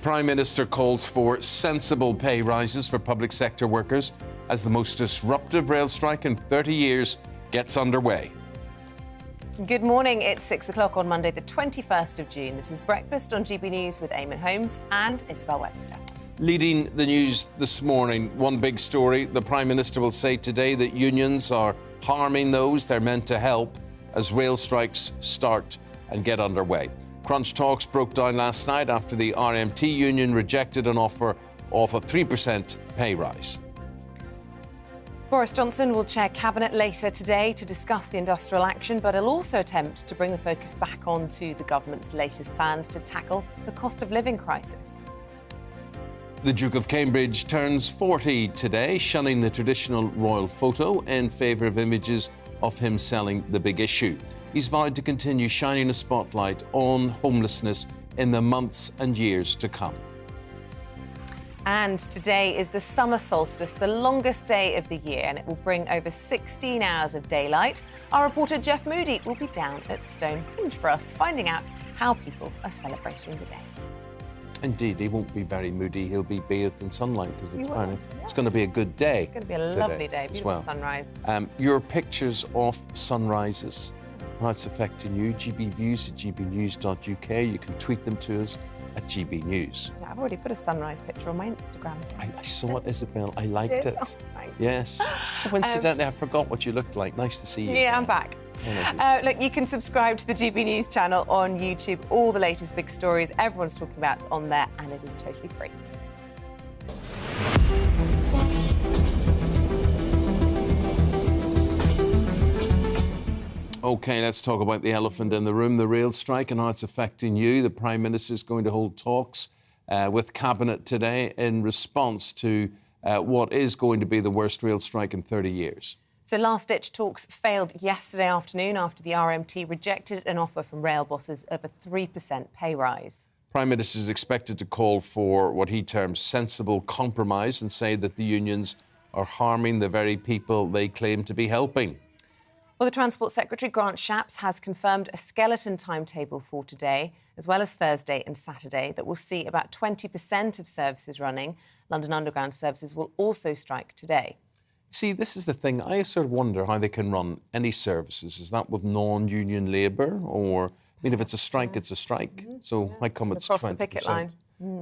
Prime Minister calls for sensible pay rises for public sector workers as the most disruptive rail strike in 30 years gets underway. Good morning. It's 6 o'clock on Monday, the 21st of June. This is Breakfast on GB News with Eamonn, Holmes and Isabel, Webster. Leading the news this morning, one big story. The Prime Minister will say today that unions are harming those they're meant to help as rail strikes start and get underway. Crunch talks broke down last night after the RMT union rejected an offer of a 3% pay rise. Boris Johnson will chair Cabinet later today to discuss the industrial action, but he'll also attempt to bring the focus back onto the government's latest plans to tackle the cost of living crisis. The Duke of Cambridge turns 40 today, shunning the traditional royal photo in favour of images of him selling the big issue. He's vowed to continue shining a spotlight on homelessness in the months and years to come. And today is the summer solstice, the longest day of the year, and it will bring over 16 hours of daylight. Our reporter Jeff Moody will be down at Stonehenge for us, finding out how people are celebrating the day. Indeed, he won't be very moody. He'll be bathed in sunlight because it's going to be a good day. It's going to be a lovely day, beautiful sunrise. Your pictures of sunrises, how it's affecting you, GB Views at gbnews.uk. You can tweet them to us at GB News. Yeah, I've already put a sunrise picture on my Instagram. I saw it, Isabel. I liked it. Oh, thanks. Yes. Coincidentally, I forgot what you looked like. Nice to see you. Yeah, I'm back. Look, you can subscribe to the GB News channel on YouTube. All the latest big stories everyone's talking about is on there, and it is totally free. OK, let's talk about the elephant in the room, the rail strike, and how it's affecting you. The Prime Minister is going to hold talks with Cabinet today in response to what is going to be the worst rail strike in 30 years. So last-ditch talks failed yesterday afternoon after the RMT rejected an offer from rail bosses of a 3% pay rise. Prime Minister is expected to call for what he terms sensible compromise and say that the unions are harming the very people they claim to be helping. Well, the Transport Secretary, Grant Shapps, has confirmed a skeleton timetable for today, as well as Thursday and Saturday, that will see about 20% of services running. London Underground services will also strike today. See, this is the thing. I sort of wonder how they can run any services. Is that with non-union labour? Or, I mean, if it's a strike, it's a strike. So how come it's 20%? Across the picket line.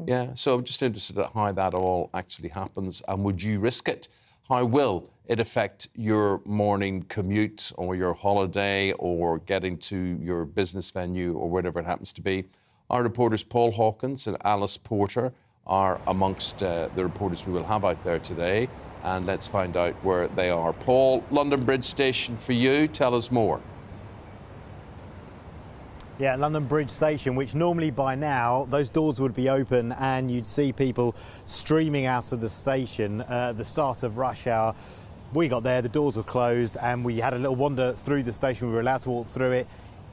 Yeah, so I'm just interested in how that all actually happens. And would you risk it? How will it affect your morning commute or your holiday or getting to your business venue or whatever it happens to be? Our reporters Paul Hawkins and Alice Porter are amongst the reporters we will have out there today. And let's find out where they are. Paul, London Bridge Station for you. Tell us more. Yeah, London Bridge Station, which normally by now those doors would be open and you'd see people streaming out of the station at the start of rush hour. We got there, the doors were closed, and we had a little wander through the station. We were allowed to walk through it.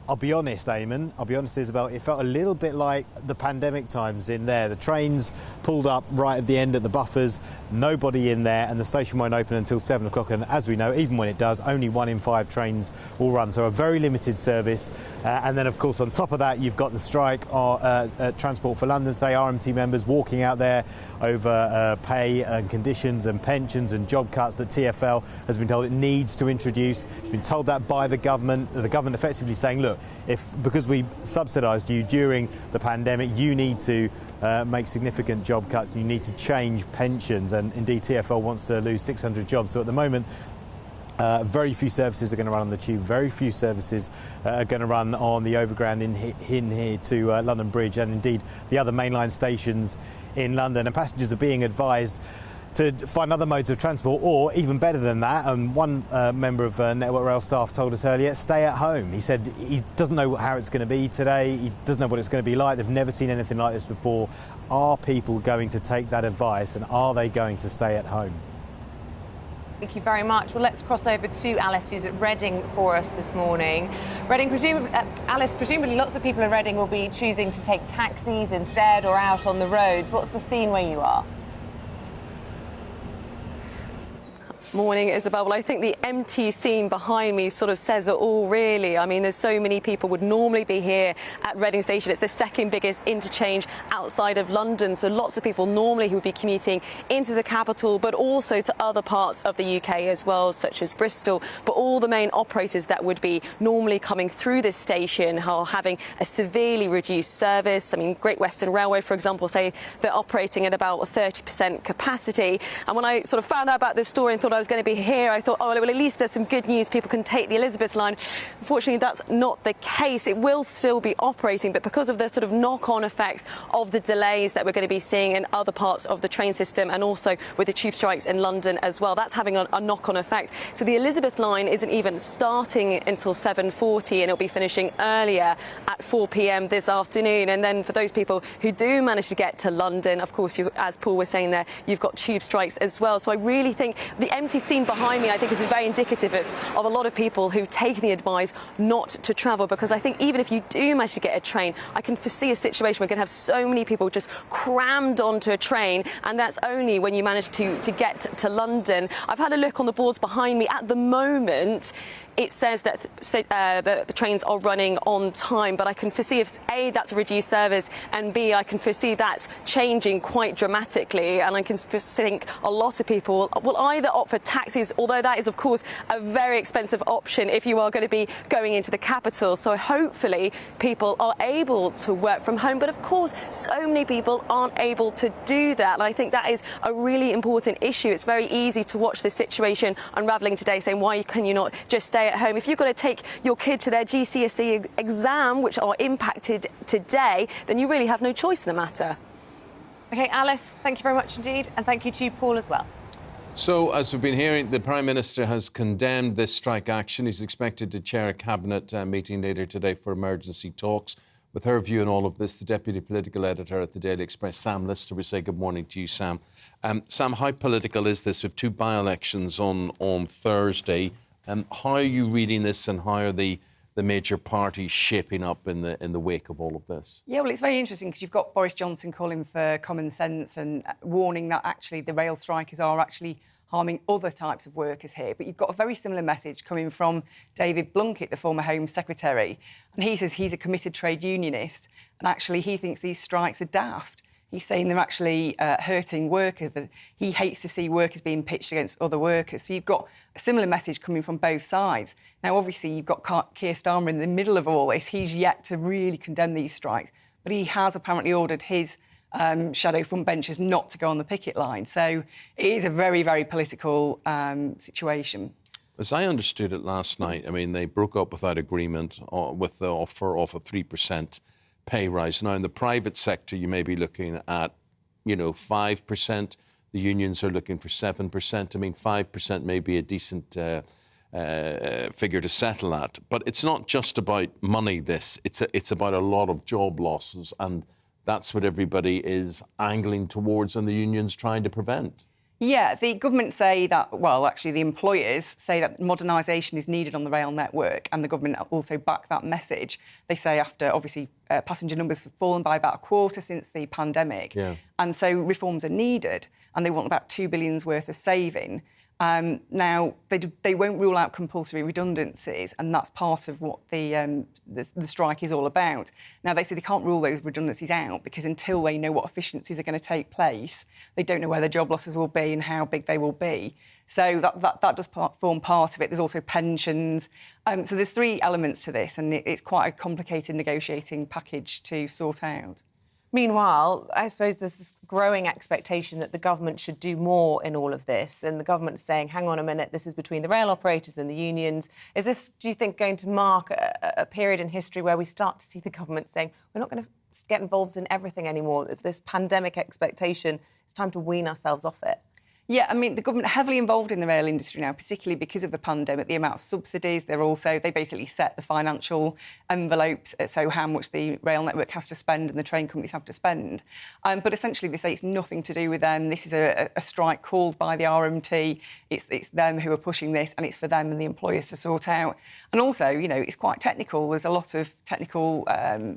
I'll be honest, Eamonn, I'll be honest, Isabel, it felt a little bit like the pandemic times in there. The trains pulled up right at the end at the buffers, nobody in there, and the station won't open until 7 o'clock. And as we know, even when it does, only 1 in 5 trains will run. So a very limited service. And then, of course, on top of that, you've got the strike at Transport for London, say RMT members walking out there over pay and conditions and pensions and job cuts that TfL has been told it needs to introduce. It's been told that by the government effectively saying, look, because we subsidised you during the pandemic, you need to make significant job cuts and you need to change pensions. And indeed, TfL wants to lose 600 jobs. So at the moment, very few services are going to run on the tube. Very few services are going to run on the overground in here to London Bridge and indeed the other mainline stations in London. And passengers are being advised to find other modes of transport, or even better than that. And one member of Network Rail staff told us earlier, stay at home. He said he doesn't know how it's going to be today. He doesn't know what it's going to be like. They've never seen anything like this before. Are people going to take that advice, and are they going to stay at home? Thank you very much. Well, let's cross over to Alice, who's at Reading for us this morning. Reading, Alice, presumably lots of people in Reading will be choosing to take taxis instead or out on the roads. What's the scene where you are? Morning, Isabel. Well, I think the empty scene behind me sort of says it all, really. I mean, there's so many people would normally be here at Reading Station. It's the second biggest interchange outside of London, so lots of people normally who would be commuting into the capital, but also to other parts of the UK as well, such as Bristol. But all the main operators that would be normally coming through this station are having a severely reduced service. I mean, Great Western Railway, for example, say they're operating at about 30% capacity. And when I sort of found out about this story and thought I was going to be here, I thought, oh, well, at least there's some good news. People can take the Elizabeth line. Unfortunately, that's not the case. It will still be operating, but because of the sort of knock-on effects of the delays that we're going to be seeing in other parts of the train system, and also with the tube strikes in London as well, that's having a knock-on effect. So the Elizabeth line isn't even starting until 7:40, and it'll be finishing earlier at 4 p.m. this afternoon. And then for those people who do manage to get to London, of course, as Paul was saying there, you've got tube strikes as well. So I really think the empty scene behind me, I think, is very indicative of a lot of people who've taken the advice not to travel, because I think even if you do manage to get a train, I can foresee a situation where we're going to have so many people just crammed onto a train, and that's only when you manage to get to London. I've had a look on the boards behind me. At the moment, it says that the trains are running on time, but I can foresee if A, that's a reduced service, and B, I can foresee that changing quite dramatically, and I can think a lot of people will either opt for taxis, although that is of course a very expensive option if you are going to be going into the capital. So hopefully people are able to work from home, but of course so many people aren't able to do that, and I think that is a really important issue. It's very easy to watch this situation unravelling today, saying why can you not just stay at home? If you've got to take your kid to their GCSE exam, which are impacted today, then you really have no choice in the matter. OK, Alice, thank you very much indeed, and thank you to Paul as well. So, as we've been hearing, the Prime Minister has condemned this strike action. He's expected to chair a cabinet meeting later today for emergency talks. With her view on all of this, the Deputy Political Editor at the Daily Express, Sam Lister, we say good morning to you, Sam. Sam, how political is this? We have two by-elections on Thursday. How are you reading this, and how are the major parties shaping up in the wake of all of this? Yeah, well, it's very interesting because you've got Boris Johnson calling for common sense and warning that actually the rail strikers are actually harming other types of workers here. But you've got a very similar message coming from David Blunkett, the former Home Secretary. And he says he's a committed trade unionist, and actually he thinks these strikes are daft. He's saying they're actually hurting workers, that he hates to see workers being pitched against other workers. So you've got a similar message coming from both sides. Now, obviously, you've got Keir Starmer in the middle of all this. He's yet to really condemn these strikes, but he has apparently ordered his shadow front benchers not to go on the picket line. So it is a very, very political situation. As I understood it last night, I mean, they broke up without agreement with the offer of a 3% pay rise. Now, in the private sector, you may be looking at, 5%. The unions are looking for 7%. I mean, 5% may be a decent figure to settle at. But it's not just about money, this. It's about a lot of job losses, and that's what everybody is angling towards and the unions trying to prevent. Yeah, the government say that, well, actually the employers say that modernisation is needed on the rail network, and the government also back that message. They say after, obviously, passenger numbers have fallen by about a quarter since the pandemic. Yeah. And so reforms are needed, and they want about £2 billion's worth of saving. Now, they won't rule out compulsory redundancies, and that's part of what the strike is all about. Now, they say they can't rule those redundancies out because until they know what efficiencies are going to take place, they don't know where the job losses will be and how big they will be. So that does form part of it. There's also pensions. So there's three elements to this, and it's quite a complicated negotiating package to sort out. Meanwhile, I suppose there's this growing expectation that the government should do more in all of this, and the government's saying, hang on a minute, this is between the rail operators and the unions. Is this, do you think, going to mark a period in history where we start to see the government saying, we're not going to get involved in everything anymore? It's this pandemic expectation, it's time to wean ourselves off it? Yeah, I mean, the government are heavily involved in the rail industry now, particularly because of the pandemic, the amount of subsidies. They basically set the financial envelopes, so how much the rail network has to spend and the train companies have to spend. But essentially, they say it's nothing to do with them. This is a strike called by the RMT. It's them who are pushing this, and it's for them and the employers to sort out. And also, it's quite technical. There's a lot of technical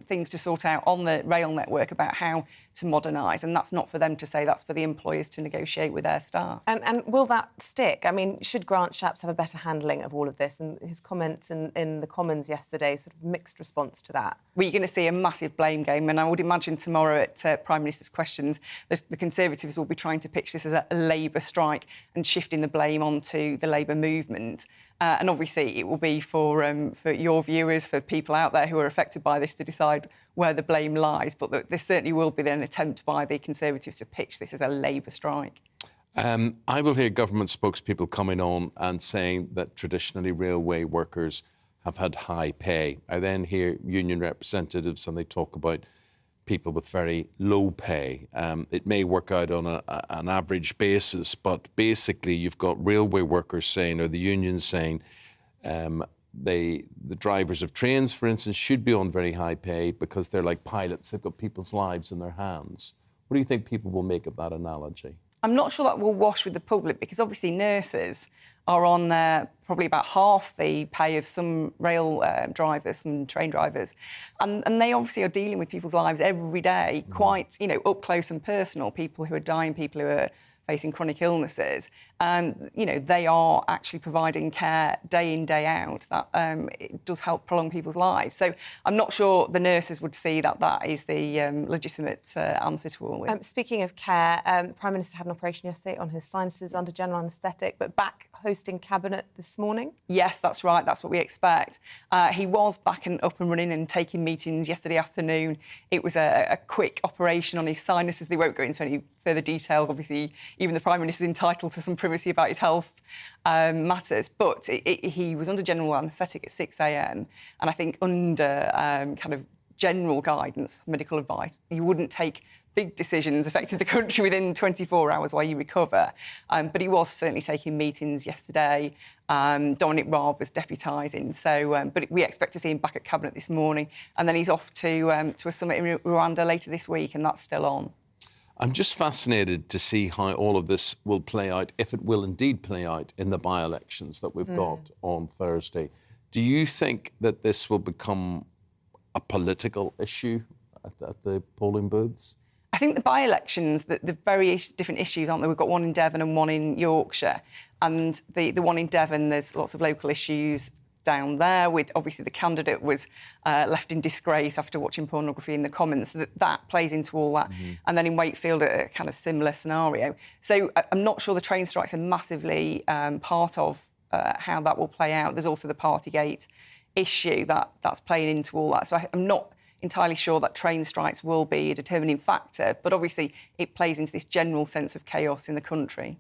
things to sort out on the rail network about how to modernise, and that's not for them to say, that's for the employers to negotiate with their staff. staff. And will that stick? I mean, should Grant Shapps have a better handling of all of this? And his comments in the Commons yesterday, sort of mixed response to that. Well, you're going to see a massive blame game, and I would imagine tomorrow at Prime Minister's questions, the Conservatives will be trying to pitch this as a Labour strike and shifting the blame onto the Labour movement. And obviously, it will be for your viewers, for people out there who are affected by this, to decide where the blame lies. But there certainly will be an attempt by the Conservatives to pitch this as a Labour strike. I will hear government spokespeople coming on and saying that traditionally railway workers have had high pay. I then hear union representatives and they talk about people with very low pay. It may work out on an average basis, but basically you've got railway workers saying, or the unions saying, the drivers of trains, for instance, should be on very high pay because they're like pilots. They've got people's lives in their hands. What do you think people will make of that analogy? I'm not sure that will wash with the public, because obviously nurses are on probably about half the pay of some rail drivers, some train drivers. And they obviously are dealing with people's lives every day, quite, up close and personal, people who are dying, people who are facing chronic illnesses. And, they are actually providing care day in, day out. That it does help prolong people's lives. So I'm not sure the nurses would see that that is the legitimate answer to all this. Speaking of care, the Prime Minister had an operation yesterday on his sinuses under general anaesthetic, but back hosting Cabinet this morning? Yes, that's right. That's what we expect. He was back and up and running and taking meetings yesterday afternoon. It was a quick operation on his sinuses. They won't go into any further detail. Obviously, even the Prime Minister is entitled to some privacy about his health matters. But he was under general anaesthetic at 6 a.m. And I think under kind of general guidance, medical advice, you wouldn't take big decisions affecting the country within 24 hours while you recover. But he was certainly taking meetings yesterday. Dominic Raab was deputising. But we expect to see him back at Cabinet this morning. And then he's off to a summit in Rwanda later this week, and that's still on. I'm just fascinated to see how all of this will play out, if it will indeed play out in the by-elections that we've got on Thursday. Do you think that this will become a political issue at the polling booths? I think the by-elections, the very different issues, aren't there? We've got one in Devon and one in Yorkshire. And the one in Devon, there's lots of local issues down there, with obviously the candidate was left in disgrace after watching pornography in the Commons. So that plays into all that. And then in Wakefield, a kind of similar scenario. So I'm not sure the train strikes are massively part of how that will play out. There's also the Partygate issue that's playing into all that. So I'm not entirely sure that train strikes will be a determining factor, but obviously it plays into this general sense of chaos in the country.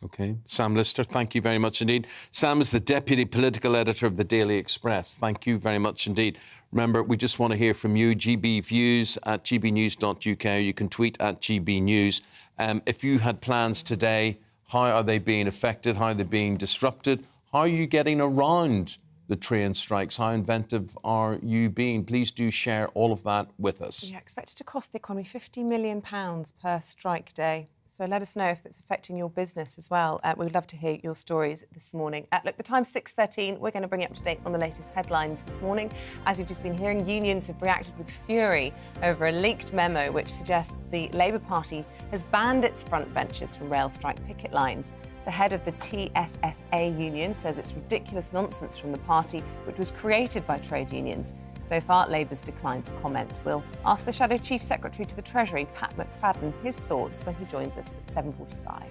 OK. Sam Lister, thank you very much indeed. Sam is the Deputy Political Editor of the Daily Express. Thank you very much indeed. Remember, we just want to hear from you. GB Views at gbnews.uk. You can tweet at GB News. If you had plans today, how are they being affected? How are they being disrupted? How are you getting around the train strikes? How inventive are you being? Please do share all of that with us. Yeah, expected to cost the economy £50 million per strike day. So let us know if it's affecting your business as well. We'd love to hear your stories this morning. Look, the time's 6:13. We're going to bring you up to date on the latest headlines this morning. As you've just been hearing, unions have reacted with fury over a leaked memo which suggests the Labour Party has banned its front benchers from rail strike picket lines. The head of the TSSA union says it's ridiculous nonsense from the party, which was created by trade unions. So far, Labour's declined to comment. We'll ask the Shadow Chief Secretary to the Treasury, Pat McFadden, his thoughts when he joins us at 7:45.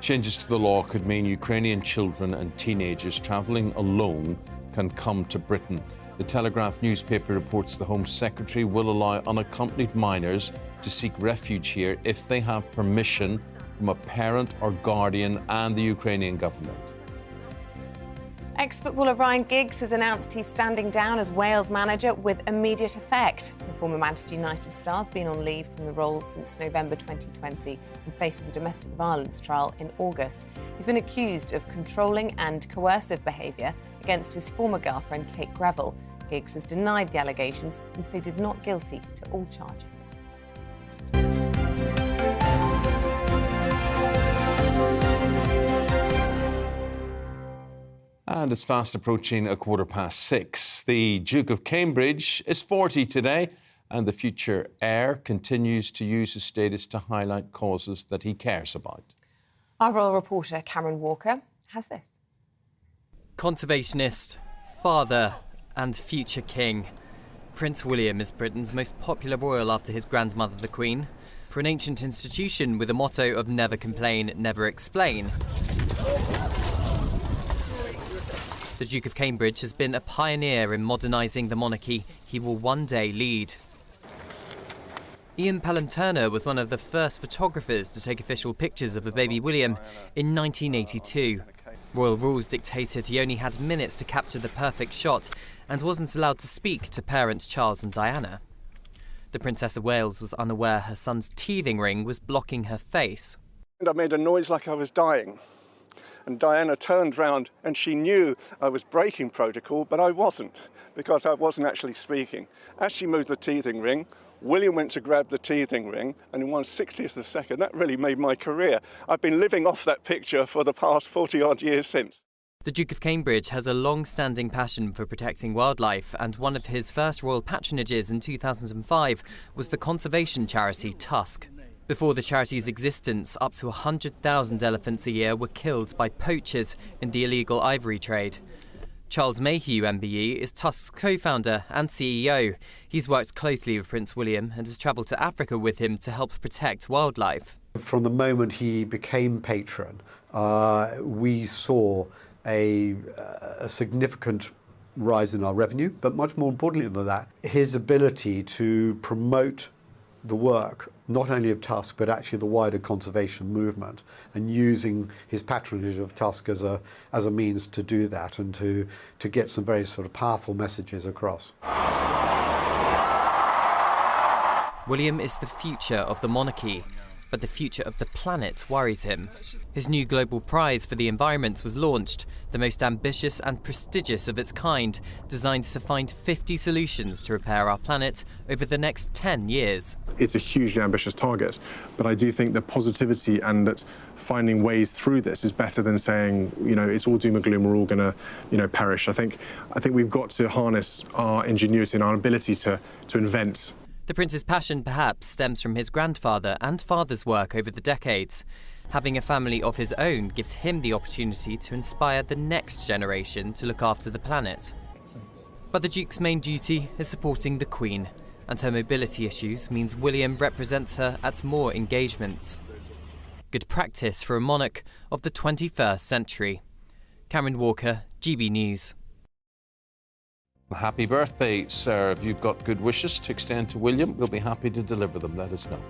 Changes to the law could mean Ukrainian children and teenagers travelling alone can come to Britain. The Telegraph newspaper reports the Home Secretary will allow unaccompanied minors to seek refuge here if they have permission from a parent or guardian and the Ukrainian government. Ex-footballer Ryan Giggs has announced he's standing down as Wales manager with immediate effect. The former Manchester United star's been on leave from the role since November 2020 and faces a domestic violence trial in August. He's been accused of controlling and coercive behaviour against his former girlfriend Kate Greville. Giggs has denied the allegations and pleaded not guilty to all charges. And it's fast approaching 6:15. The Duke of Cambridge is 40 today, and the future heir continues to use his status to highlight causes that he cares about. Our royal reporter, Cameron Walker, has this. Conservationist, father and future king. Prince William is Britain's most popular royal after his grandmother, the Queen. For an ancient institution with a motto of never complain, never explain, the Duke of Cambridge has been a pioneer in modernising the monarchy he will one day lead. Ian Pelham-Turner was one of the first photographers to take official pictures of the baby William in 1982. Royal rules dictated he only had minutes to capture the perfect shot and wasn't allowed to speak to parents Charles and Diana. The Princess of Wales was unaware her son's teething ring was blocking her face. I made a noise like I was dying. And Diana turned round and she knew I was breaking protocol, but I wasn't, because I wasn't actually speaking. As she moved the teething ring, William went to grab the teething ring, and in 1/60th of a second, that really made my career. I've been living off that picture for the past 40-odd years since. The Duke of Cambridge has a long-standing passion for protecting wildlife, and one of his first royal patronages in 2005 was the conservation charity Tusk. Before the charity's existence, up to 100,000 elephants a year were killed by poachers in the illegal ivory trade. Charles Mayhew, MBE, is Tusk's co-founder and CEO. He's worked closely with Prince William and has travelled to Africa with him to help protect wildlife. From the moment he became patron, we saw a significant rise in our revenue, but much more importantly than that, his ability to promote the work, not only of Tusk, but actually the wider conservation movement, and using his patronage of Tusk as a means to do that and to get some very sort of powerful messages across. William is the future of the monarchy, but the future of the planet worries him. His new global prize for the environment was launched, the most ambitious and prestigious of its kind, designed to find 50 solutions to repair our planet over the next 10 years. It's a hugely ambitious target, but I do think the positivity and that finding ways through this is better than saying, you know, it's all doom and gloom, we're all going to, you know, perish. I think we've got to harness our ingenuity and our ability to invent. The prince's passion perhaps stems from his grandfather and father's work over the decades. Having a family of his own gives him the opportunity to inspire the next generation to look after the planet. But the Duke's main duty is supporting the Queen, and her mobility issues means William represents her at more engagements. Good practice for a monarch of the 21st century. Cameron Walker, GB News. Happy birthday, sir. If you've got good wishes to extend to William, we'll be happy to deliver them. Let us know.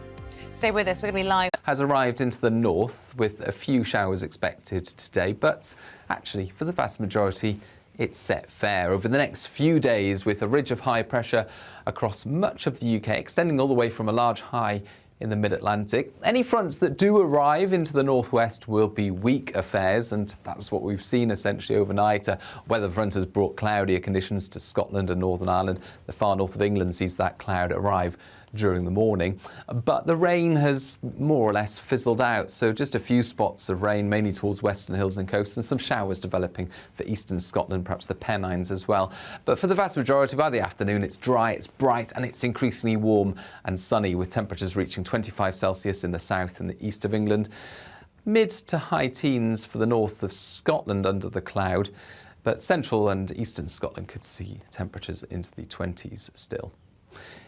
Stay with us. We're going to be live. Has arrived into the north with a few showers expected today, but actually, for the vast majority, it's set fair over the next few days with a ridge of high pressure across much of the UK, extending all the way from a large high in the mid-Atlantic. Any fronts that do arrive into the northwest will be weak affairs, and that's what we've seen essentially overnight. A weather front has brought cloudier conditions to Scotland and Northern Ireland. The far north of England sees that cloud arrive during the morning, but the rain has more or less fizzled out, so just a few spots of rain, mainly towards western hills and coasts, and some showers developing for eastern Scotland, perhaps the Pennines as well. But for the vast majority, by the afternoon, it's dry, it's bright, and it's increasingly warm and sunny, with temperatures reaching 25 Celsius in the south and the east of England, mid to high teens for the north of Scotland under the cloud, but central and eastern Scotland could see temperatures into the 20s still.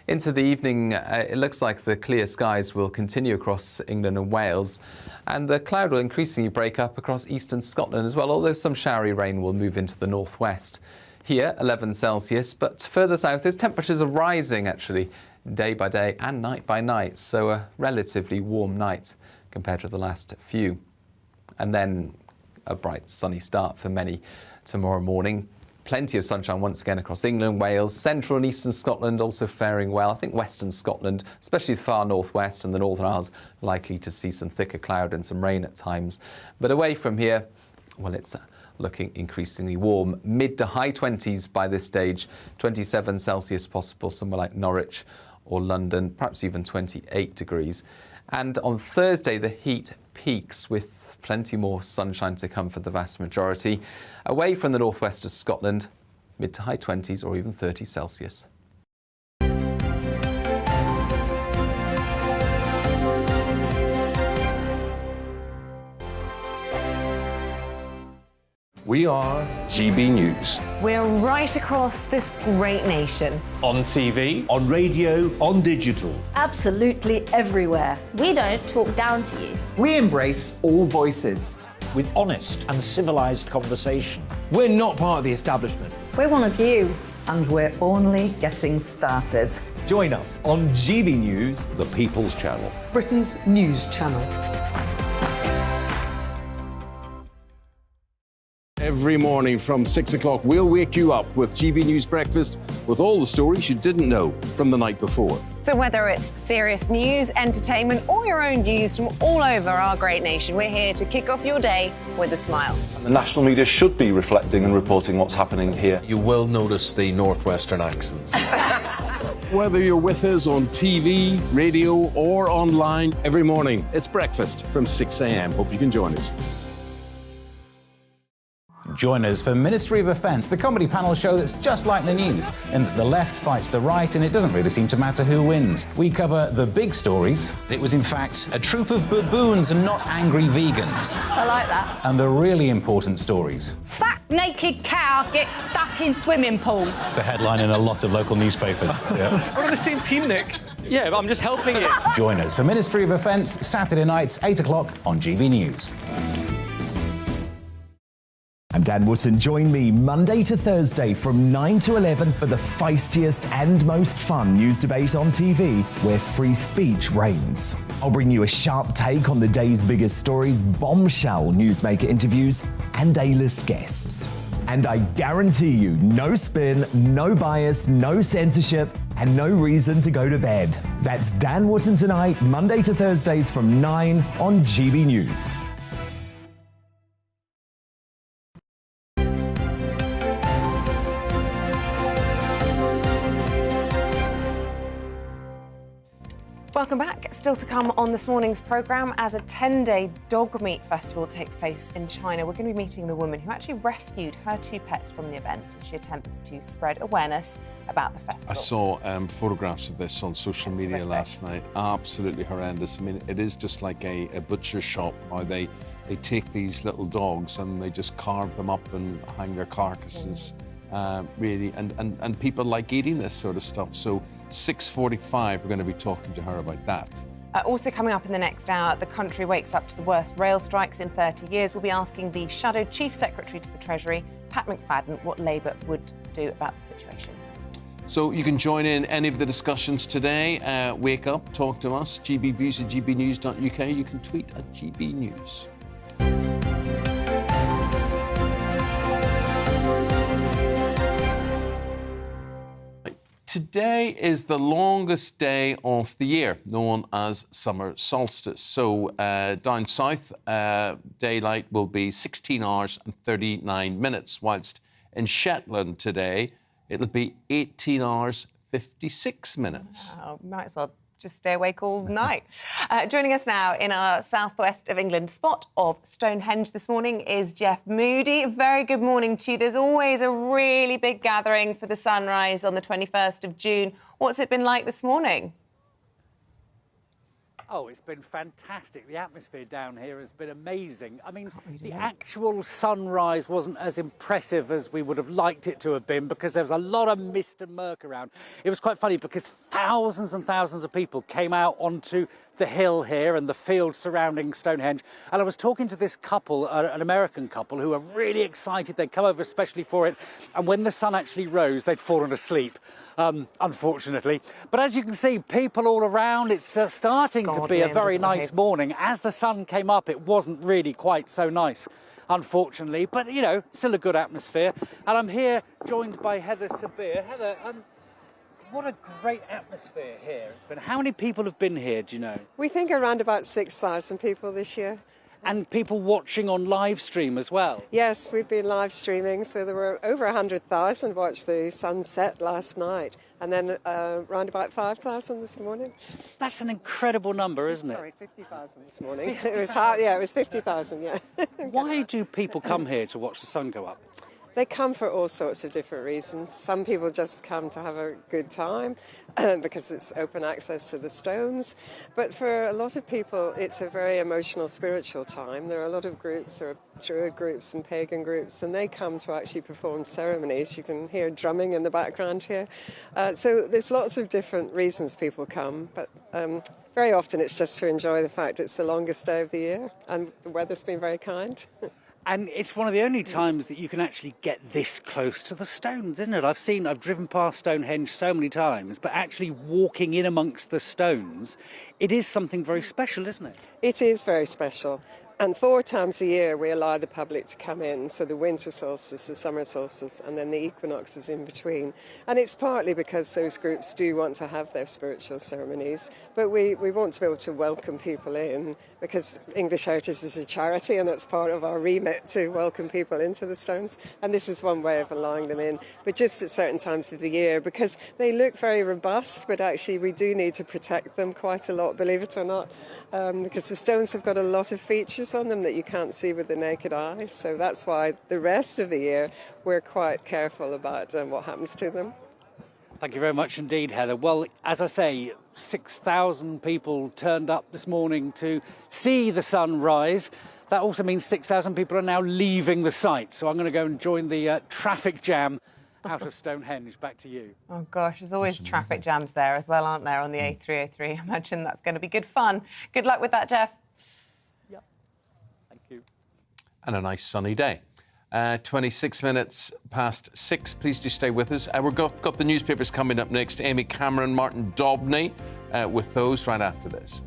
Into the evening, it looks like the clear skies will continue across England and Wales, and the cloud will increasingly break up across eastern Scotland as well, although some showery rain will move into the northwest. Here, 11 Celsius, but further south, those temperatures are rising actually day by day and night by night, so a relatively warm night compared to the last few. And then a bright sunny start for many tomorrow morning. Plenty of sunshine once again across England, Wales, central and eastern Scotland also faring well. I think western Scotland, especially the far northwest and the Northern Isles, likely to see some thicker cloud and some rain at times. But away from here, well, it's looking increasingly warm. Mid to high 20s by this stage, 27 Celsius possible somewhere like Norwich or London, perhaps even 28 degrees. And on Thursday, the heat peaks with plenty more sunshine to come for the vast majority. Away from the northwest of Scotland, mid to high 20s or even 30 Celsius. We are GB News. We're right across this great nation. On TV, on radio, on digital. Absolutely everywhere. We don't talk down to you. We embrace all voices. With honest and civilised conversation. we're not part of the establishment. We're one of you. And we're only getting started. Join us on GB News, the People's Channel, Britain's news channel. Every morning from 6 o'clock, we'll wake you up with GB News Breakfast with all the stories you didn't know from the night before. So whether it's serious news, entertainment, or your own views from all over our great nation, we're here to kick off your day with a smile. And the national media should be reflecting and reporting what's happening here. You will notice the northwestern accents. Whether you're with us on TV, radio, or online, every morning, it's breakfast from 6 a.m. Hope you can join us. Join us for Ministry of Offence, the comedy panel show that's just like the news, in that the left fights the right and it doesn't really seem to matter who wins. We cover the big stories. It was in fact a troop of baboons and not angry vegans. I like that. And the really important stories. Fat naked cow gets stuck in swimming pool. It's a headline in a lot of local newspapers. Yeah. We're on the same team, Nick. Yeah, but I'm just helping you. Join us for Ministry of Offence, Saturday nights, 8 o'clock on GB News. I'm Dan Wootton. Join me Monday to Thursday from 9 to 11 for the feistiest and most fun news debate on TV, where free speech reigns. I'll bring you a sharp take on the day's biggest stories, bombshell newsmaker interviews, and A-list guests. And I guarantee you, no spin, no bias, no censorship, and no reason to go to bed. That's Dan Wootton tonight, Monday to Thursdays from 9 on GB News. Welcome back. Still to come on this morning's programme, as a 10-day dog meat festival takes place in China, we're going to be meeting the woman who actually rescued her 2 pets from the event as she attempts to spread awareness about the festival. I saw photographs of this on social media last night. Absolutely horrendous. I mean, it is just like a butcher shop, how they take these little dogs and they just carve them up and hang their carcasses. Really, and people like eating this sort of stuff. So 6:45, we're going to be talking to her about that. Also coming up in the next hour, the country wakes up to the worst rail strikes in 30 years. We'll be asking the Shadow Chief Secretary to the Treasury, Pat McFadden, what Labour would do about the situation. So you can join in any of the discussions today. Wake up, talk to us, gbviews@gbnews.uk. You can tweet at GB News. Today is the longest day of the year, known as summer solstice. So down south, daylight will be 16 hours and 39 minutes, whilst in Shetland today, it'll be 18 hours, 56 minutes. Oh, might as well just stay awake all night. Joining us now in our southwest of England spot of Stonehenge this morning is Jeff Moody. Very good morning to you. There's always a really big gathering for the sunrise on the 21st of June. What's it been like this morning? Oh, it's been fantastic. The atmosphere down here has been amazing. I mean, the actual sunrise wasn't as impressive as we would have liked it to have been because there was a lot of mist and murk around. It was quite funny because thousands and thousands of people came out onto the hill here and the field surrounding Stonehenge. And I was talking to this couple, an American couple, who were really excited. They'd come over especially for it. And when the sun actually rose, they'd fallen asleep, unfortunately. But as you can see, people all around, it's starting to be a very nice morning. As the sun came up, it wasn't really quite so nice, unfortunately. But, you know, still a good atmosphere. And I'm here joined by Heather Sabir. Heather, what a great atmosphere here it's been. How many people have been here, do you know? We think around about 6,000 people this year. And people watching on live stream as well? Yes, we've been live streaming, so there were over 100,000 watched the sunset last night, and then around about 5,000 this morning. That's an incredible number, isn't it? Sorry, 50,000 this morning. It was 50,000, yeah. Why do people come here to watch the sun go up? They come for all sorts of different reasons. Some people just come to have a good time because it's open access to the stones. But for a lot of people, it's a very emotional, spiritual time. There are a lot of groups, there are Druid groups and pagan groups, and they come to actually perform ceremonies. You can hear drumming in the background here. So there's lots of different reasons people come, but very often it's just to enjoy the fact it's the longest day of the year and the weather's been very kind. And it's one of the only times that you can actually get this close to the stones, isn't it? I've driven past Stonehenge so many times, but actually walking in amongst the stones, it is something very special, isn't it? It is very special. And 4 times a year we allow the public to come in, so the winter solstice, the summer solstice, and then the equinoxes in between. And it's partly because those groups do want to have their spiritual ceremonies, but we want to be able to welcome people in, because English Heritage is a charity and it's part of our remit to welcome people into the stones. And this is one way of allowing them in, but just at certain times of the year, because they look very robust, but actually we do need to protect them quite a lot, believe it or not, because the stones have got a lot of features on them that you can't see with the naked eye. So that's why the rest of the year we're quite careful about what happens to them. Thank you very much indeed, Heather. Well, as I say, 6,000 people turned up this morning to see the sun rise. That also means 6,000 people are now leaving the site. So I'm going to go and join the traffic jam out of Stonehenge. Back to you. Oh, gosh, there's always traffic jams there as well, aren't there, on the A303? I imagine that's going to be good fun. Good luck with that, Jeff. Yep. Thank you. And a nice sunny day. 26 minutes past 6. Please do stay with us. We've got the newspapers coming up next. Amy Cameron, Martin Dobney with those right after this.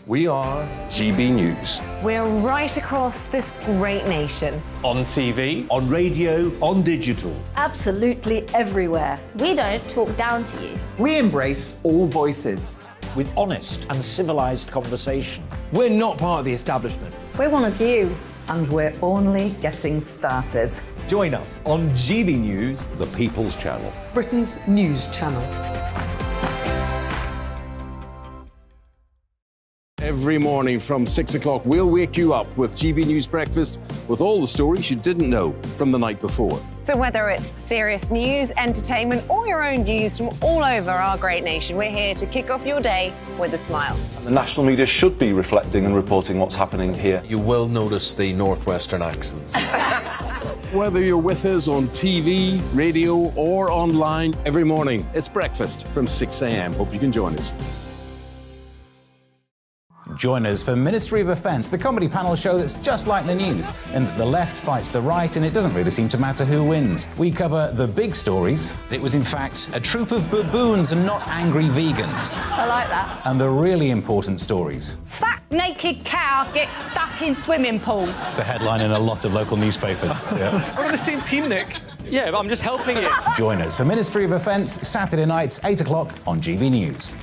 We are GB News. We're right across this great nation. On TV, on radio, on digital. Absolutely everywhere. We don't talk down to you. We embrace all voices. With honest and civilised conversation. we're not part of the establishment. We're one of you. And we're only getting started. Join us on GB News, The People's Channel. Britain's news channel. Every morning from 6 o'clock, we'll wake you up with GB News Breakfast with all the stories you didn't know from the night before. So whether it's serious news, entertainment, or your own views from all over our great nation, we're here to kick off your day with a smile. And the national media should be reflecting and reporting what's happening here. You will notice the northwestern accents. Whether you're with us on TV, radio, or online, every morning it's breakfast from 6 a.m. Hope you can join us. Join us for Ministry of Offence, the comedy panel show that's just like the news, in that the left fights the right and it doesn't really seem to matter who wins. We cover the big stories. It was in fact a troop of baboons and not angry vegans. I like that. And the really important stories. Fat naked cow gets stuck in swimming pool. It's a headline in a lot of local newspapers. Yeah. We're on the same team, Nick. Yeah, but I'm just helping you. Join us for Ministry of Offence, Saturday nights, 8 o'clock on GB News.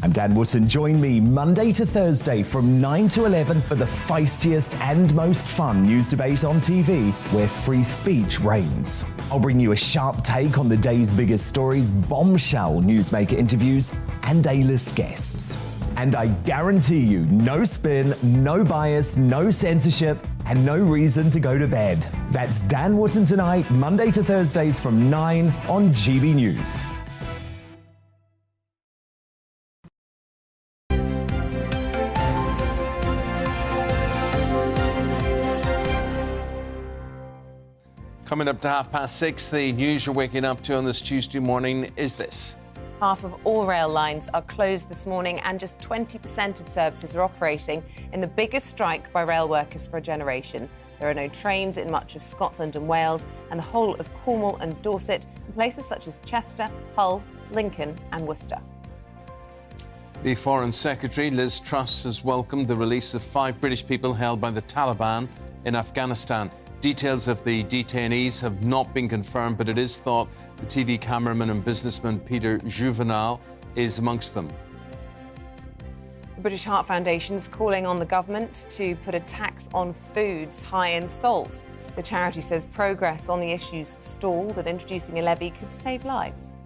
I'm Dan Wootton. Join me Monday to Thursday from 9 to 11 for the feistiest and most fun news debate on TV, where free speech reigns. I'll bring you a sharp take on the day's biggest stories, bombshell newsmaker interviews, and A-list guests. And I guarantee you, no spin, no bias, no censorship, and no reason to go to bed. That's Dan Wootton tonight, Monday to Thursdays from 9 on GB News. Coming up to 6:30, the news you're waking up to on this Tuesday morning is this. Half of all rail lines are closed this morning and just 20% of services are operating in the biggest strike by rail workers for a generation. There are no trains in much of Scotland and Wales and the whole of Cornwall and Dorset and places such as Chester, Hull, Lincoln and Worcester. The Foreign Secretary, Liz Truss, has welcomed the release of 5 British people held by the Taliban in Afghanistan. Details of the detainees have not been confirmed, but it is thought the TV cameraman and businessman Peter Juvenal is amongst them. The British Heart Foundation is calling on the government to put a tax on foods high in salt. The charity says progress on the issue's stalled and introducing a levy could save lives.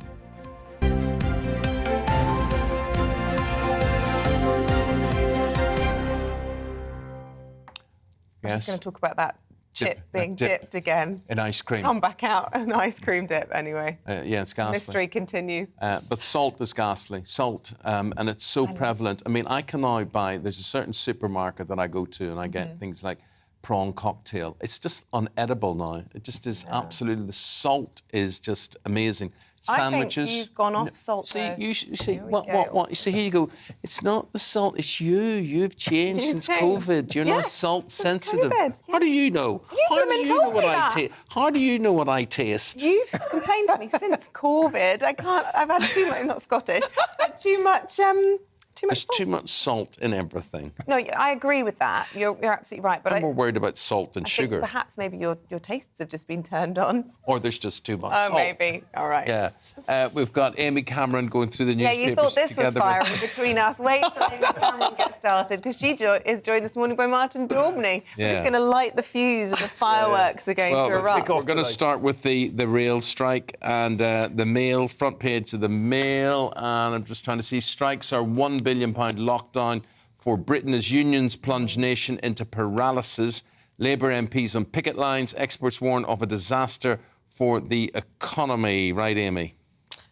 just going to talk about that chip being dipped again. In ice cream. Come back out, an ice cream dip, anyway. Yeah, it's ghastly. Mystery continues. But salt is ghastly. Salt, and it's so prevalent. I mean, I can now buy, there's a certain supermarket that I go to and I get things like prawn cocktail. It's just unedible now. It just is absolutely, the salt is just amazing. Sandwiches. I think you've gone off salt. See, you see, what? You see, here you go. It's not the salt, it's you. You've changed since COVID. You're not salt sensitive. How do you know? How do you know what I taste? How do you know what I taste? You've complained to me since COVID. I've had too much, not Scottish, but too much There's salt. too much salt in everything. No, I agree with that. You're absolutely right. But I'm more worried about salt and sugar. Think perhaps maybe your tastes have just been turned on. Or there's just too much salt. Oh, maybe. All right. Yeah. We've got Amy Cameron going through the newspapers. Yeah, you thought this was firing between us. Wait till Amy Cameron gets started, because she is joined this morning by Martin Daubney. He's going to light the fuse as the fireworks are going to erupt. We're going to start with the rail strike and the Mail, front page of the Mail. And I'm just trying to see, strikes are £1 billion lockdown for Britain as unions plunge nation into paralysis. Labour MPs on picket lines. Experts warn of a disaster for the economy. Right, Amy?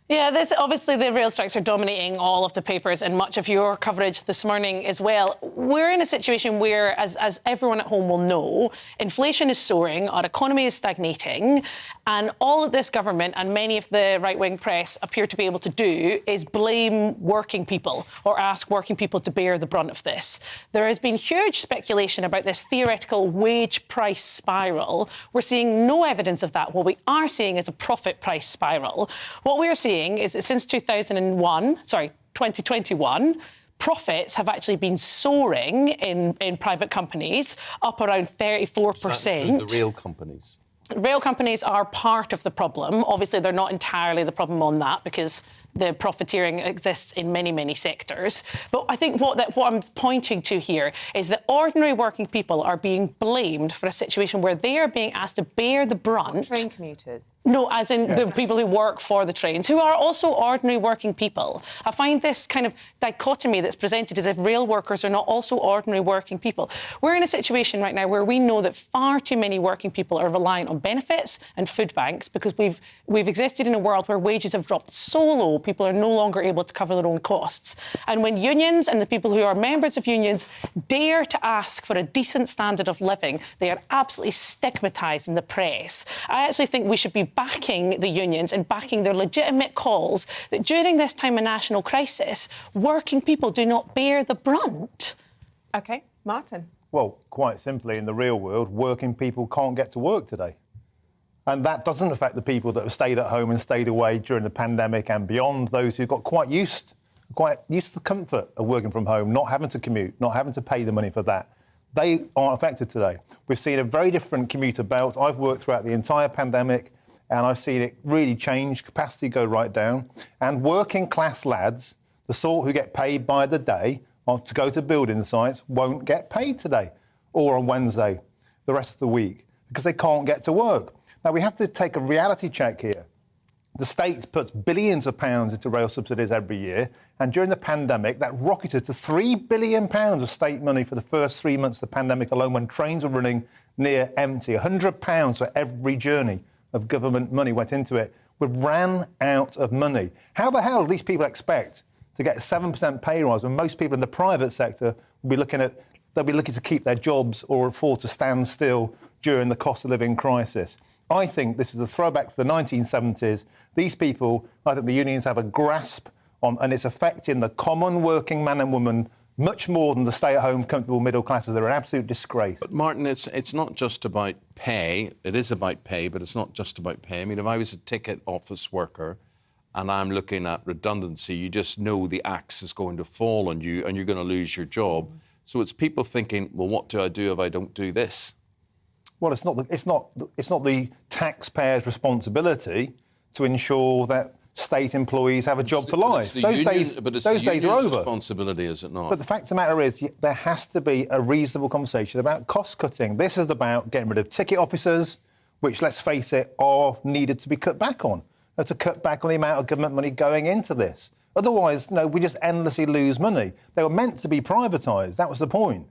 Yeah, obviously the rail strikes are dominating all of the papers and much of your coverage this morning as well. We're in a situation where, as everyone at home will know, inflation is soaring, our economy is stagnating, and all of this government and many of the right-wing press appear to be able to do is blame working people or ask working people to bear the brunt of this. There has been huge speculation about this theoretical wage price spiral. We're seeing no evidence of that. What we are seeing is a profit price spiral. What we're seeing is that since 2021, profits have actually been soaring in private companies, up around 34%. The real companies. Rail companies are part of the problem. Obviously, they're not entirely the problem on that, because the profiteering exists in many, many sectors. But I think what I'm pointing to here is that ordinary working people are being blamed for a situation where they are being asked to bear the brunt. Train commuters. No, as in the people who work for the trains, who are also ordinary working people. I find this kind of dichotomy that's presented as if rail workers are not also ordinary working people. We're in a situation right now where we know that far too many working people are reliant on benefits and food banks, because we've existed in a world where wages have dropped so low, people are no longer able to cover their own costs. And when unions and the people who are members of unions dare to ask for a decent standard of living, they are absolutely stigmatised in the press. I actually think we should be backing the unions and backing their legitimate calls that during this time of national crisis, working people do not bear the brunt. OK, Martin. Well, quite simply, in the real world, working people can't get to work today. And that doesn't affect the people that have stayed at home and stayed away during the pandemic and beyond, those who got quite used to the comfort of working from home, not having to commute, not having to pay the money for that. They aren't affected today. We've seen a very different commuter belt. I've worked throughout the entire pandemic, and I've seen it really change, capacity go right down. And working class lads, the sort who get paid by the day to go to building sites, won't get paid today or on Wednesday, the rest of the week, because they can't get to work. Now, we have to take a reality check here. The state puts billions of pounds into rail subsidies every year, and during the pandemic, that rocketed to £3 billion of state money for the first 3 months of the pandemic alone, when trains were running near empty. £100 for every journey of government money went into it. We ran out of money. How the hell do these people expect to get a 7% pay rise when most people in the private sector will be looking to keep their jobs or afford to stand still during the cost of living crisis? I think this is a throwback to the 1970s. These people, I think the unions have a grasp on, and it's affecting the common working man and woman much more than the stay-at-home, comfortable middle classes. They're an absolute disgrace. But, Martin, it's not just about pay. It is about pay, but it's not just about pay. I mean, if I was a ticket office worker and I'm looking at redundancy, you just know the axe is going to fall on you and you're going to lose your job. So it's people thinking, well, what do I do if I don't do this? Well, it's not the taxpayer's responsibility to ensure that state employees have a job for life. Those days are over. Responsibility, is it not? But the fact of the matter is, there has to be a reasonable conversation about cost cutting. This is about getting rid of ticket officers, which, let's face it, are needed to be cut back on. To cut back on the amount of government money going into this. Otherwise, we just endlessly lose money. They were meant to be privatised. That was the point.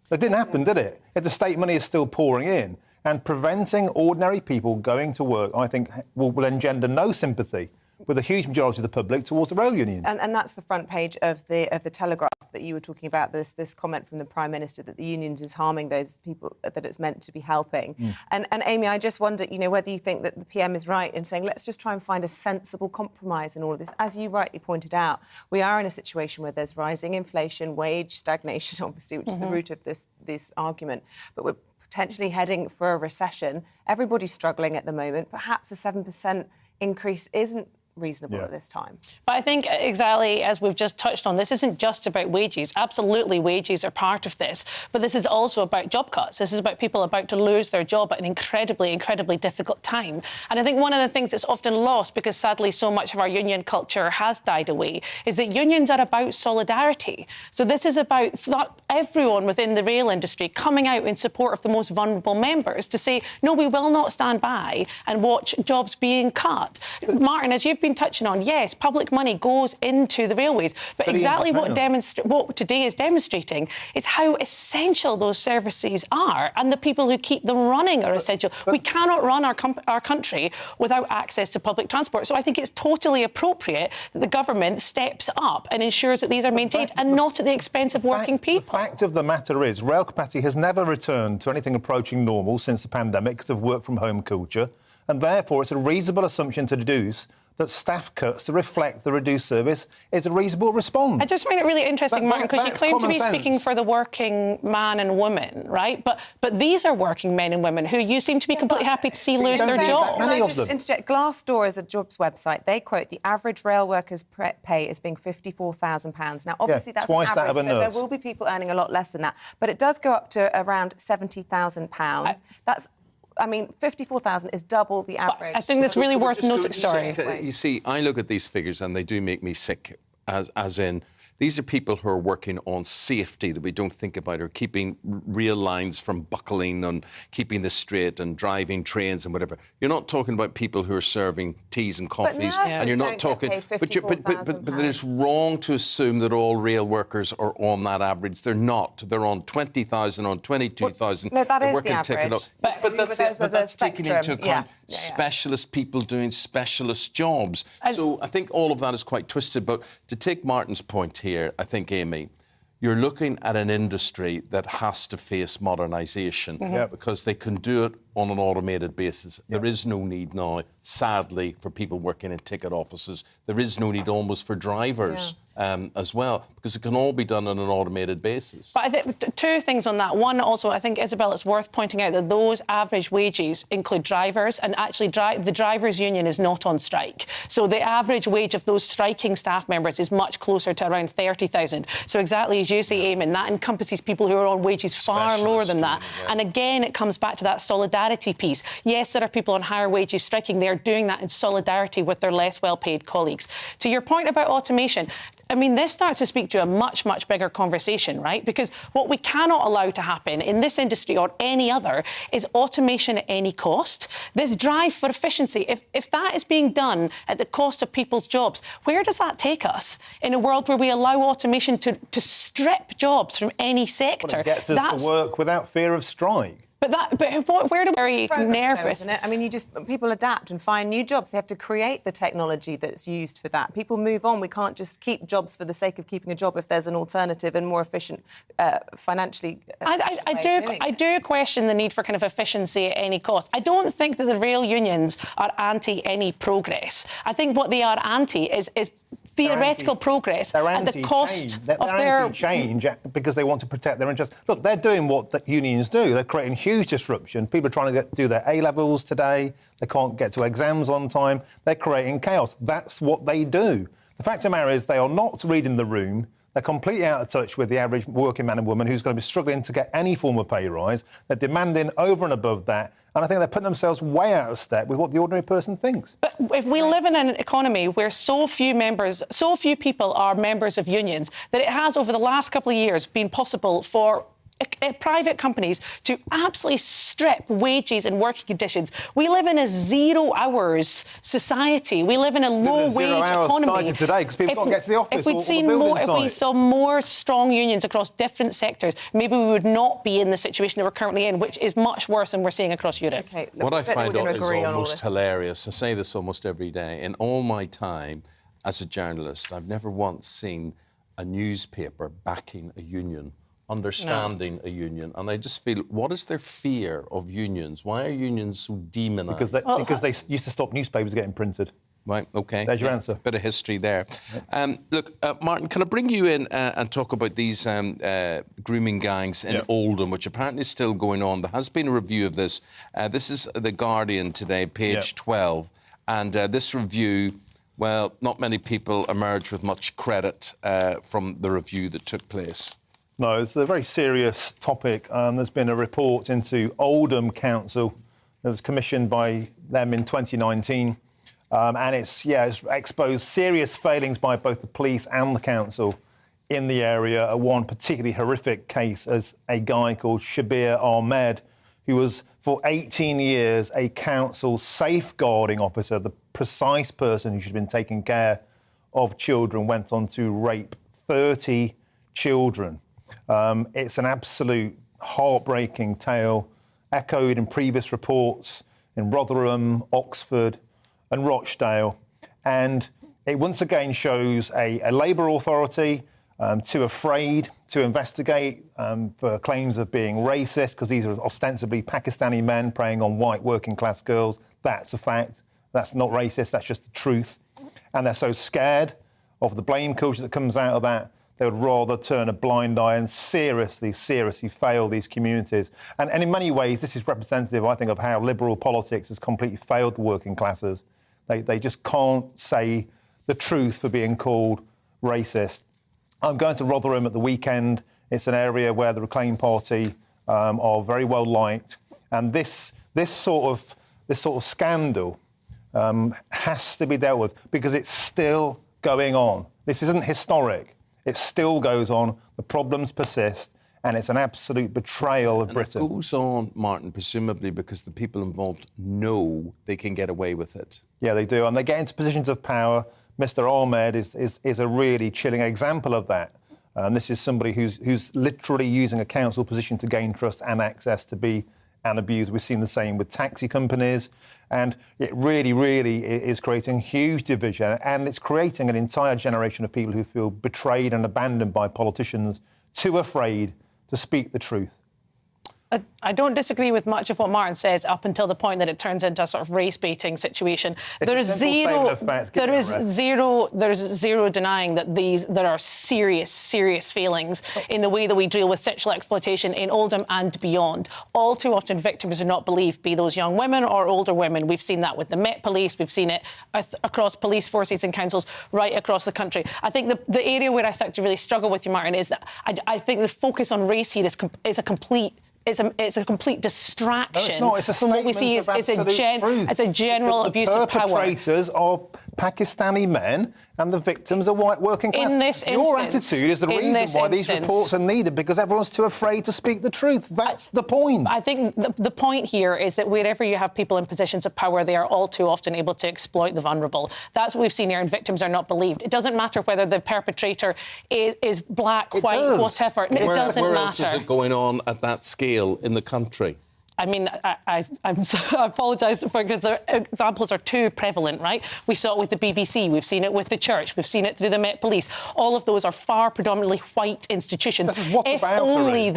That didn't happen, did it? If the state money is still pouring in, and preventing ordinary people going to work, I think, will engender no sympathy with a huge majority of the public towards the rail unions. And that's the front page of the Telegraph that you were talking about, this comment from the Prime Minister that the unions is harming those people that it's meant to be helping. And Amy, I just wonder, whether you think that the PM is right in saying, let's just try and find a sensible compromise in all of this. As you rightly pointed out, we are in a situation where there's rising inflation, wage stagnation, obviously, which is the root of this argument. But we're potentially heading for a recession. Everybody's struggling at the moment. Perhaps a 7% increase isn't reasonable at this time. But I think exactly as we've just touched on, this isn't just about wages. Absolutely, wages are part of this, but this is also about job cuts. This is about people about to lose their job at an incredibly, incredibly difficult time. And I think one of the things that's often lost, because sadly so much of our union culture has died away, is that unions are about solidarity. So this is about not everyone within the rail industry coming out in support of the most vulnerable members to say, no, we will not stand by and watch jobs being cut. Martin, as you've been touching on, yes, public money goes into the railways, but exactly what today is demonstrating is how essential those services are, and the people who keep them running are essential. We cannot run our country without access to public transport. So I think it's totally appropriate that the government steps up and ensures that these are maintained and not at the expense of working people. The fact of the matter is, rail capacity has never returned to anything approaching normal since the pandemic because of work-from-home culture, and therefore it's a reasonable assumption to deduce that staff cuts to reflect the reduced service is a reasonable response. I just find it really interesting, Martin, because you claim to be speaking for the working man and woman, right? But these are working men and women who you seem to be completely happy to see lose their job. Can I just interject? Glassdoor is a jobs website. They quote the average rail worker's pay as being £54,000. Now, obviously, that's twice an average, that of a so nurse. there will be people earning a lot less than that. But it does go up to around £70,000. That's... I mean, 54,000 is double the average. I think that's really worth noting. Sorry. You see, I look at these figures and they do make me sick, as in, these are people who are working on safety that we don't think about, or keeping rail lines from buckling and keeping this straight and driving trains and whatever. You're not talking about people who are serving teas and coffees, and you're not talking. But it is wrong to assume that all rail workers are on that average. They're not. They're on 20,000, on 22,000. No, that is the average. But that's taking into account specialist people doing specialist jobs. So I think all of that is quite twisted. But to take Martin's point here, I think, Amy, you're looking at an industry that has to face modernisation because they can do it on an automated basis. There is no need now, sadly, for people working in ticket offices. There is no need almost for drivers as well, because it can all be done on an automated basis. But I think two things on that. One, also, I think, Isabel, it's worth pointing out that those average wages include drivers, and actually the drivers' union is not on strike. So the average wage of those striking staff members is much closer to around 30,000. So exactly as you say, Eamonn, that encompasses people who are on wages far lower than that. And again, it comes back to that solidarity piece. Yes, there are people on higher wages striking. They're doing that in solidarity with their less well-paid colleagues. To your point about automation, I mean, this starts to speak to a much, much bigger conversation, right? Because what we cannot allow to happen in this industry or any other is automation at any cost. This drive for efficiency, if that is being done at the cost of people's jobs, where does that take us in a world where we allow automation to strip jobs from any sector? Well, it gets us to work without fear of strike. But where do we very nervous? Isn't it? I mean, people adapt and find new jobs. They have to create the technology that's used for that. People move on. We can't just keep jobs for the sake of keeping a job if there's an alternative and more efficient, financially. I do question the need for kind of efficiency at any cost. I don't think that the rail unions are anti any progress. I think what they are anti is theoretical progress at the cost of their... anti-change because they want to protect their interests. Look, they're doing what the unions do. They're creating huge disruption. People are trying to do their A-levels today. They can't get to exams on time. They're creating chaos. That's what they do. The fact of the matter is they are not reading the room. They're completely out of touch with the average working man and woman who's going to be struggling to get any form of pay rise. They're demanding over and above that. And I think they're putting themselves way out of step with what the ordinary person thinks. But if we live in an economy where so few people are members of unions, that it has, over the last couple of years, been possible for private companies to absolutely strip wages and working conditions. We live in a 0 hours society. We live in a low-wage economy. Society today because people can't get to the office. If we saw more strong unions across different sectors, maybe we would not be in the situation that we're currently in, which is much worse than we're seeing across Europe. Okay, what I find is almost hilarious. I say this almost every day. In all my time as a journalist, I've never once seen a newspaper backing a union, understanding a union, and I just feel, what is their fear of unions? Why are unions so demonised? Because they used to stop newspapers getting printed. Right, OK. There's your answer. Bit of history there. Look, Martin, can I bring you in and talk about these grooming gangs in Oldham, which apparently is still going on? There has been a review of this. This is The Guardian today, page 12. And this review, well, not many people emerged with much credit from the review that took place. No, it's a very serious topic. There's been a report into Oldham Council that was commissioned by them in 2019. And it's exposed serious failings by both the police and the council in the area. One particularly horrific case is a guy called Shabir Ahmed, who was for 18 years a council safeguarding officer, the precise person who should have been taking care of children, went on to rape 30 children. It's an absolute heartbreaking tale, echoed in previous reports in Rotherham, Oxford and Rochdale. And it once again shows a Labour authority too afraid to investigate for claims of being racist, because these are ostensibly Pakistani men preying on white working class girls. That's a fact. That's not racist, that's just the truth. And they're so scared of the blame culture that comes out of that, they would rather turn a blind eye and seriously fail these communities. And in many ways, this is representative, I think, of how liberal politics has completely failed the working classes. They just can't say the truth for being called racist. I'm going to Rotherham at the weekend. It's an area where the Reclaim Party are very well liked. And this sort of scandal has to be dealt with because it's still going on. This isn't historic. It still goes on. The problems persist. And it's an absolute betrayal of Britain. It goes on, Martin, presumably because the people involved know they can get away with it. Yeah, they do. And they get into positions of power. Mr. Ahmed is a really chilling example of that. This is somebody who's literally using a council position to gain trust and access to be an abuser. We've seen the same with taxi companies. And it really, really is creating huge division. And it's creating an entire generation of people who feel betrayed and abandoned by politicians, too afraid to speak the truth. I don't disagree with much of what Martin says up until the point that it turns into a sort of race-baiting situation. There is zero denying that there are serious failings in the way that we deal with sexual exploitation in Oldham and beyond. All too often victims are not believed, be those young women or older women. We've seen that with the Met Police. We've seen it across police forces and councils right across the country. I think the area where I start to really struggle with you, Martin, is that I think the focus on race here is a complete distraction. No, it's not. It's a from what we see as a general abuse of power. The perpetrators are Pakistani men and the victims are white working class. Your attitude is the reason why these reports are needed, because everyone's too afraid to speak the truth. That's the point. I think the point here is that wherever you have people in positions of power, they are all too often able to exploit the vulnerable. That's what we've seen here, and victims are not believed. It doesn't matter whether the perpetrator is black, white, whatever. It doesn't matter. Where else is it going on at that scale in the country? I mean, I apologise because the examples are too prevalent, right? We saw it with the BBC, we've seen it with the church, we've seen it through the Met Police. All of those are far predominantly white institutions. If only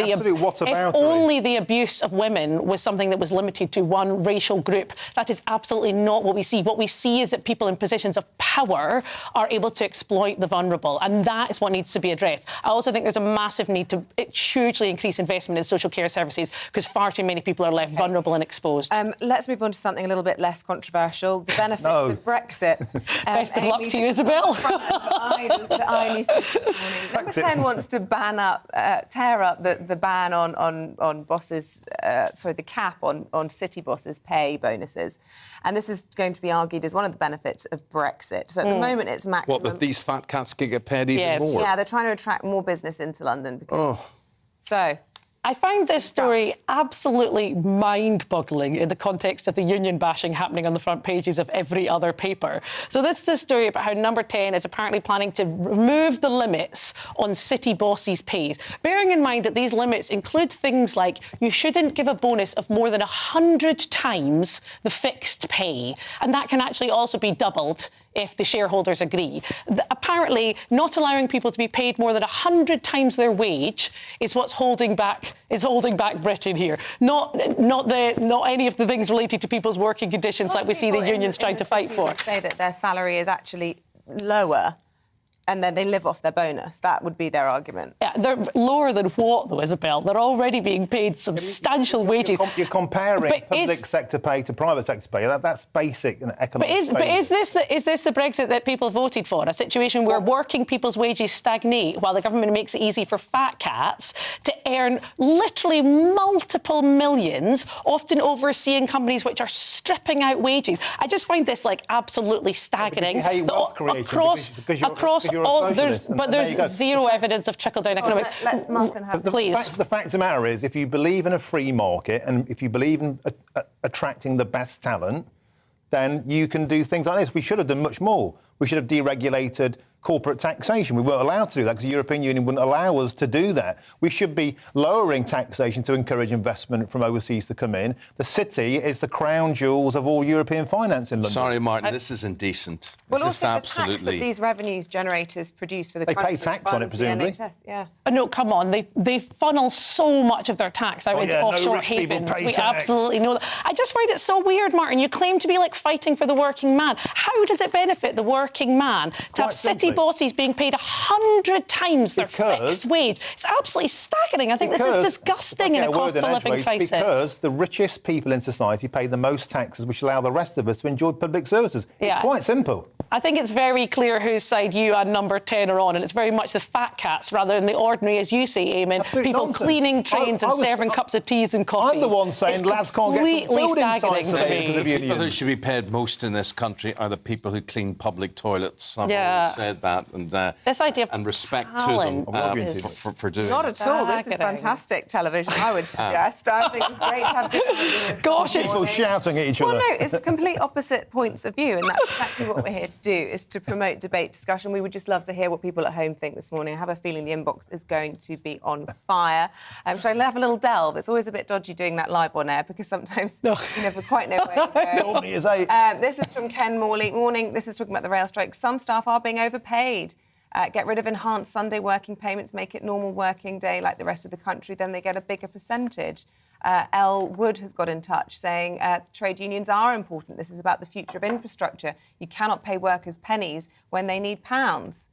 the abuse of women was something that was limited to one racial group, that is absolutely not what we see. What we see is that people in positions of power are able to exploit the vulnerable, and that is what needs to be addressed. I also think there's a massive need to hugely increase investment in social care services, because far too many people are left vulnerable and exposed. Let's move on to something a little bit less controversial. The benefits of Brexit. Best of luck to you, Isabel. The Eye newspaper this morning. Number 10 wants to tear up the ban on bosses, the cap on city bosses' pay bonuses. And this is going to be argued as one of the benefits of Brexit. So at the moment, it's maximum. What, that these fat cats can get paid even more? Yeah, they're trying to attract more business into London. So, I find this story absolutely mind-boggling in the context of the union bashing happening on the front pages of every other paper. So this is a story about how Number 10 is apparently planning to remove the limits on city bosses' pays, bearing in mind that these limits include things like you shouldn't give a bonus of more than 100 times the fixed pay, and that can actually also be doubled if the shareholders agree. Apparently, not allowing people to be paid more than 100 times their wage is what's holding back Britain here. Not any of the things related to people's working conditions like we see the unions trying to fight for. Would say that their salary is actually lower, and then they live off their bonus. That would be their argument. Yeah, they're lower than what, though, Isabel? They're already being paid substantial wages. You're comparing public sector pay to private sector pay. That's basic economic. But is this the Brexit that people voted for? A situation where working people's wages stagnate while the government makes it easy for fat cats to earn literally multiple millions, often overseeing companies which are stripping out wages. I just find this absolutely staggering. You hate wealth creation across all, there's zero evidence of trickle-down economics. Let Martin have please. The fact of the matter is, if you believe in a free market and if you believe in attracting the best talent, then you can do things like this. We should have done much more. We should have deregulated corporate taxation. We weren't allowed to do that because the European Union wouldn't allow us to do that. We should be lowering taxation to encourage investment from overseas to come in. The city is the crown jewels of all European finance in London. Sorry, Martin, this is indecent. Well, it's also absolutely... the tax that these revenues generators produce for the country. They pay tax on it, presumably. NHS, yeah. No, come on. They funnel so much of their tax out into offshore havens. We absolutely know that. I just find it so weird, Martin. You claim to be fighting for the working man. How does it benefit the working man to have city bosses being paid 100 times their fixed wage? It's absolutely staggering. I think this is disgusting in a cost of living crisis. Because the richest people in society pay the most taxes, which allow the rest of us to enjoy public services. Yeah. It's quite simple. I think it's very clear whose side you and Number 10 are on, and it's very much the fat cats rather than the ordinary, as you say, Eamonn, people nonsense. Cleaning trains and serving cups of teas and coffees. I'm the one saying lads can't get some building sites today because of unions. The people who should be paid most in this country are the people who clean public toilets. I've always said that. And this idea of and respect to them for doing Not at all. This is fantastic television, I would suggest. I think it's great to have people Gosh, it's people shouting at each other. Well, no, it's complete opposite points of view, and that's exactly what we're here to do, is to promote debate, discussion. We would just love to hear what people at home think this morning. I have a feeling the inbox is going to be on fire. Should I have a little delve? It's always a bit dodgy doing that live on air because sometimes you never quite know where to go. This is from Ken Morley. Morning. This is talking about the rail strike. Some staff are being overpaid. Get rid of enhanced Sunday working payments, make it normal working day like the rest of the country, then they get a bigger percentage. L. Wood has got in touch saying trade unions are important. This is about the future of infrastructure. You cannot pay workers pennies when they need pounds.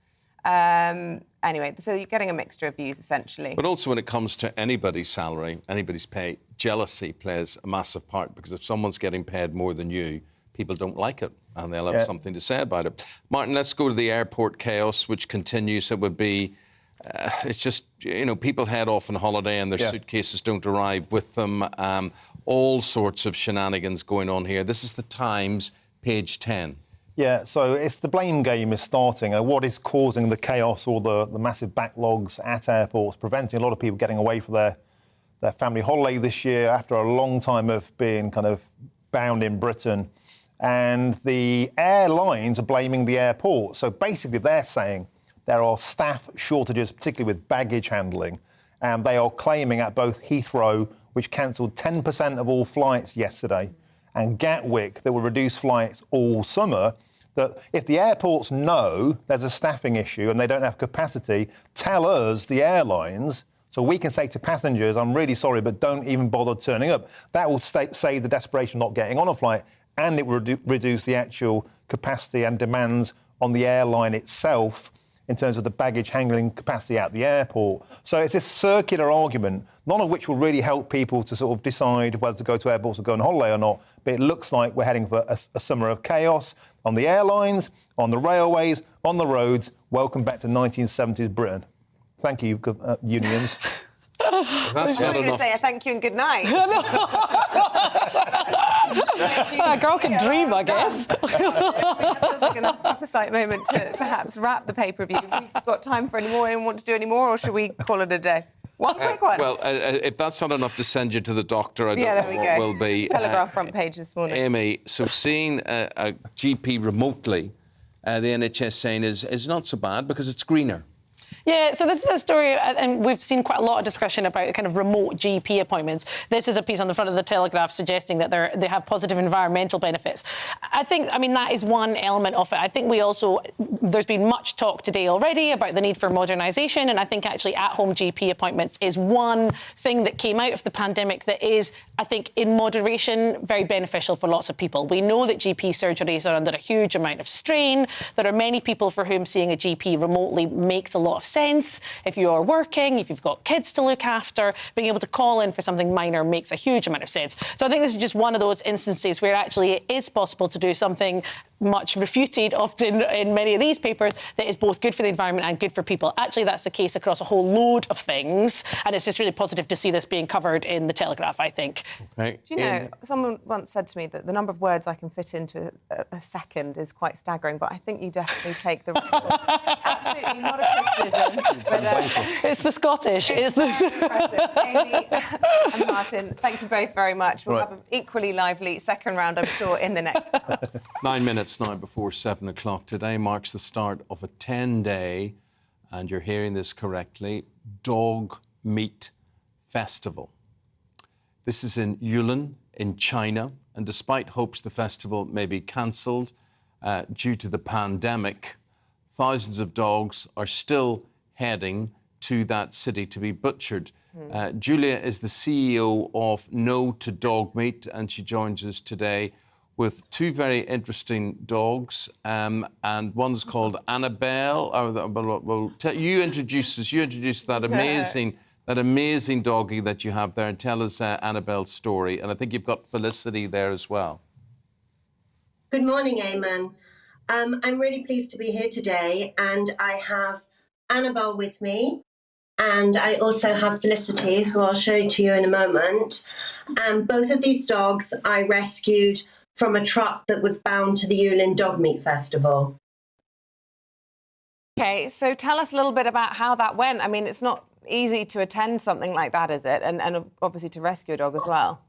Anyway, so you're getting a mixture of views, essentially. But also when it comes to anybody's salary, anybody's pay, jealousy plays a massive part, because if someone's getting paid more than you, people don't like it and they'll have something to say about it. Martin, let's go to the airport chaos, which continues. It would be... it's just, people head off on holiday and their suitcases don't arrive with them. All sorts of shenanigans going on here. This is the Times, page 10. Yeah, so it's the blame game is starting. What is causing the chaos or the massive backlogs at airports, preventing a lot of people getting away for their family holiday this year after a long time of being kind of bound in Britain. And the airlines are blaming the airport. So basically they're saying there are staff shortages, particularly with baggage handling, and they are claiming at both Heathrow, which cancelled 10% of all flights yesterday, and Gatwick, that will reduce flights all summer, that if the airports know there's a staffing issue and they don't have capacity, tell us, the airlines, so we can say to passengers, I'm really sorry, but don't even bother turning up. That will save the desperation of not getting on a flight, and it will reduce the actual capacity and demands on the airline itself in terms of the baggage handling capacity at the airport. So it's this circular argument, none of which will really help people to sort of decide whether to go to airports or go on holiday or not. But it looks like we're heading for a summer of chaos on the airlines, on the railways, on the roads. Welcome back to 1970s Britain. Thank you, unions. That's not going to say a thank you and good night. A girl can dream, I guess. That feels like an apposite moment to perhaps wrap the pay-per-view. Have we got time for any more? Anyone want to do any more, or should we call it a day? One quick one. Well, if that's not enough to send you to the doctor, I don't know what will be. Telegraph front page this morning. Amy, so seeing a GP remotely, the NHS saying is not so bad because it's greener. Yeah, so this is a story, and we've seen quite a lot of discussion about kind of remote GP appointments. This is a piece on the front of the Telegraph suggesting that they have positive environmental benefits. I mean, that is one element of it. I think there's been much talk today already about the need for modernisation, and I think actually at-home GP appointments is one thing that came out of the pandemic that is, I think, in moderation, very beneficial for lots of people. We know that GP surgeries are under a huge amount of strain. There are many people for whom seeing a GP remotely makes a lot of sense. If you're working, if you've got kids to look after, being able to call in for something minor makes a huge amount of sense. So I think this is just one of those instances where actually it is possible to do something much refuted often in many of these papers that is both good for the environment and good for people. Actually, that's the case across a whole load of things, and it's just really positive to see this being covered in the Telegraph, I think. Okay. Do you know, someone once said to me that the number of words I can fit into a second is quite staggering, but I think you definitely take the record. Absolutely not a criticism. But, it's the Scottish. It's impressive. Amy and Martin, thank you both very much. We'll have an equally lively second round, I'm sure, in the next 9 minutes now before 7 o'clock. Today marks the start of a 10-day, and you're hearing this correctly, Dog Meat Festival. This is in Yulin in China, and despite hopes the festival may be cancelled due to the pandemic, thousands of dogs are still heading to that city to be butchered. Julia is the CEO of No to Dog Meat, and she joins us today with two very interesting dogs, and one's called Annabelle. You introduce that amazing doggie that you have there, and tell us Annabelle's story. And I think you've got Felicity there as well. Good morning, Eamonn. I'm really pleased to be here today, and I have Annabelle with me, and I also have Felicity, who I'll show to you in a moment. Both of these dogs I rescued from a truck that was bound to the Yulin Dog Meat Festival. OK, so tell us a little bit about how that went. I mean, it's not easy to attend something like that, is it? And obviously to rescue a dog as well.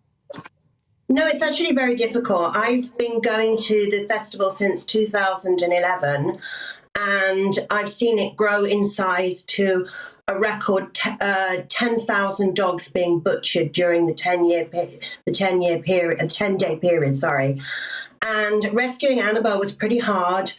No, it's actually very difficult. I've been going to the festival since 2011, and I've seen it grow in size to a record 10,000 dogs being butchered during the 10-day period. And rescuing Annabelle was pretty hard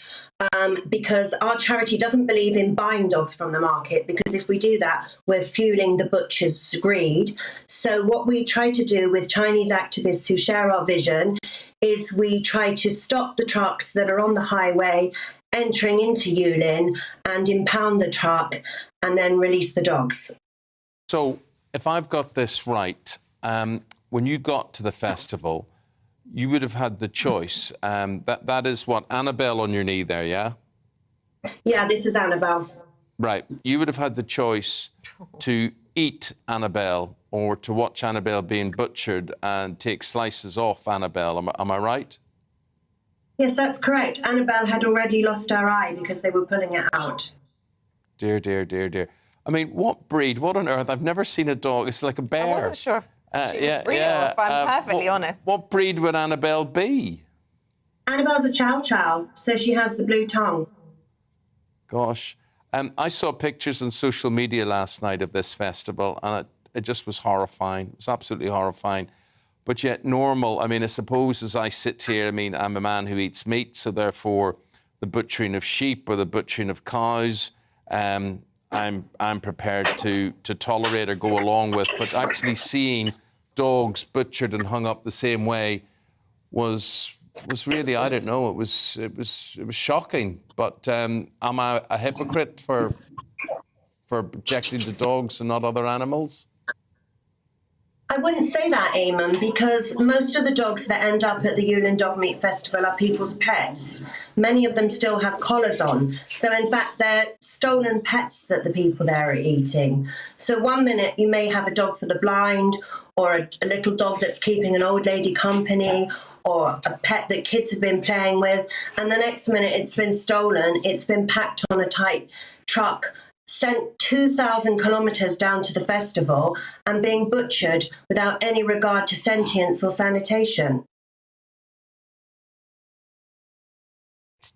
because our charity doesn't believe in buying dogs from the market, because if we do that, we're fueling the butcher's greed. So what we try to do with Chinese activists who share our vision is we try to stop the trucks that are on the highway entering into Yulin and impound the truck and then release the dogs. So if I've got this right, when you got to the festival, you would have had the choice. That is what, Annabelle on your knee there, yeah? Yeah, this is Annabelle. Right. You would have had the choice to eat Annabelle or to watch Annabelle being butchered and take slices off Annabelle. Am I right? Yes, that's correct. Annabelle had already lost her eye because they were pulling it out. Dear, dear, dear, dear. I mean, what breed? What on earth? I've never seen a dog. It's like a bear. I wasn't sure if she was real, if I'm perfectly honest. What breed would Annabelle be? Annabelle's a chow chow, so she has the blue tongue. Gosh. I saw pictures on social media last night of this festival, and it just was horrifying. It was absolutely horrifying. But yet normal. I mean, I suppose as I sit here, I mean, I'm a man who eats meat, so therefore the butchering of sheep or the butchering of cows, I'm prepared to tolerate or go along with. But actually seeing dogs butchered and hung up the same way was really, I don't know, it was shocking. But am I a hypocrite for objecting to dogs and not other animals? I wouldn't say that, Eamonn, because most of the dogs that end up at the Yulin Dog Meat Festival are people's pets. Many of them still have collars on. So, in fact, they're stolen pets that the people there are eating. So one minute you may have a dog for the blind, or a little dog that's keeping an old lady company, or a pet that kids have been playing with, and the next minute it's been stolen, it's been packed on a tight truck, sent 2,000 kilometres down to the festival and being butchered without any regard to sentience or sanitation.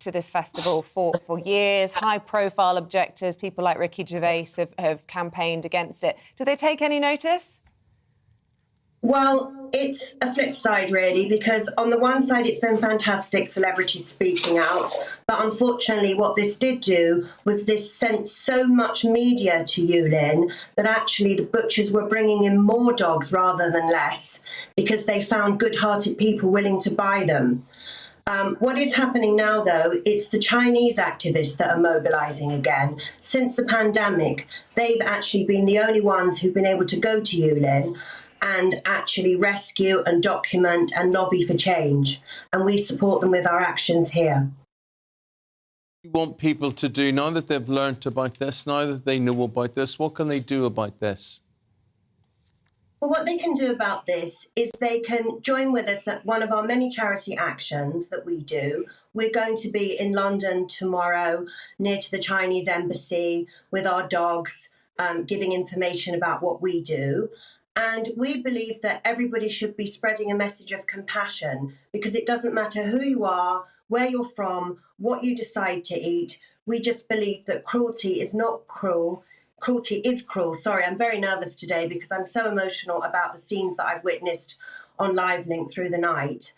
To this festival for years, high-profile objectors, people like Ricky Gervais have campaigned against it. Do they take any notice? Well, it's a flip side, really, because on the one side, it's been fantastic, celebrities speaking out. But unfortunately, what this did do was this sent so much media to Yulin that actually the butchers were bringing in more dogs rather than less because they found good-hearted people willing to buy them. What is happening now, though, it's the Chinese activists that are mobilising again. Since the pandemic, they've actually been the only ones who've been able to go to Yulin and actually rescue and document and lobby for change. And we support them with our actions here. You want people to do, now that they've learnt about this, now that they know about this, what can they do about this? Well, what they can do about this is they can join with us at one of our many charity actions that we do. We're going to be in London tomorrow near to the Chinese embassy with our dogs, giving information about what we do. And we believe that everybody should be spreading a message of compassion because it doesn't matter who you are, where you're from, what you decide to eat. We just believe that cruelty is not cruel. Cruelty is cruel. Sorry, I'm very nervous today because I'm so emotional about the scenes that I've witnessed on Live Link through the night.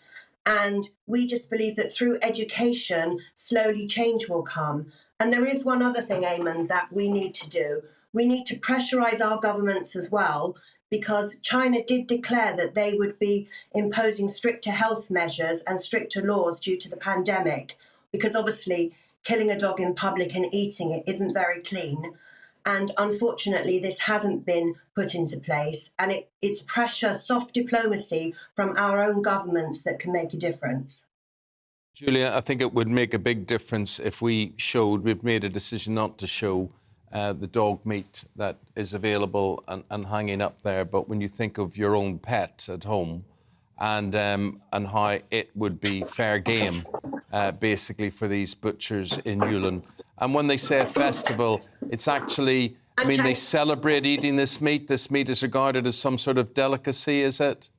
And we just believe that through education, slowly change will come. And there is one other thing, Eamonn, that we need to do. We need to pressurise our governments as well, because China did declare that they would be imposing stricter health measures and stricter laws due to the pandemic, because obviously killing a dog in public and eating it isn't very clean. And unfortunately, this hasn't been put into place. And it's pressure, soft diplomacy from our own governments that can make a difference. Julia, I think it would make a big difference if we've made a decision not to show the dog meat that is available and hanging up there. But when you think of your own pet at home and how it would be fair game, basically, for these butchers in Yulin. And when they say a festival, it's actually, I mean, they celebrate eating this meat. This meat is regarded as some sort of delicacy, is it?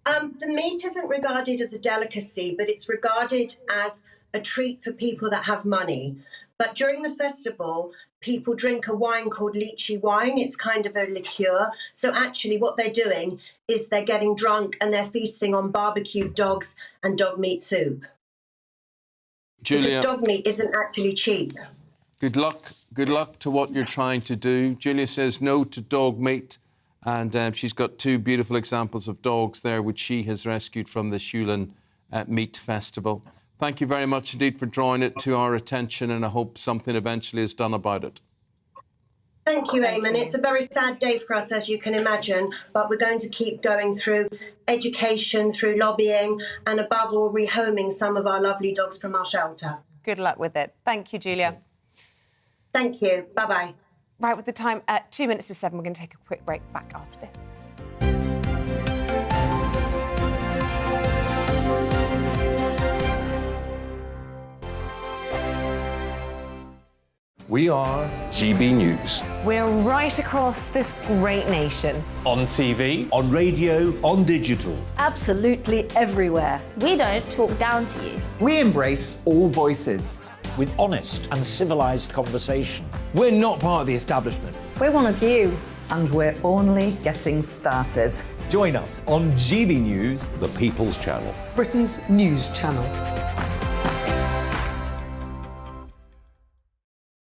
The meat isn't regarded as a delicacy, but it's regarded as a treat for people that have money. But during the festival, people drink a wine called lychee wine. It's kind of a liqueur. So actually what they're doing is they're getting drunk and they're feasting on barbecued dogs and dog meat soup. Julia, because dog meat isn't actually cheap. Good luck. Good luck to what you're trying to do. Julia says no to dog meat. And she's got two beautiful examples of dogs there, which she has rescued from the Yulin Meat Festival. Thank you very much indeed for drawing it to our attention, and I hope something eventually is done about it. Thank you, Eamonn. It's a very sad day for us, as you can imagine, but we're going to keep going through education, through lobbying, and above all, rehoming some of our lovely dogs from our shelter. Good luck with it. Thank you, Julia. Thank you. Bye-bye. Right, with the time at 2 minutes to 7, we're going to take a quick break. Back after this. We are GB News. We're right across this great nation. On TV, on radio, on digital. Absolutely everywhere. We don't talk down to you. We embrace all voices. With honest and civilised conversation. We're not part of the establishment. We're one of you. And we're only getting started. Join us on GB News, The People's Channel. Britain's news channel.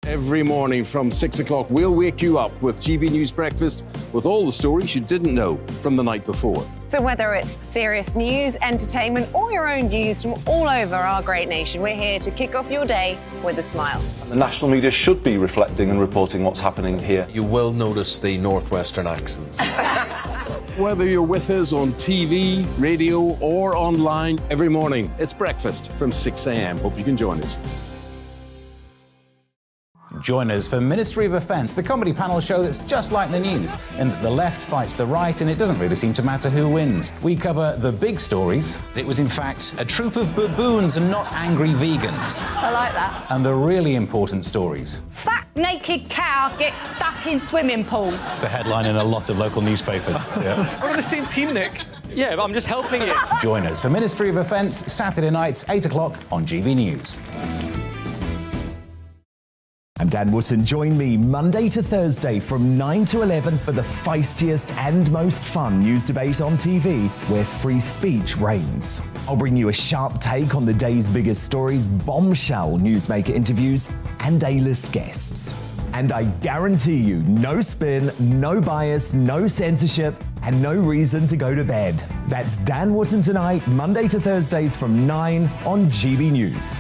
Every morning from 6 o'clock, we'll wake you up with GB News Breakfast with all the stories you didn't know from the night before. So whether it's serious news, entertainment, or your own views from all over our great nation, we're here to kick off your day with a smile. The national media should be reflecting and reporting what's happening here. You will notice the northwestern accents. Whether you're with us on TV, radio, or online, every morning, it's breakfast from 6 a.m. Hope you can join us. Join us for Ministry of Offence, the comedy panel show that's just like the news, in that the left fights the right and it doesn't really seem to matter who wins. We cover the big stories. It was in fact a troop of baboons and not angry vegans. I like that. And the really important stories. Fat naked cow gets stuck in swimming pool. It's a headline in a lot of local newspapers. Yeah. We're on the same team, Nick. Yeah, but I'm just helping you. Join us for Ministry of Offence, Saturday nights, 8 o'clock on GB News. I'm Dan Wootton. Join me Monday to Thursday from 9 to 11 for the feistiest and most fun news debate on TV, where free speech reigns. I'll bring you a sharp take on the day's biggest stories, bombshell newsmaker interviews, and A-list guests. And I guarantee you, no spin, no bias, no censorship, and no reason to go to bed. That's Dan Wootton tonight, Monday to Thursdays from 9 on GB News.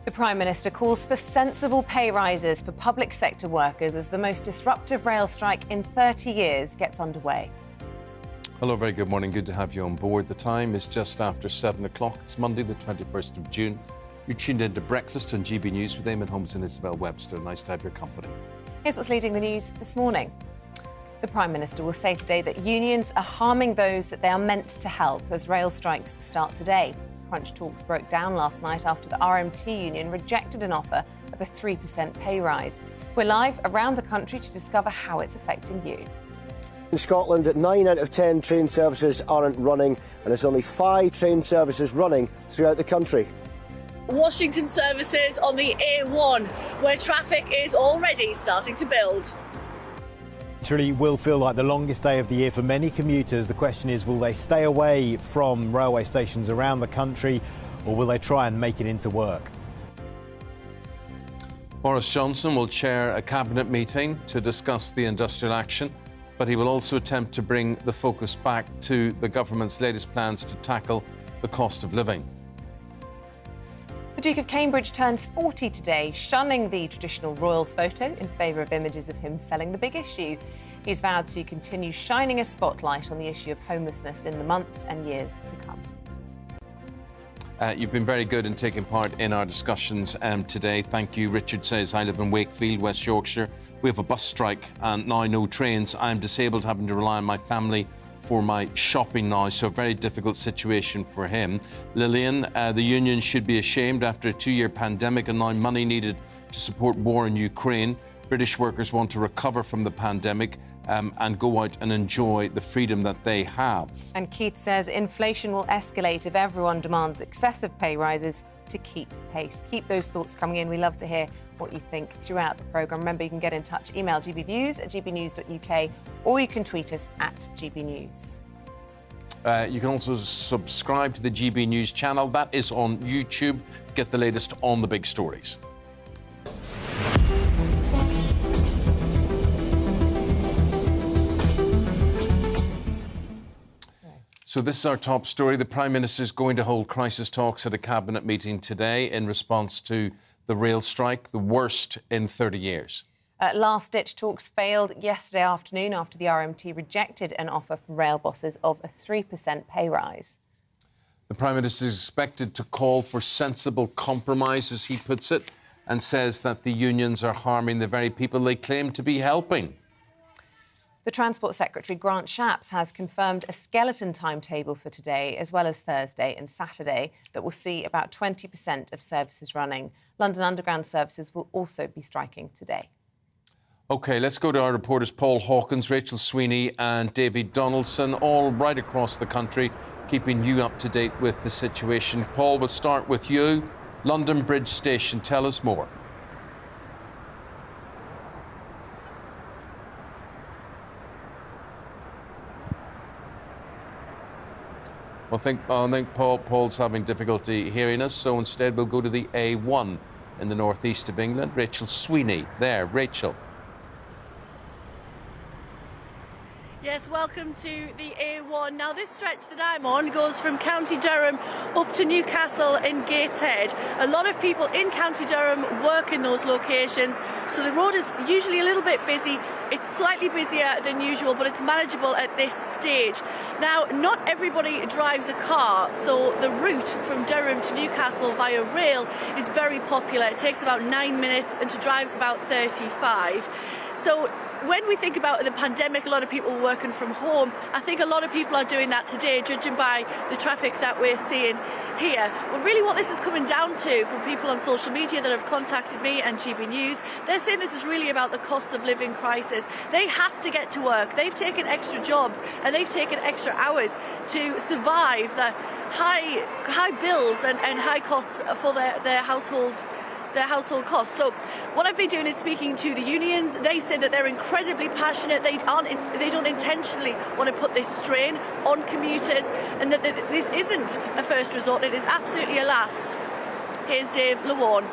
The Prime Minister calls for sensible pay rises for public sector workers as the most disruptive rail strike in 30 years gets underway. Hello, very good morning. Good to have you on board. The time is just after 7 o'clock. It's Monday, the 21st of June. You're tuned into Breakfast on GB News with Eamonn, Holmes and Isabel Webster. Nice to have your company. Here's what's leading the news this morning. The Prime Minister will say today that unions are harming those that they are meant to help as rail strikes start today. Crunch talks broke down last night after the RMT union rejected an offer of a 3% pay rise. We're live around the country to discover how it's affecting you. In Scotland, 9 out of 10 train services aren't running, and there's only 5 train services running throughout the country. Washington services on the A1, where traffic is already starting to build. Literally will feel like the longest day of the year for many commuters. The question is, will they stay away from railway stations around the country, or will they try and make it into work? Boris Johnson will chair a cabinet meeting to discuss the industrial action, but he will also attempt to bring the focus back to the government's latest plans to tackle the cost of living. The Duke of Cambridge turns 40 today, shunning the traditional royal photo in favour of images of him selling the big issue. He's vowed to continue shining a spotlight on the issue of homelessness in the months and years to come. You've been very good in taking part in our discussions today. Thank you. Richard says, I live in Wakefield, West Yorkshire. We have a bus strike and now no trains. I'm disabled, having to rely on my family for my shopping now, so a very difficult situation for him. Lillian, the union should be ashamed after a 2-year pandemic and now money needed to support war in Ukraine. British workers want to recover from the pandemic and go out and enjoy the freedom that they have. And Keith says inflation will escalate if everyone demands excessive pay rises to keep pace. Keep those thoughts coming in. We love to hear what you think throughout the programme. Remember, you can get in touch. Email gbviews@gbnews.uk or you can tweet us at gbnews. You can also subscribe to the GB News channel. That is on YouTube. Get the latest on the big stories. So this is our top story. The Prime Minister is going to hold crisis talks at a cabinet meeting today in response to the rail strike, the worst in 30 years. Last-ditch talks failed yesterday afternoon after the RMT rejected an offer from rail bosses of a 3% pay rise. The Prime Minister is expected to call for sensible compromise, as he puts it, and says that the unions are harming the very people they claim to be helping. The Transport Secretary, Grant Shapps, has confirmed a skeleton timetable for today, as well as Thursday and Saturday, that will see about 20% of services running. London Underground services will also be striking today. OK, let's go to our reporters Paul Hawkins, Rachel Sweeney and David Donaldson, all right across the country, keeping you up to date with the situation. Paul, we'll start with you. London Bridge Station, tell us more. I think Paul's having difficulty hearing us, so instead we'll go to the A1 in the northeast of England. Rachel Sweeney there. Rachel. Yes, Yes, welcome to the A1. Now, this stretch that I'm on goes from County Durham up to Newcastle and Gateshead. A lot of people in County Durham work in those locations, so the road is usually a little bit busy. It's slightly busier than usual, but it's manageable at this stage. Now, not everybody drives a car, so the route from Durham to Newcastle via rail is very popular. It takes about 9 minutes and to drive is about 35. So when we think about the pandemic, a lot of people are working from home. I think a lot of people are doing that today, judging by the traffic that we're seeing here. But really what this is coming down to, from people on social media that have contacted me and GB News, they're saying this is really about the cost of living crisis. They have to get to work. They've taken extra jobs and they've taken extra hours to survive the high bills and high costs for their household costs. So what I've been doing is speaking to the unions. They say that they're incredibly passionate. They don't intentionally want to put this strain on commuters, and that this isn't a first resort. It is absolutely a last. Here's Dave Lawarne.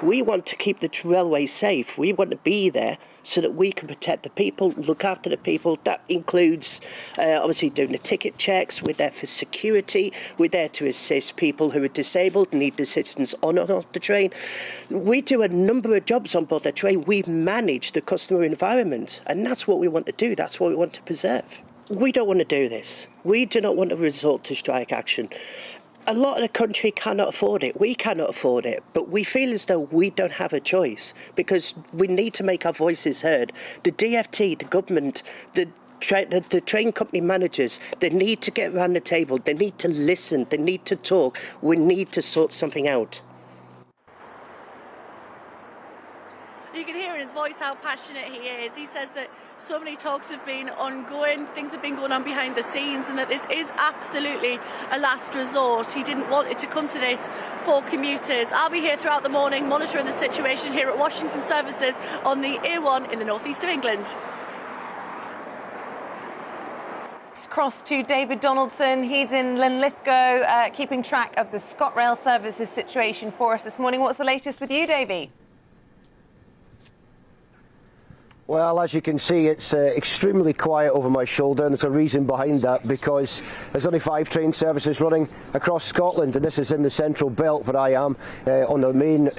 We want to keep the railway safe. We want to be there so that we can protect the people, look after the people. That includes obviously doing the ticket checks. We're there for security. We're there to assist people who are disabled and need assistance on and off the train. We do a number of jobs on board the train. We manage the customer environment, and that's what we want to do. That's what we want to preserve. We don't want to do this. We do not want to resort to strike action. A lot of the country cannot afford it. We cannot afford it. But we feel as though we don't have a choice, because we need to make our voices heard. The DfT, the government, the train company managers, they need to get around the table. They need to listen. They need to talk. We need to sort something out. You can hear in his voice how passionate he is. He says that so many talks have been ongoing, things have been going on behind the scenes, and that this is absolutely a last resort. He didn't want it to come to this for commuters. I'll be here throughout the morning monitoring the situation here at Washington Services on the A1 in the northeast of England. Let's cross to David Donaldson. He's in Linlithgow, keeping track of the ScotRail Services situation for us this morning. What's the latest with you, Davy? Well, as you can see, it's extremely quiet over my shoulder, and there's a reason behind that, because there's only 5 train services running across Scotland, and this is in the central belt where I am, on the main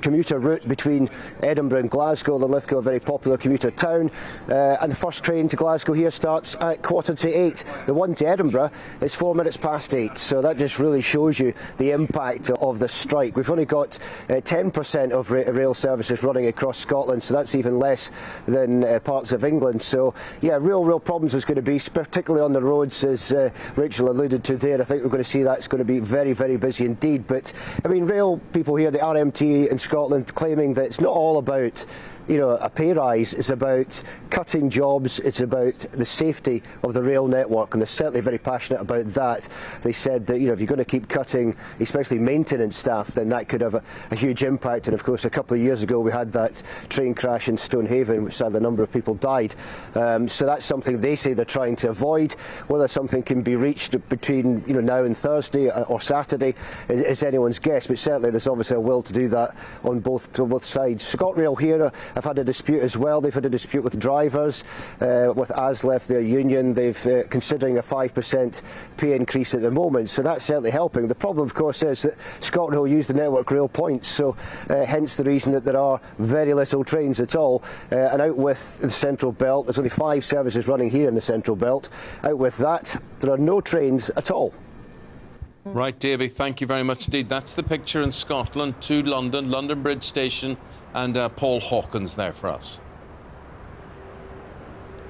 commuter route between Edinburgh and Glasgow. Linlithgow, a very popular commuter town, and the first train to Glasgow here starts at 7:45. The one to Edinburgh is 4 minutes past 8, so that just really shows you the impact of the strike. We've only got 10% of rail services running across Scotland, so that's even less than parts of England. So yeah, real problems there's going to be, particularly on the roads, as Rachel alluded to there. I think we're going to see that's going to be very, very busy indeed. But I mean, rail people here, the RMT in Scotland, claiming that it's not all about, you know, a pay rise. It's about cutting jobs. It's about the safety of the rail network, and they're certainly very passionate about that. They said that, you know, if you're going to keep cutting, especially maintenance staff, then that could have a huge impact. And of course, a couple of years ago, we had that train crash in Stonehenge, which sadly a number of people died. So that's something they say they're trying to avoid. Whether something can be reached between, you know, now and Thursday or Saturday is anyone's guess. But certainly, there's obviously a will to do that on both sides. ScotRail here have had a dispute as well. They've had a dispute with drivers, with ASLEF, their union. They've considering a 5% pay increase at the moment, so that's certainly helping. The problem, of course, is that ScotRail use the Network Rail points, so hence the reason that there are very little trains at all. And out with the Central Belt, there's only 5 services running here in the Central Belt. Out with that, there are no trains at all. Right, Davy, thank you very much indeed. That's the picture in Scotland to London, London Bridge Station, and Paul Hawkins there for us.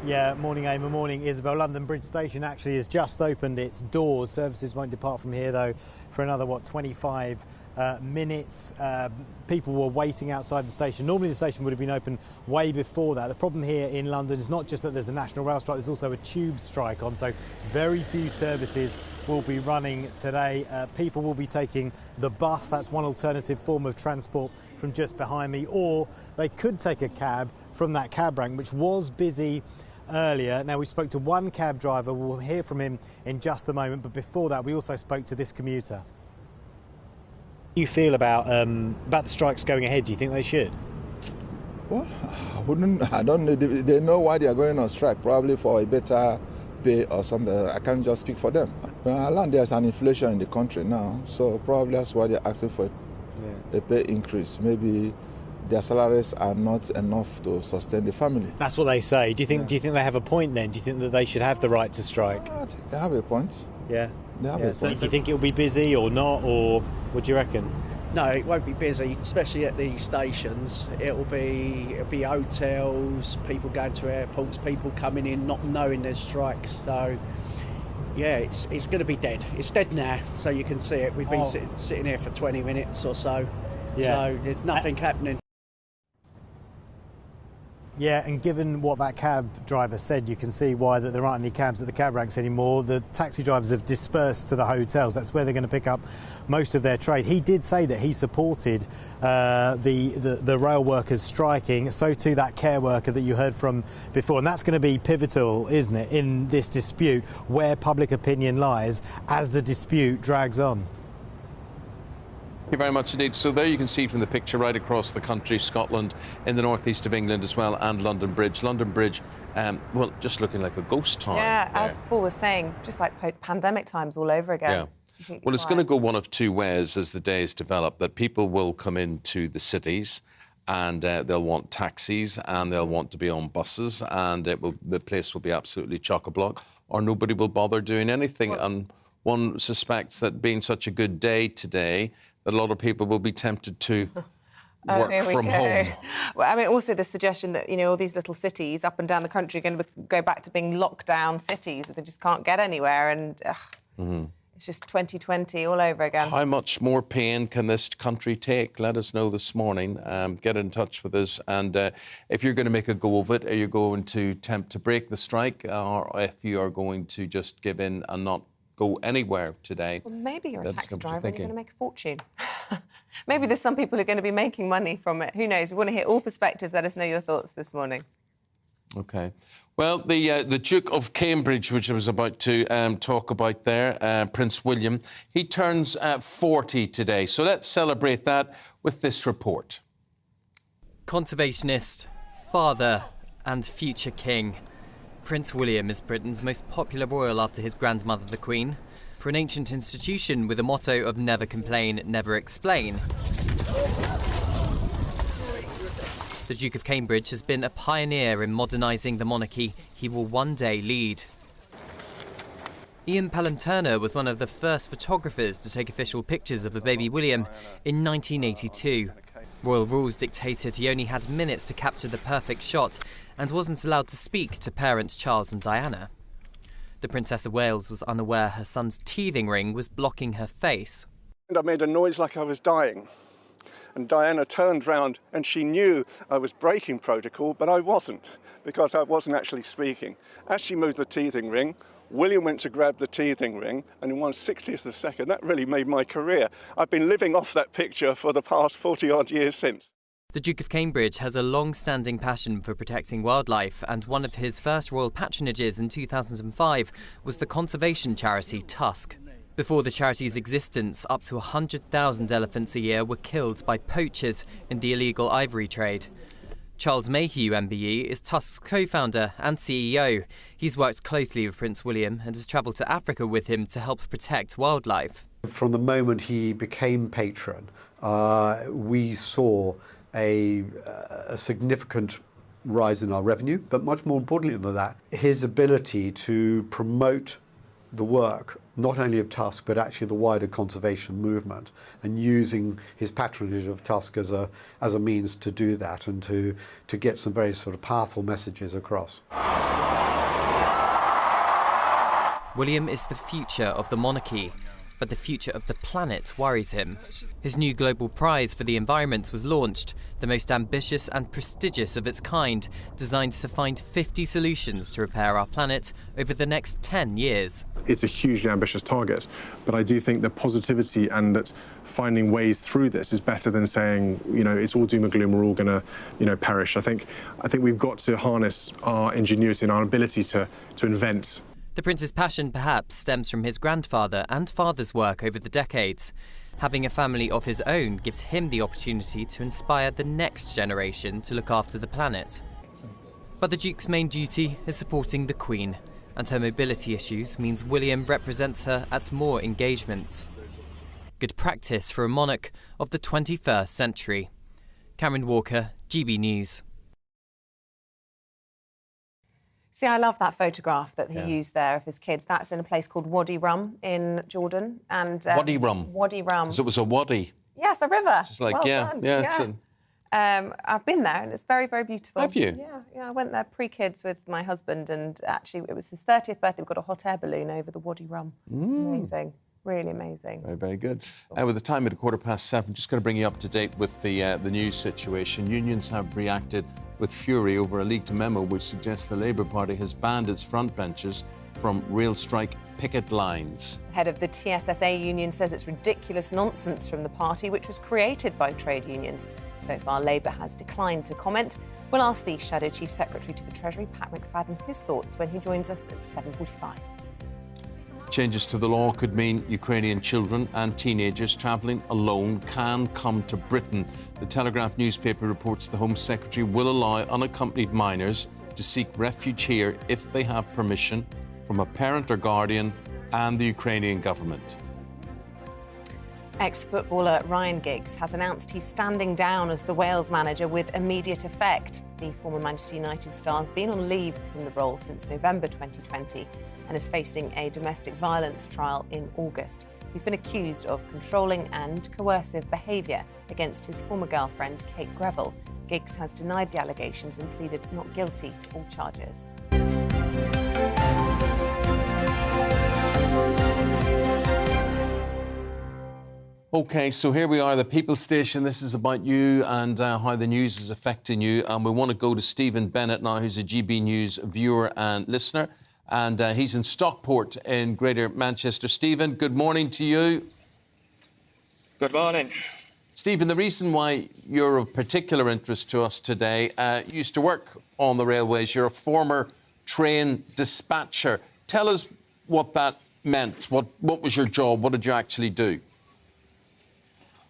Yeah, morning Eamonn, morning Isabel. London Bridge Station actually has just opened its doors. Services won't depart from here though for another, 25 minutes. People were waiting outside the station. Normally the station would have been open way before that. The problem here in London is not just that there's a national rail strike, there's also a tube strike on, so very few services will be running today. People will be taking the bus. That's one alternative form of transport from just behind me, or they could take a cab from that cab rank, which was busy earlier. Now, we spoke to one cab driver. We'll hear from him in just a moment, but before that we also spoke to this commuter. How do you feel about the strikes going ahead? Do you think they should? Well, I don't know. They know why they are going on strike, probably for a better pay or something. I can't just speak for them. I learned there's an inflation in the country now, so probably that's why they're asking for a pay increase. Maybe their salaries are not enough to sustain the family. That's what they say. Do you think they have a point then? Do you think that they should have the right to strike? I think they have a point. Yeah. They have a So point. do you think it'll be busy or not, or what do you reckon? No, it won't be busy, especially at the stations. It'll be hotels, people going to airports, people coming in not knowing there's strikes. So, yeah, it's going to be dead. It's dead now, so you can see it. We've been sitting here for 20 minutes or so. Yeah. So there's nothing happening. Yeah, and given what that cab driver said, you can see why that there aren't any cabs at the cab ranks anymore. The taxi drivers have dispersed to the hotels. That's where they're going to pick up most of their trade. He did say that he supported the rail workers striking, so too that care worker that you heard from before. And that's going to be pivotal, isn't it, in this dispute, where public opinion lies as the dispute drags on. Thank you very much indeed. So there you can see from the picture right across the country, Scotland, in the northeast of England as well, and London Bridge. London Bridge, well, just looking like a ghost town. Yeah, as Paul was saying, just like pandemic times all over again. Yeah. Well, it's going to go one of two ways as the days develop, that people will come into the cities and they'll want taxis and they'll want to be on buses, and the place will be absolutely chock-a-block, or nobody will bother doing anything. And one suspects that being such a good day today, that a lot of people will be tempted to work from home. Well, I mean, also the suggestion that, all these little cities up and down the country are going to go back to being lockdown cities, they just can't get anywhere, and it's just 2020 all over again. How much more pain can this country take? Let us know this morning. Get in touch with us, and if you're going to make a go of it, are you going to attempt to break the strike, or if you are going to just give in and not go anywhere today? Well, maybe you're a taxi driver and you're going to make a fortune. Maybe there's some people who are going to be making money from it. Who knows? We want to hear all perspectives. Let us know your thoughts this morning. OK. Well, the Duke of Cambridge, which I was about to talk about there, Prince William, he turns 40 today. So let's celebrate that with this report. Conservationist, father and future king. Prince William is Britain's most popular royal after his grandmother, the Queen. For an ancient institution with a motto of never complain, never explain, the Duke of Cambridge has been a pioneer in modernising the monarchy he will one day lead. Ian Pelham-Turner was one of the first photographers to take official pictures of the baby William in 1982. Royal rules dictated he only had minutes to capture the perfect shot and wasn't allowed to speak to parents Charles and Diana. The Princess of Wales was unaware her son's teething ring was blocking her face. I made a noise like I was dying, and Diana turned round and she knew I was breaking protocol, but I wasn't, because I wasn't actually speaking. As she moved the teething ring, William went to grab the teething ring, and in 1/60th of a second, that really made my career. I've been living off that picture for the past 40-odd years since. The Duke of Cambridge has a long-standing passion for protecting wildlife, and one of his first royal patronages in 2005 was the conservation charity Tusk. Before the charity's existence, up to 100,000 elephants a year were killed by poachers in the illegal ivory trade. Charles Mayhew, MBE, is Tusk's co-founder and CEO. He's worked closely with Prince William and has travelled to Africa with him to help protect wildlife. From the moment he became patron, we saw a significant rise in our revenue, but much more importantly than that, his ability to promote the work, not only of Tusk, but actually the wider conservation movement, and using his patronage of Tusk as a means to do that and to get some very sort of powerful messages across. William is the future of the monarchy, but the future of the planet worries him. His new global prize for the environment was launched, the most ambitious and prestigious of its kind, designed to find 50 solutions to repair our planet over the next 10 years. It's a hugely ambitious target, but I do think the positivity and that finding ways through this is better than saying, it's all doom and gloom, we're all going to, perish. I think we've got to harness our ingenuity and our ability to invent. The prince's passion perhaps stems from his grandfather and father's work over the decades. Having a family of his own gives him the opportunity to inspire the next generation to look after the planet. But the Duke's main duty is supporting the Queen, and her mobility issues means William represents her at more engagements. Good practice for a monarch of the 21st century. Cameron Walker, GB News. See, I love that photograph that he used there of his kids. That's in a place called Wadi Rum in Jordan. And Wadi Rum? Wadi Rum. So it was a wadi. Yes, a river. It's like, well yeah, done. yeah. I've been there and it's very, very beautiful. Have you? Yeah, I went there pre-kids with my husband and actually it was his 30th birthday. We got a hot air balloon over the Wadi Rum. It's amazing. Really amazing. Very, very good. With the time at 7:15, just going to bring you up to date with the news situation. Unions have reacted with fury over a leaked memo which suggests the Labour Party has banned its frontbenchers from rail strike picket lines. Head of the TSSA union says it's ridiculous nonsense from the party, which was created by trade unions. So far, Labour has declined to comment. We'll ask the Shadow Chief Secretary to the Treasury, Pat McFadden, his thoughts when he joins us at 7:45. Changes to the law could mean Ukrainian children and teenagers travelling alone can come to Britain. The Telegraph newspaper reports the Home Secretary will allow unaccompanied minors to seek refuge here if they have permission from a parent or guardian and the Ukrainian government. Ex-footballer Ryan Giggs has announced he's standing down as the Wales manager with immediate effect. The former Manchester United star has been on leave from the role since November 2020 and is facing a domestic violence trial in August. He's been accused of controlling and coercive behaviour against his former girlfriend, Kate Greville. Giggs has denied the allegations and pleaded not guilty to all charges. OK, so here we are, the People Station. This is about you and how the news is affecting you. And we want to go to Stephen Bennett now, who's a GB News viewer and listener. And he's in Stockport in Greater Manchester. Stephen, good morning to you. Good morning. Stephen, the reason why you're of particular interest to us today, you used to work on the railways. You're a former train dispatcher. Tell us what that meant. What was your job? What did you actually do?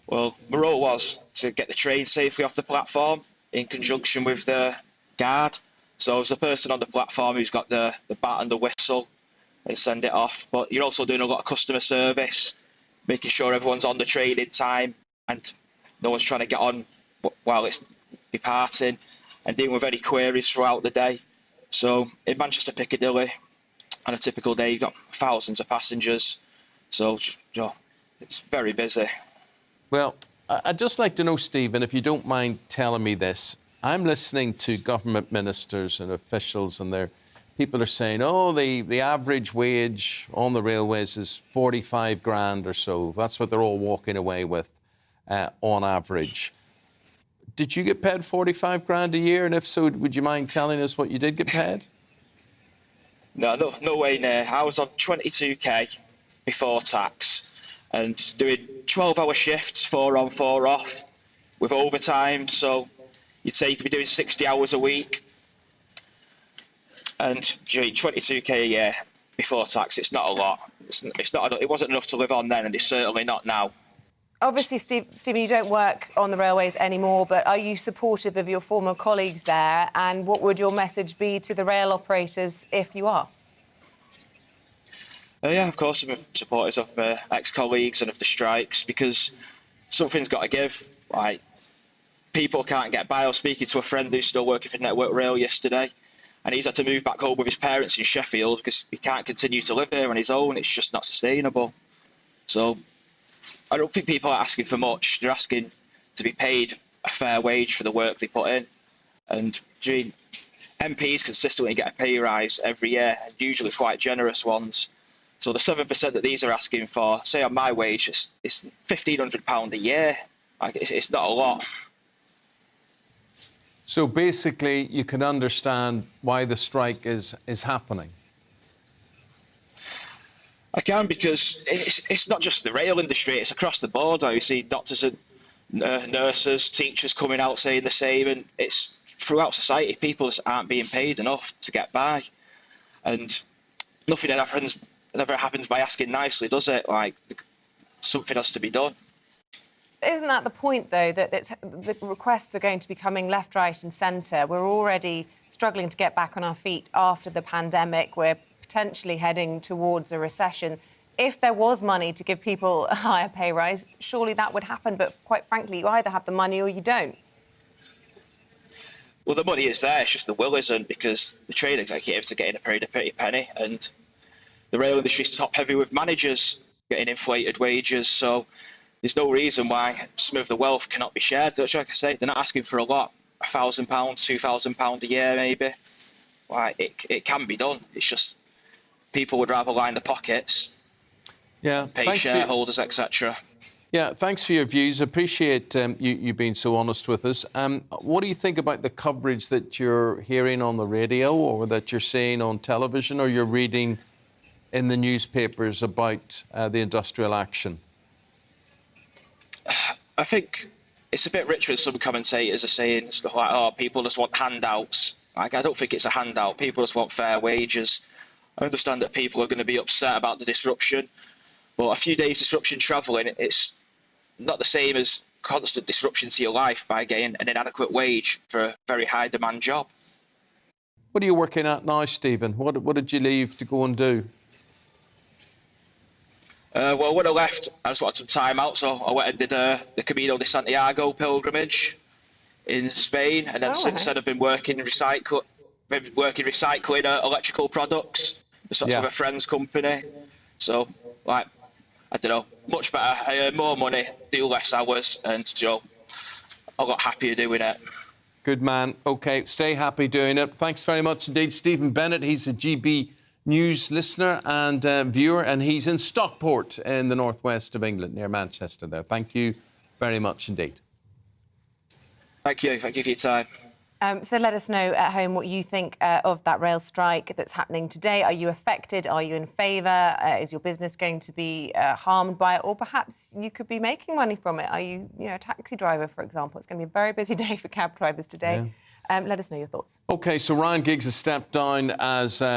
Well, my role was to get the train safely off the platform in conjunction with the guard. So I was the person on the platform who's got the bat and the whistle and send it off. But you're also doing a lot of customer service, making sure everyone's on the train in time and no one's trying to get on while it's departing, and dealing with any queries throughout the day. So in Manchester Piccadilly, on a typical day, you've got thousands of passengers. So it's very busy. Well, I'd just like to know, Stephen, if you don't mind telling me this. I'm listening to government ministers and officials, and people are saying, oh, the average wage on the railways is 45 grand or so. That's what they're all walking away with on average. Did you get paid 45 grand a year? And if so, would you mind telling us what you did get paid? No way near. I was on 22k before tax and doing 12-hour shifts, 4 on, 4 off, with overtime. So you'd say you could be doing 60 hours a week. And 22k a year before tax, it's not a lot. It wasn't enough to live on then, and it's certainly not now. Obviously, Stephen, you don't work on the railways anymore, but are you supportive of your former colleagues there? And what would your message be to the rail operators if you are? Yeah, of course, I'm supporters of ex-colleagues and of the strikes, because something's got to give. Like, people can't get by. I was speaking to a friend who's still working for Network Rail yesterday, and he's had to move back home with his parents in Sheffield because he can't continue to live here on his own. It's just not sustainable. So I don't think people are asking for much. They're asking to be paid a fair wage for the work they put in. And MPs consistently get a pay rise every year, usually quite generous ones. So the 7% that these are asking for, say on my wage, it's £1,500 a year. Like, it's not a lot. So basically, you can understand why the strike is happening. I can, because it's not just the rail industry, it's across the board. You see doctors and nurses, teachers coming out saying the same, and it's throughout society. People aren't being paid enough to get by, and nothing ever happens by asking nicely, does it? Like, something has to be done. isn't that the point, though, that the requests are going to be coming left, right and centre? We're already struggling to get back on our feet after the pandemic. We're potentially heading towards a recession. If there was money to give people a higher pay rise, surely that would happen. But quite frankly, you either have the money or you don't. Well, the money is there, it's just the will isn't, because the trade executives are getting paid a pretty penny, and the rail industry's top heavy with managers getting inflated wages, so there's no reason why some of the wealth cannot be shared. Like I say, they're not asking for a lot, £1,000, £2,000 a year maybe. Why, it can be done. It's just people would rather line the pockets, pay shareholders, etc. Yeah, thanks for your views. Appreciate you being so honest with us. What do you think about the coverage that you're hearing on the radio or that you're seeing on television or you're reading in the newspapers about the industrial action? I think it's a bit rich when some commentators are saying stuff like, oh, people just want handouts. Like, I don't think it's a handout. People just want fair wages. I understand that people are going to be upset about the disruption, but a few days disruption travelling, it's not the same as constant disruption to your life by getting an inadequate wage for a very high demand job. What are you working at now, Stephen? What did you leave to go and do? Well, when I left, I just wanted some time out, so I went and did the Camino de Santiago pilgrimage in Spain, and then since then I've been working recycling electrical products with a friend's company. So, like, I don't know, much better. I earn more money, do less hours, and a lot happier doing it. Good man. OK, stay happy doing it. Thanks very much indeed. Stephen Bennett, he's a GB News listener and viewer, and he's in Stockport in the northwest of England, near Manchester there. Thank you very much indeed. Thank you. Thank you for your time. So let us know at home what you think of that rail strike that's happening today. Are you affected? Are you in favour? Is your business going to be harmed by it? Or perhaps you could be making money from it. Are you, a taxi driver, for example? It's going to be a very busy day for cab drivers today. Yeah. Let us know your thoughts. OK, so Ryan Giggs has stepped down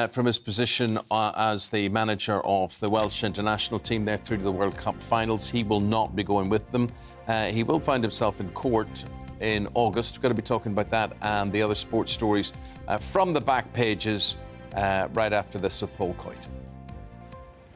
from his position as the manager of the Welsh international team. They're through to the World Cup finals. He will not be going with them. He will find himself in court in August. We're going to be talking about that and the other sports stories from the back pages right after this with Paul Coyte.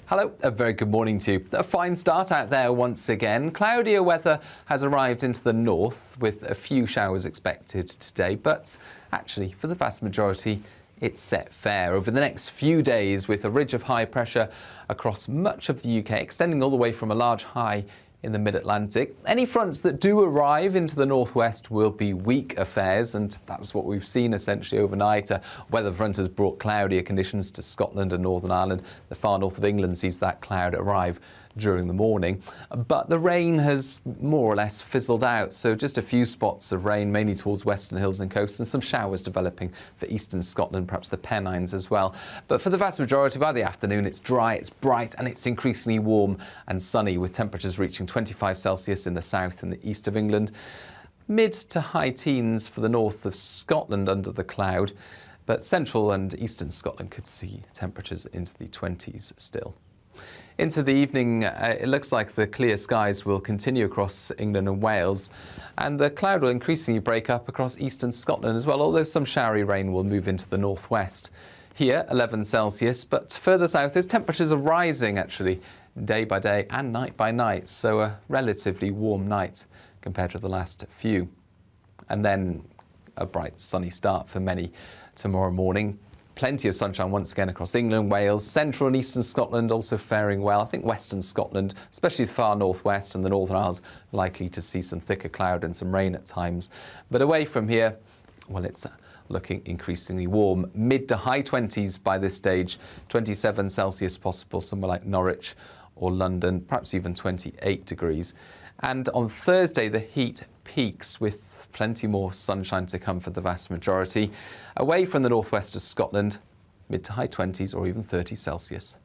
Hello, a very good morning to you. A fine start out there once again. Cloudier weather has arrived into the north with a few showers expected today, but actually for the vast majority it's set fair over the next few days with a ridge of high pressure across much of the UK, extending all the way from a large high in the mid-Atlantic. Any fronts that do arrive into the northwest will be weak affairs, and that's what we've seen essentially overnight. A weather front has brought cloudier conditions to Scotland and Northern Ireland. The far north of England sees that cloud arrive during the morning, but the rain has more or less fizzled out, so just a few spots of rain, mainly towards western hills and coasts, and some showers developing for eastern Scotland, perhaps the Pennines as well. But for the vast majority, by the afternoon, it's dry, it's bright, and it's increasingly warm and sunny, with temperatures reaching 25 Celsius in the south and the east of England, mid to high teens for the north of Scotland under the cloud, but central and eastern Scotland could see temperatures into the 20s still. Into the evening, it looks like the clear skies will continue across England and Wales, and the cloud will increasingly break up across eastern Scotland as well, although some showery rain will move into the northwest. Here, 11 Celsius, but further south, those temperatures are rising, actually, day by day and night by night, so a relatively warm night compared to the last few. And then a bright, sunny start for many tomorrow morning. Plenty of sunshine once again across England, Wales, central and eastern Scotland also faring well. I think western Scotland, especially the far northwest and the Northern Isles, likely to see some thicker cloud and some rain at times. But away from here, well, it's looking increasingly warm. Mid to high 20s by this stage, 27 Celsius possible somewhere like Norwich or London, perhaps even 28 degrees. And on Thursday, the heat peaks with plenty more sunshine to come for the vast majority. Away from the northwest of Scotland, mid to high 20s or even 30 Celsius.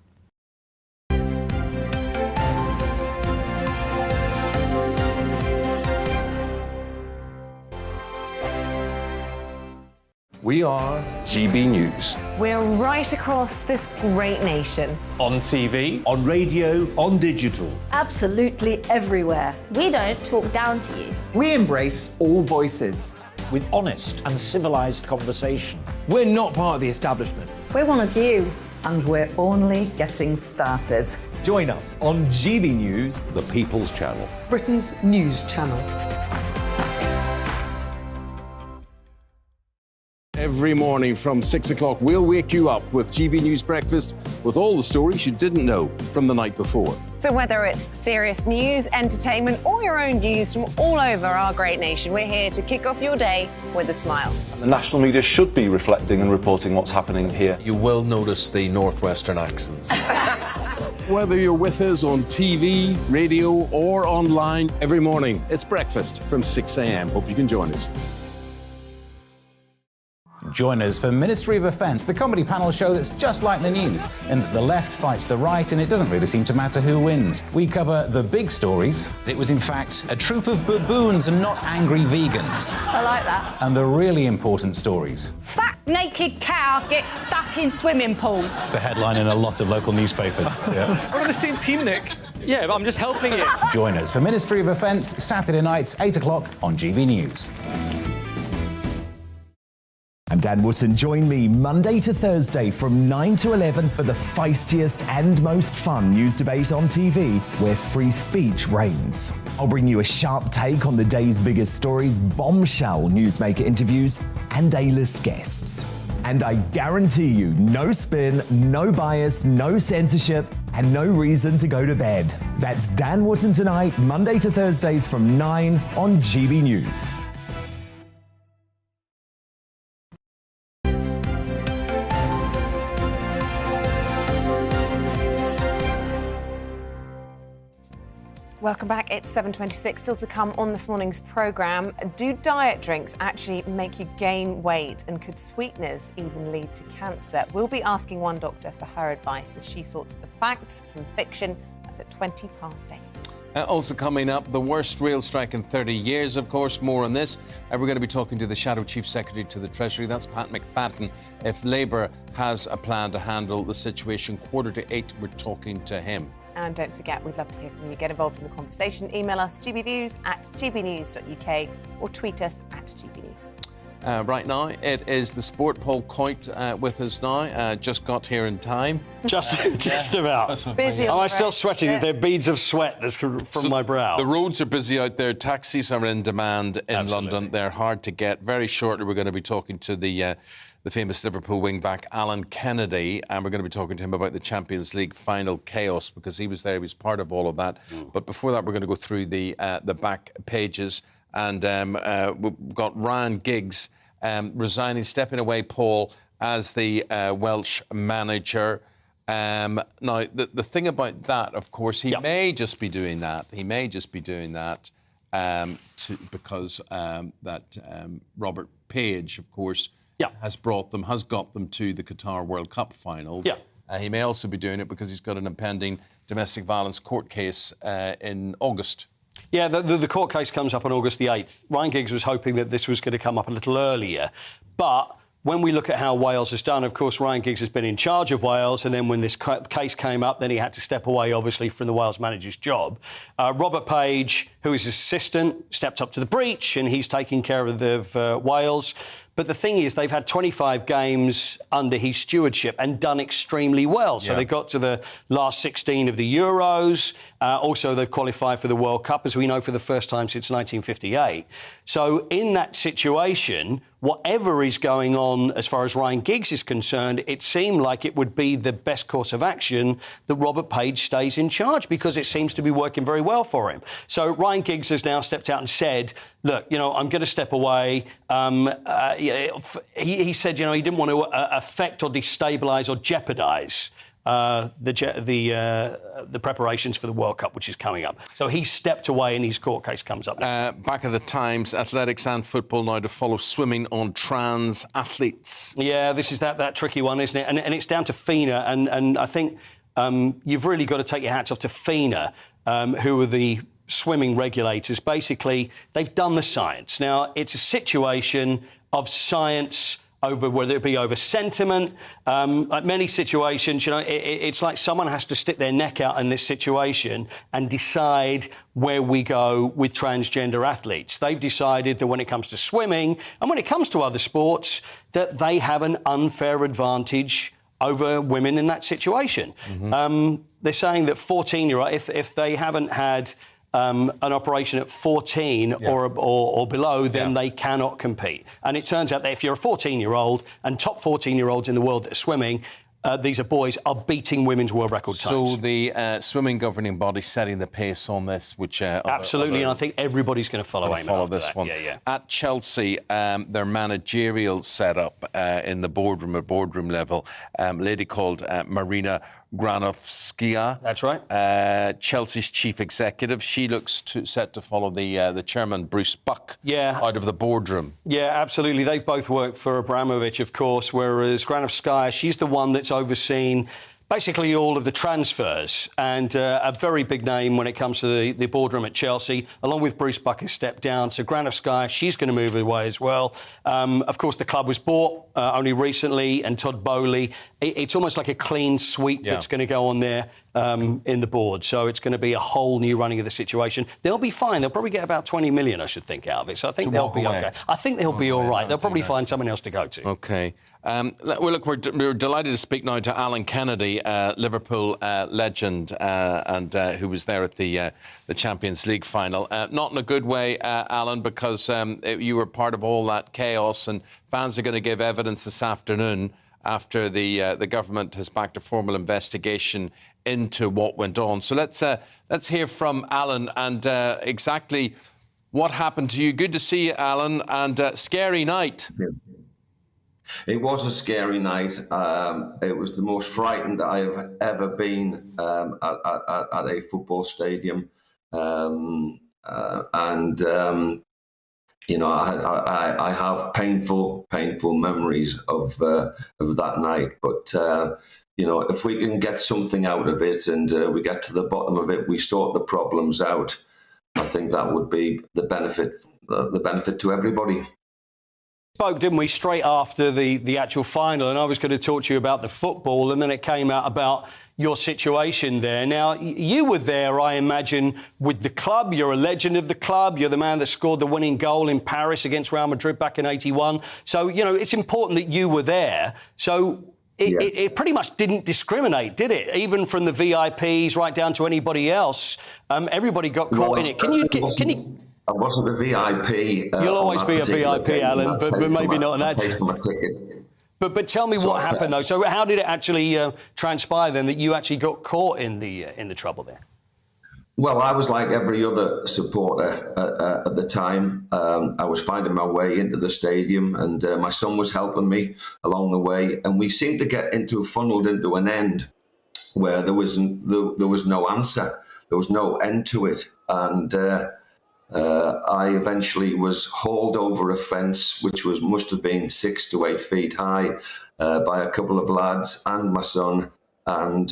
We are GB News. We're right across this great nation. On TV, On radio, on digital. Absolutely everywhere. We don't talk down to you. We embrace all voices. With honest and civilised conversation. We're not part of the establishment. We're one of you. And we're only getting started. Join us on GB News, The People's Channel. Britain's news channel. Every morning from 6 o'clock, we'll wake you up with GB News Breakfast with all the stories you didn't know from the night before. So whether it's serious news, entertainment, or your own views from all over our great nation, we're here to kick off your day with a smile. The national media should be reflecting and reporting what's happening here. You will notice the northwestern accents. Whether you're with us on TV, radio, or online, every morning, it's breakfast from 6 a.m. Hope you can join us. Join us for Ministry of Offence, the comedy panel show that's just like the news, in that the left fights the right and it doesn't really seem to matter who wins. We cover the big stories. It was in fact a troop of baboons and not angry vegans. I like that. And the really important stories. Fat naked cow gets stuck in swimming pool. It's a headline in a lot of local newspapers. Yeah. we're on the same team, Nick. Yeah, but I'm just helping you. Join us for Ministry of Offence, Saturday nights, 8 o'clock on GB News. I'm Dan Wootton. Join me Monday to Thursday from 9 to 11 for the feistiest and most fun news debate on TV, where free speech reigns. I'll bring you a sharp take on the day's biggest stories, bombshell newsmaker interviews, and A-list guests. And I guarantee you, no spin, no bias, no censorship, and no reason to go to bed. That's Dan Wootton tonight, Monday to Thursdays from 9 on GB News. Welcome back. It's 7:26. Still to come on this morning's programme. Do diet drinks actually make you gain weight, and could sweeteners even lead to cancer? We'll be asking one doctor for her advice as she sorts the facts from fiction. That's at 8:20. Also coming up, the worst rail strike in 30 years, of course. More on this. We're going to be talking to the Shadow Chief Secretary to the Treasury. That's Pat McFadden. If Labour has a plan to handle the situation, 7:45, we're talking to him. And don't forget, we'd love to hear from you. Get involved in the conversation. Email us gbviews@gbnews.uk or tweet us @gbnews. Right now, it is the sport. Paul Coit with us now. Just got here in time. Just about. Busy. Am I still sweating? Is there beads of sweat that's from my brow? The roads are busy out there. Taxis are in demand in London. They're hard to get. Very shortly, we're going to be talking to the famous Liverpool wing-back Alan Kennedy, and we're going to be talking to him about the Champions League final chaos, because he was there, he was part of all of that. But before that, we're going to go through the back pages, and we've got Ryan Giggs resigning, stepping away, Paul, as the Welsh manager. Now, the thing about that, of course, he may just be doing that. He may just be doing that because Robert Page, of course, has got them to the Qatar World Cup finals. He may also be doing it because he's got an impending domestic violence court case in August. Yeah, the court case comes up on August the 8th. Ryan Giggs was hoping that this was going to come up a little earlier. But when we look at how Wales has done, of course, Ryan Giggs has been in charge of Wales, and then when this case came up, then he had to step away, obviously, from the Wales manager's job. Robert Page, who is his assistant, stepped up to the breach, and he's taking care of Wales. But the thing is, they've had 25 games under his stewardship and done extremely well. So they got to the last 16 of the Euros. Also, they've qualified for the World Cup, as we know, for the first time since 1958. So in that situation, whatever is going on as far as Ryan Giggs is concerned, it seemed like it would be the best course of action that Robert Page stays in charge, because it seems to be working very well for him. So Ryan Giggs has now stepped out and said, look, I'm going to step away. He said, he didn't want to affect or destabilise or jeopardise the preparations for the World Cup, which is coming up. So he stepped away, and his court case comes up next. Back at the Times, athletics and football now to follow swimming on trans athletes. Yeah, this is that tricky one, isn't it? And it's down to FINA, and I think you've really got to take your hats off to FINA, who are the swimming regulators. Basically, they've done the science. Now, it's a situation of science over whether it be over sentiment. Like many situations, it's like someone has to stick their neck out in this situation and decide where we go with transgender athletes. They've decided that when it comes to swimming and when it comes to other sports, that they have an unfair advantage over women in that situation. They're saying that 14-year-old, if they haven't had an operation at 14 or below, then they cannot compete. And it turns out that if you're a 14-year-old and top 14-year-olds in the world that are swimming, these are boys, are beating women's world record times. So the swimming governing body setting the pace on this, which absolutely, and I think everybody's going to follow this one. Yeah. At Chelsea, their managerial setup in the boardroom level, a lady called Marina Granovskaya. That's right. Chelsea's chief executive. She looks set to follow the chairman, Bruce Buck, out of the boardroom. Yeah, absolutely. They've both worked for Abramovich, of course, whereas Granovskaya, she's the one that's overseen basically all of the transfers, and a very big name when it comes to the boardroom at Chelsea, along with Bruce Buck has stepped down. So Granovskaya, she's going to move away as well. Of course, the club was bought only recently, and Todd Bowley. It's almost like a clean sweep that's going to go on there in the board. So it's going to be a whole new running of the situation. They'll be fine. They'll probably get about 20 million, I should think, out of it. So I think they'll be okay. I think they'll be all right. They'll probably find someone else to go to. Okay. Well, look, we're delighted to speak now to Alan Kennedy, Liverpool legend, and who was there at the Champions League final. Not in a good way, Alan, because you were part of all that chaos, and fans are going to give evidence this afternoon after the government has backed a formal investigation into what went on. So let's hear from Alan and exactly what happened to you. Good to see you, Alan, and scary night. It was a scary night. It was the most frightened I have ever been at a football stadium, I have painful memories of that night. But if we can get something out of it and we get to the bottom of it, we sort the problems out, I think that would be the benefit to everybody. Spoke, didn't we, straight after the actual final, and I was going to talk to you about the football, and then it came out about your situation there. Now, you were there, I imagine, with the club. You're a legend of the club. You're the man that scored the winning goal in Paris against Real Madrid back in '81. So, it's important that you were there. So it pretty much didn't discriminate, did it? Even from the VIPs right down to anybody else, everybody got caught in it. Can you? I wasn't a VIP. You'll always be a VIP, Alan, but maybe not on that. I paid for my ticket. But tell me what happened, though. So how did it actually transpire, then, that you actually got caught in the trouble there? Well, I was like every other supporter at the time. I was finding my way into the stadium, and my son was helping me along the way. And we seemed to get funneled into an end where there was no answer. There was no end to it. And I eventually was hauled over a fence, which must have been 6 to 8 feet high, by a couple of lads and my son. And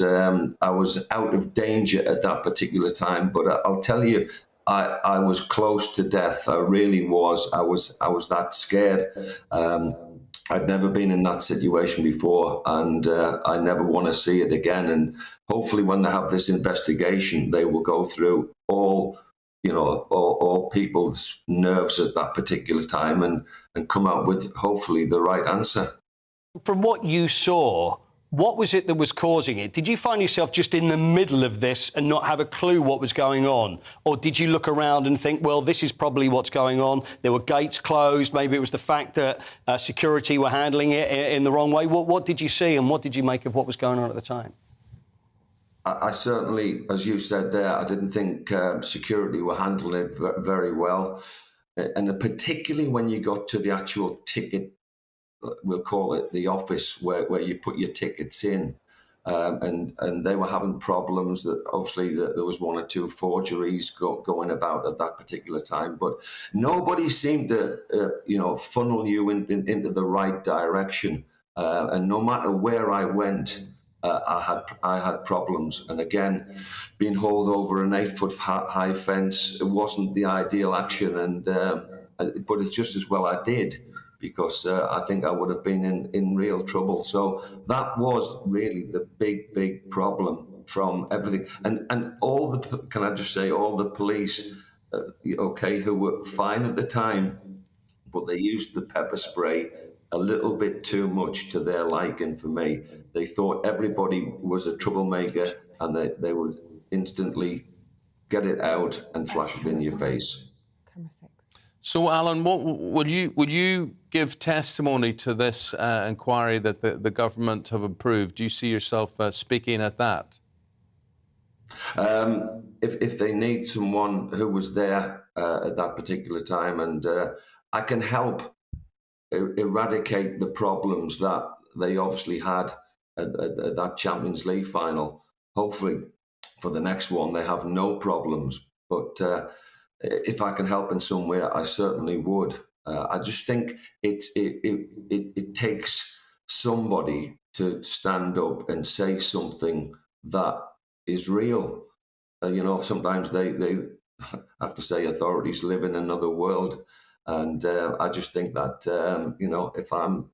I was out of danger at that particular time. But I'll tell you, I was close to death. I really was. I was that scared. I'd never been in that situation before, and I never want to see it again. And hopefully when they have this investigation, they will go through all people's nerves at that particular time and come out with hopefully the right answer. From what you saw, what was it that was causing it? Did you find yourself just in the middle of this and not have a clue what was going on? Or did you look around and think, well, this is probably what's going on? There were gates closed. Maybe it was the fact that security were handling it in the wrong way. What did you see, and what did you make of what was going on at the time? I certainly, as you said there, I didn't think security were handling it very well. And particularly when you got to the actual ticket, we'll call it the office where you put your tickets in, and they were having problems. That obviously there was 1 or 2 forgeries going about at that particular time, but nobody seemed to funnel you into the right direction. And no matter where I went, I had problems. And again, being hauled over an 8-foot high fence, it wasn't the ideal action, but it's just as well I did, because I think I would have been in real trouble. So that was really the big problem from everything. And all the, can I just say, all the police, who were fine at the time, but they used the pepper spray a little bit too much to their liking for me. They thought everybody was a troublemaker, and they would instantly get it out and flash it in your face. So, Alan, what will you give testimony to this inquiry that the government have approved? Do you see yourself speaking at that? If they need someone who was there at that particular time, and I can help eradicate the problems that they obviously had at that Champions League final. Hopefully, for the next one, they have no problems. But if I can help in some way, I certainly would. I just think it takes somebody to stand up and say something that is real. Sometimes they have to say authorities live in another world, and I just think that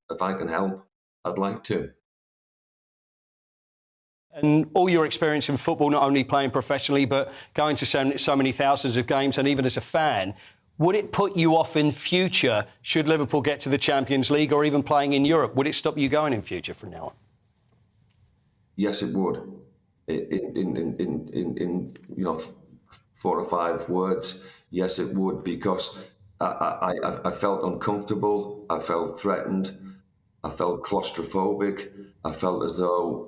if I can help, I'd like to. And all your experience in football, not only playing professionally, but going to so many thousands of games, and even as a fan, would it put you off in future should Liverpool get to the Champions League or even playing in Europe? Would it stop you going in future from now on? Yes, it would. In 4 or 5 words, yes, it would, because I felt uncomfortable, I felt threatened, I felt claustrophobic, I felt as though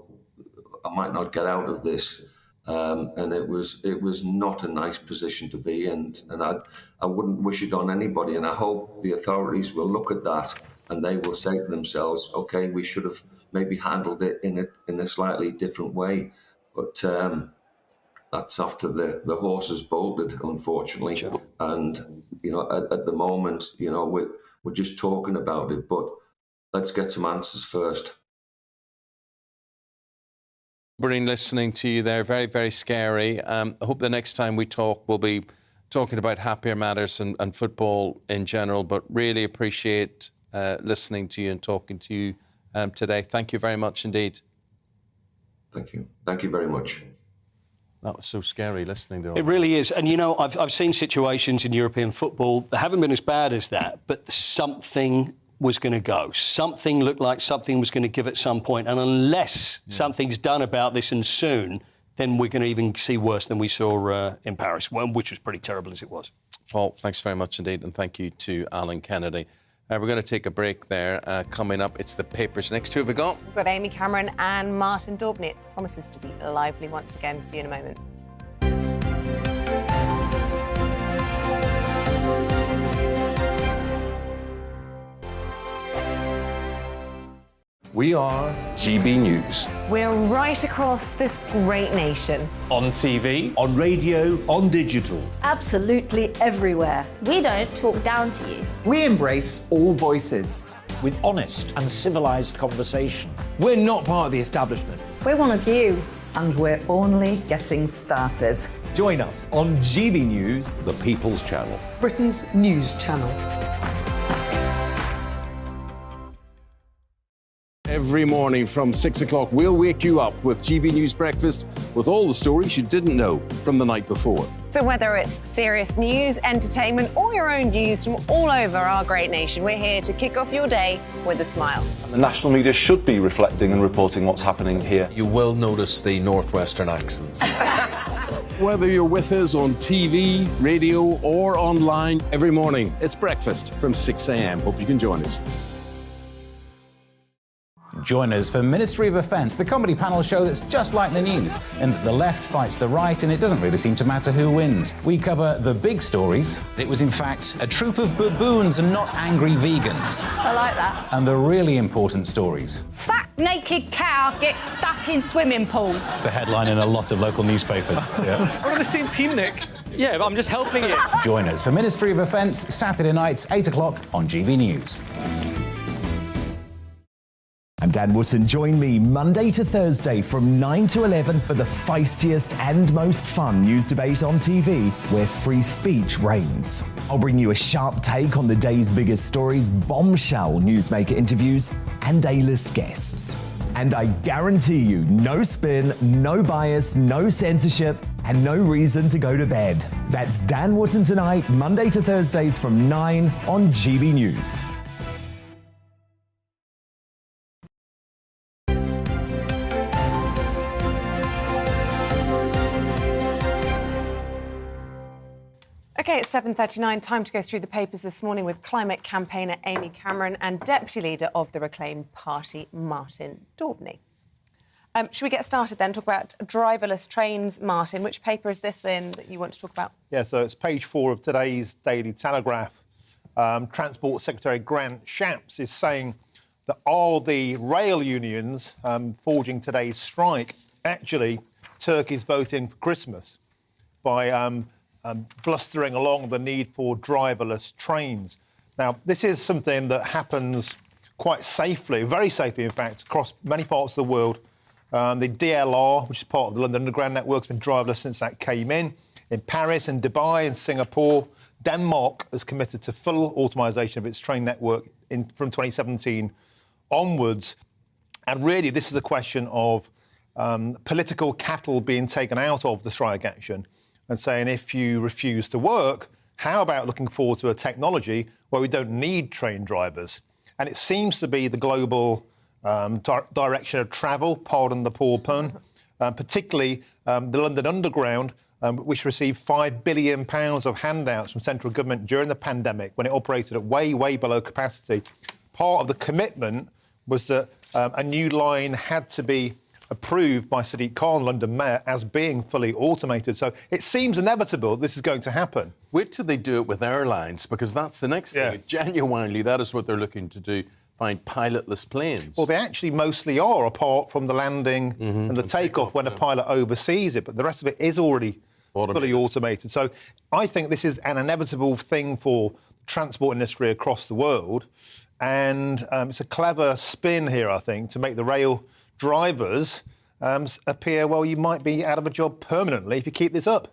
I might not get out of this, and it was not a nice position to be in, and I wouldn't wish it on anybody. And I hope the authorities will look at that and they will say to themselves, "Okay, we should have maybe handled it in a slightly different way." But that's after the horse has bolted, unfortunately. Sure. And at the moment, we're just talking about it, but let's get some answers first. Brilliant listening to you there. Very, very scary. I hope the next time we talk, we'll be talking about happier matters and football in general, but really appreciate listening to you and talking to you today. Thank you very much indeed. Thank you. Thank you very much. That was so scary listening to it. It really is. And, I've seen situations in European football that haven't been as bad as that, but something was going to go. Something looked like something was going to give at some point. And unless something's done about this and soon, then we're going to even see worse than we saw in Paris, which was pretty terrible as it was. Paul, thanks very much indeed. And thank you to Alan Kennedy. We're going to take a break there. Coming up, it's the papers next. Who have we got? We've got Amy Cameron and Martin Daubney. It promises to be lively once again. See you in a moment. We are GB News. We're right across this great nation. On TV, on radio, on digital. Absolutely everywhere. We don't talk down to you. We embrace all voices. With honest and civilised conversation. We're not part of the establishment. We're one of you. And we're only getting started. Join us on GB News, The People's Channel. Britain's news channel. Every morning from 6 o'clock, we'll wake you up with GB News Breakfast with all the stories you didn't know from the night before. So whether it's serious news, entertainment, or your own views from all over our great nation, we're here to kick off your day with a smile. The national media should be reflecting and reporting what's happening here. You will notice the northwestern accents. Whether you're with us on TV, radio, or online, every morning, it's breakfast from 6 a.m. Hope you can join us. Join us for Ministry of Offence, the comedy panel show that's just like the news, in that the left fights the right and it doesn't really seem to matter who wins. We cover the big stories. It was in fact a troop of baboons and not angry vegans. I like that. And the really important stories. Fat naked cow gets stuck in swimming pool. It's a headline in a lot of local newspapers. Yeah. we're on the same team, Nick. Yeah, but I'm just helping you. Join us for Ministry of Offence, Saturday nights, 8 o'clock on GB News. I'm Dan Wootton. Join me Monday to Thursday from 9 to 11 for the feistiest and most fun news debate on TV, where free speech reigns. I'll bring you a sharp take on the day's biggest stories, bombshell newsmaker interviews, and A-list guests. And I guarantee you, no spin, no bias, no censorship, and no reason to go to bed. That's Dan Wootton Tonight, Monday to Thursdays from 9 on GB News. OK, it's 7:39. Time to go through the papers this morning with climate campaigner Amy Cameron and Deputy Leader of the Reclaim Party, Martin Daubney. Should we get started then? Talk about driverless trains, Martin. Which paper is this in that you want to talk about? Yeah, so it's page 4 of today's Daily Telegraph. Transport Secretary Grant Shapps is saying that all the rail unions forging today's strike, actually, Turkey's voting for Christmas by blustering along the need for driverless trains. Now, this is something that happens quite safely, very safely, in fact, across many parts of the world. The DLR, which is part of the London Underground network, has been driverless since that came in Paris, in Dubai, in Singapore. Denmark has committed to full automisation of its train network from 2017 onwards. And really, this is a question of political cattle being taken out of the strike action and saying, if you refuse to work, how about looking forward to a technology where we don't need train drivers? And it seems to be the global direction of travel, pardon the poor pun, particularly the London Underground, which received £5 billion of handouts from central government during the pandemic when it operated at way, way below capacity. Part of the commitment was that a new line had to be approved by Sadiq Khan, London Mayor, as being fully automated. So it seems inevitable this is going to happen. Wait till they do it with airlines, because that's the next thing. Genuinely, that is what they're looking to do, find pilotless planes. Well, they actually mostly are, apart from the landing and the takeoff when a pilot oversees it, but the rest of it is already fully automated. So I think this is an inevitable thing for the transport industry across the world, and it's a clever spin here, I think, to make the rail drivers appear, well, you might be out of a job permanently if you keep this up.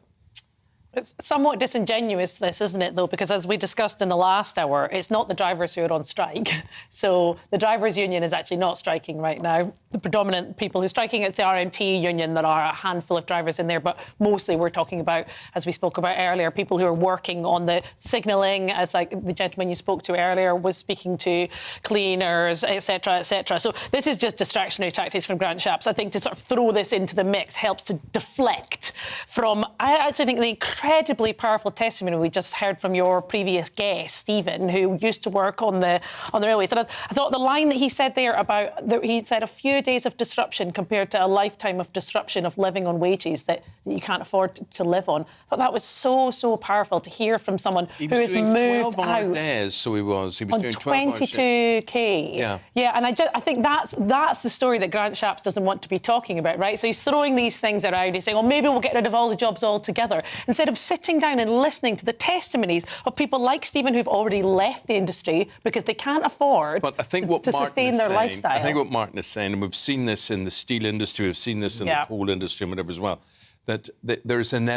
It's somewhat disingenuous, this, isn't it, though? Because as we discussed in the last hour, it's not the drivers who are on strike. So the drivers' union is actually not striking right now. The predominant people who are striking, it's the RMT union. There are a handful of drivers in there, but mostly we're talking about, as we spoke about earlier, people who are working on the signalling, as like the gentleman you spoke to earlier was speaking to, cleaners, etc., etc. So this is just distractionary tactics from Grant Shapps. I think to sort of throw this into the mix helps to deflect from, I actually think, the incredibly powerful testimony we just heard from your previous guest, Stephen, who used to work on the railways. And I thought the line that he said there about, he said a few days of disruption compared to a lifetime of disruption of living on wages that you can't afford to live on. I thought that was so powerful to hear from someone who has moved 12-hour days, so he was doing 22k. Yeah, and I think that's the story that Grant Shapps doesn't want to be talking about, right? So he's throwing these things around. He's saying, oh, maybe we'll get rid of all the jobs altogether, instead of sitting down and listening to the testimonies of people like Stephen who've already left the industry because they can't afford to sustain their lifestyle. I think what Martin is saying, and we've seen this in the steel industry, we've seen this in the coal industry and whatever as well, that there is an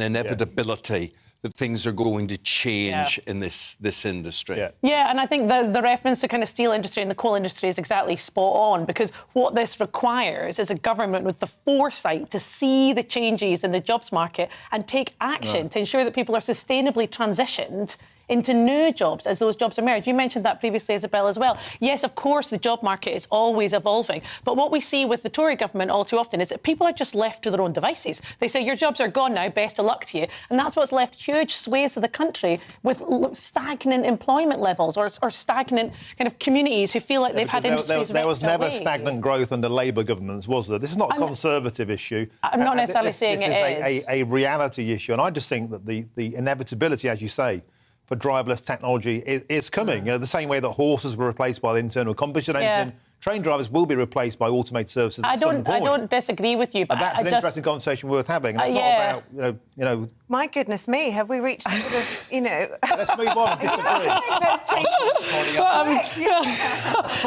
inevitability that things are going to change in this industry. Yeah, and I think the reference to kind of steel industry and the coal industry is exactly spot on, because what this requires is a government with the foresight to see the changes in the jobs market and take action to ensure that people are sustainably transitioned into new jobs as those jobs emerge. You mentioned that previously, Isabel, as well. Yes, of course, the job market is always evolving. But what we see with the Tory government all too often is that people are just left to their own devices. They say, your jobs are gone now, best of luck to you. And that's what's left huge swathes of the country with stagnant employment levels or stagnant kind of communities who feel like they've had industries there was never stagnant growth under Labour governments, was there? This is not a Conservative issue. I'm not necessarily saying it is. This is a reality issue. And I just think that the inevitability, as you say, for driverless technology is coming. You know, the same way that horses were replaced by the internal combustion engine train drivers will be replaced by automated services at some point. I don't disagree with you, but and that's an interesting conversation worth having. And it's not about, you know... My goodness me, have we reached sort of, you know... Let's move on and disagree. I think that's changing.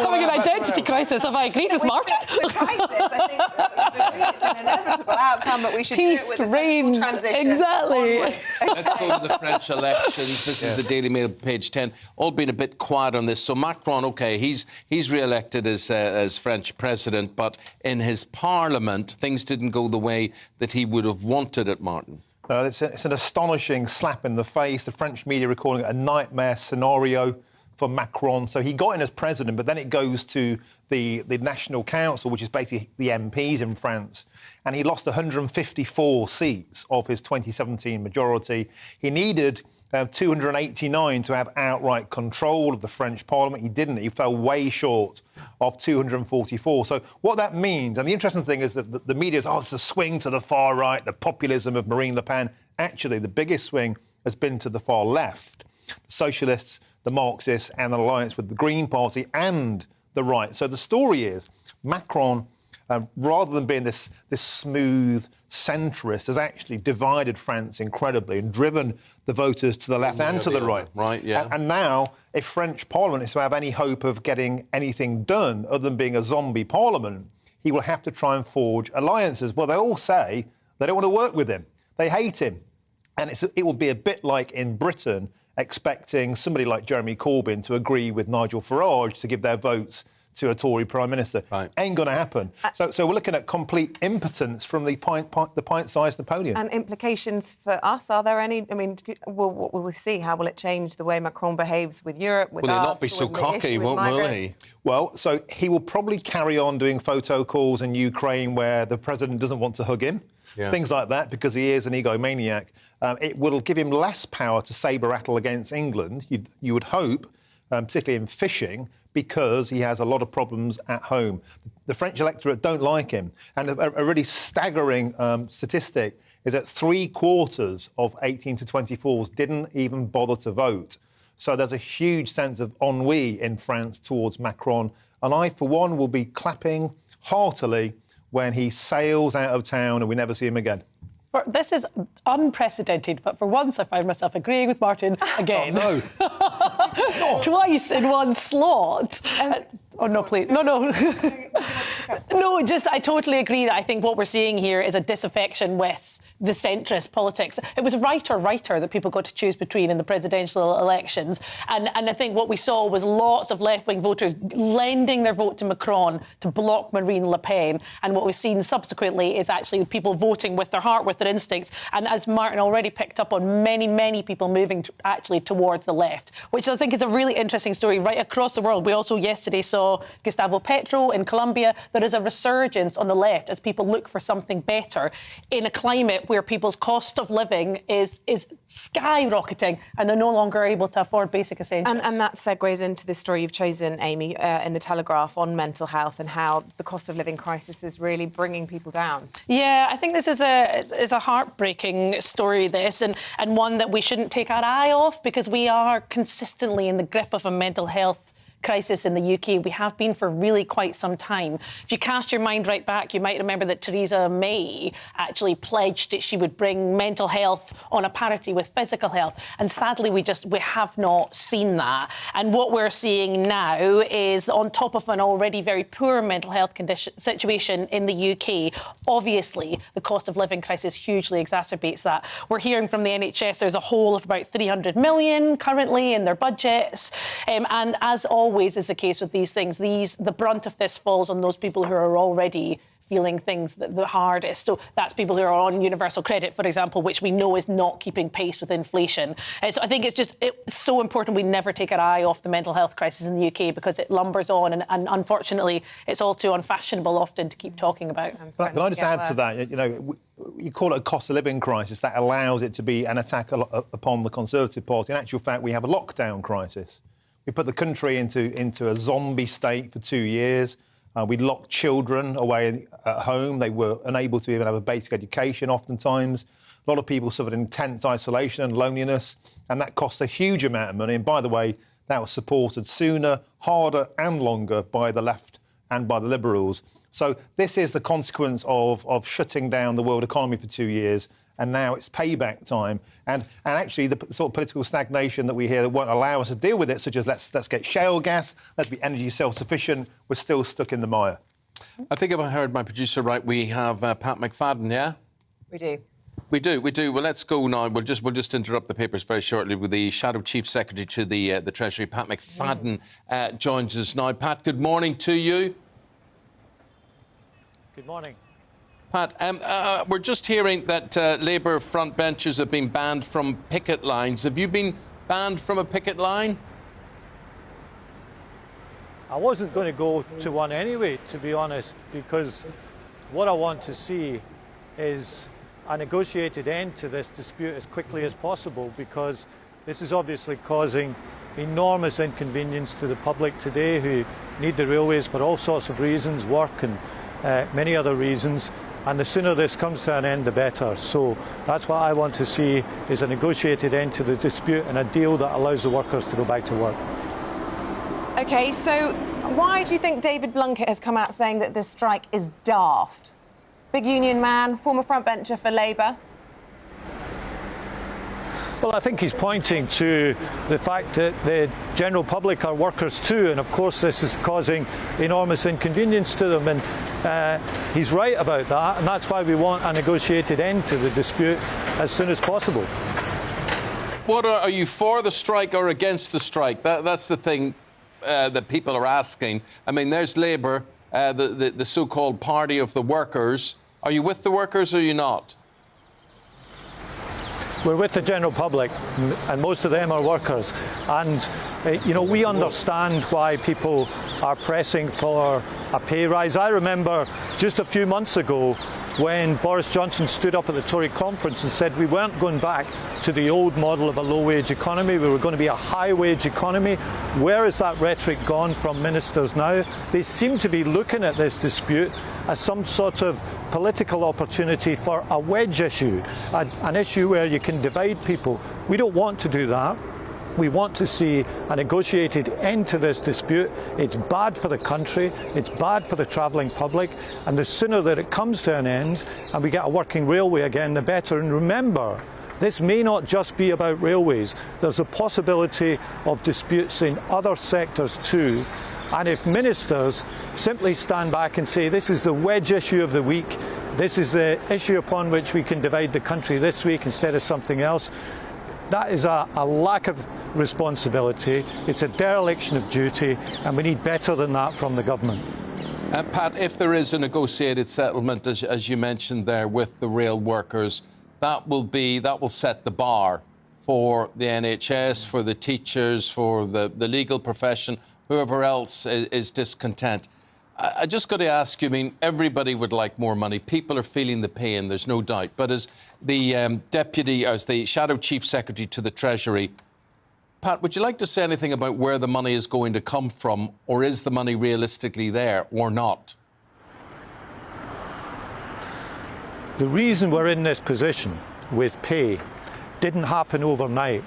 Having an identity crisis, have I agreed with Martin? The crisis, I think it's an inevitable outcome, but we should Peace do it with reigns. a transition. Exactly. Let's go to the French elections. This is the Daily Mail, page 10. All been a bit quiet on this. So Macron, OK, he's re-elected as French president, but in his parliament, things didn't go the way that he would have wanted it, Martin. No, it's an astonishing slap in the face. The French media are calling it a nightmare scenario for Macron. So he got in as president, but then it goes to the National Council, which is basically the MPs in France, and he lost 154 seats of his 2017 majority. He needed 289 to have outright control of the French Parliament. He didn't. He fell way short of 244. So what that means, and the interesting thing is that the media is, it's a swing to the far right, the populism of Marine Le Pen. Actually, the biggest swing has been to the far left. The socialists, the Marxists, and an alliance with the Green Party and the right. So the story is Macron, rather than being this smooth centrist, has actually divided France incredibly and driven the voters to the left and to the right. Right, yeah. And now, if French Parliament is to have any hope of getting anything done other than being a zombie parliament, he will have to try and forge alliances. Well, they all say they don't want to work with him. They hate him. And it will be a bit like in Britain, expecting somebody like Jeremy Corbyn to agree with Nigel Farage to give their votes to a Tory Prime Minister. Right. Ain't going to happen. So we're looking at complete impotence from the pint-sized Napoleon. And implications for us, are there any? I mean, what will we see? How will it change the way Macron behaves with Europe, with us? Will he not be so cocky, will he? Well, so he will probably carry on doing photo calls in Ukraine where the president doesn't want to hug him. Yeah. Things like that, because he is an egomaniac. It will give him less power to sabre-rattle against England, you would hope, particularly in fishing, because he has a lot of problems at home. The French electorate don't like him. And a really staggering statistic is that 3/4 of 18 to 24s didn't even bother to vote. So there's a huge sense of ennui in France towards Macron. And I, for one, will be clapping heartily when he sails out of town and we never see him again. This is unprecedented, but for once I find myself agreeing with Martin again. Oh, no. Twice in one slot. Oh, no, please. No. No, I totally agree that I think what we're seeing here is a disaffection with the centrist politics. It was right that people got to choose between in the presidential elections. And I think what we saw was lots of left-wing voters lending their vote to Macron to block Marine Le Pen. And what we've seen subsequently is actually people voting with their heart, with their instincts. And as Martin already picked up on, many people moving actually towards the left, which I think is a really interesting story right across the world. We also yesterday saw Gustavo Petro in Colombia. There is a resurgence on the left as people look for something better in a climate where people's cost of living is skyrocketing and they're no longer able to afford basic essentials. And that segues into the story you've chosen, Amy, in the Telegraph on mental health and how the cost of living crisis is really bringing people down. Yeah, I think this is a heartbreaking story, this, and one that we shouldn't take our eye off because we are consistently in the grip of a mental health crisis in the UK. We have been for really quite some time. If you cast your mind right back, you might remember that Theresa May actually pledged that she would bring mental health on a parity with physical health. And sadly, we have not seen that. And what we're seeing now is, on top of an already very poor mental health situation in the UK, obviously the cost of living crisis hugely exacerbates that. We're hearing from the NHS there's a hole of about 300 million currently in their budgets. And as always is the case with these things, the brunt of this falls on those people who are already feeling things the hardest. So that's people who are on universal credit, for example, which we know is not keeping pace with inflation. So I think it's so important we never take our eye off the mental health crisis in the UK because it lumbers on and unfortunately it's all too unfashionable often to keep talking about. Can I just add to that? You know, you call it a cost of living crisis. That allows it to be an attack upon the Conservative Party. In actual fact, we have a lockdown crisis. We put the country into a zombie state for 2 years. We locked children away at home. They were unable to even have a basic education oftentimes. A lot of people suffered intense isolation and loneliness, and that cost a huge amount of money. And by the way, that was supported sooner, harder and longer by the left and by the Liberals. So this is the consequence of shutting down the world economy for 2 years, and now it's payback time. And actually, the sort of political stagnation that we hear that won't allow us to deal with it, such as let's get shale gas, let's be energy self-sufficient, we're still stuck in the mire. I think if I heard my producer right, we have Pat McFadden, yeah? We do. We do. Well, let's go now. We'll just interrupt the papers very shortly with the Shadow Chief Secretary to the Treasury, Pat McFadden, joins us now. Pat, good morning to you. Good morning. Pat, we're just hearing that Labour frontbenchers have been banned from picket lines. Have you been banned from a picket line? I wasn't going to go to one anyway, to be honest, because what I want to see is a negotiated end to this dispute as quickly as possible, because this is obviously causing enormous inconvenience to the public today who need the railways for all sorts of reasons, work and many other reasons, and the sooner this comes to an end, the better. So that's what I want to see, is a negotiated end to the dispute and a deal that allows the workers to go back to work. OK, so why do you think David Blunkett has come out saying that this strike is daft? Big union man, former frontbencher for Labour. Well, I think he's pointing to the fact that the general public are workers too, and of course this is causing enormous inconvenience to them, and he's right about that, and that's why we want a negotiated end to the dispute as soon as possible. What are you for the strike or against the strike? That's the thing that people are asking. I mean, there's Labour, the so-called party of the workers. Are you with the workers or are you not? We're with the general public, and most of them are workers. And, you know, we understand why people are pressing for a pay rise. I remember just a few months ago when Boris Johnson stood up at the Tory conference and said we weren't going back to the old model of a low-wage economy, we were going to be a high-wage economy. Where has that rhetoric gone from ministers now? They seem to be looking at this dispute as some sort of political opportunity for a wedge issue, an issue where you can divide people. We don't want to do that. We want to see a negotiated end to this dispute. It's bad for the country, it's bad for the travelling public, and the sooner that it comes to an end and we get a working railway again, the better. And remember, this may not just be about railways. There's a possibility of disputes in other sectors too. And if ministers simply stand back and say this is the wedge issue of the week, this is the issue upon which we can divide the country this week instead of something else, that is a lack of responsibility, it's a dereliction of duty, and we need better than that from the government. Pat, if there is a negotiated settlement, as you mentioned there, with the rail workers, that will set the bar for the NHS, for the teachers, for the legal profession, whoever else is discontent. I just got to ask you, I mean, everybody would like more money. People are feeling the pain, there's no doubt. But as the as the Shadow Chief Secretary to the Treasury, Pat, would you like to say anything about where the money is going to come from, or is the money realistically there or not? The reason we're in this position with pay didn't happen overnight.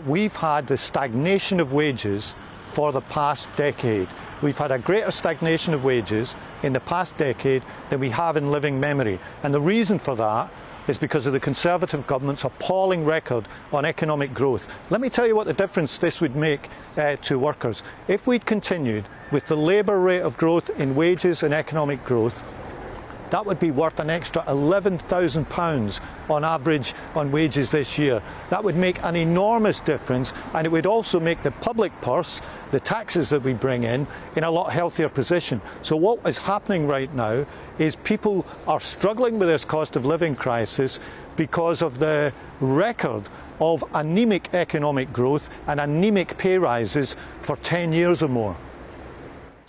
We've had the stagnation of wages for the past decade. We've had a greater stagnation of wages in the past decade than we have in living memory. And the reason for that is because of the Conservative government's appalling record on economic growth. Let me tell you what the difference this would make to workers. If we'd continued with the Labour rate of growth in wages and economic growth, that would be worth an extra £11,000 on average on wages this year. That would make an enormous difference, and it would also make the public purse, the taxes that we bring in a lot healthier position. So what is happening right now is people are struggling with this cost of living crisis because of the record of anemic economic growth and anemic pay rises for 10 years or more.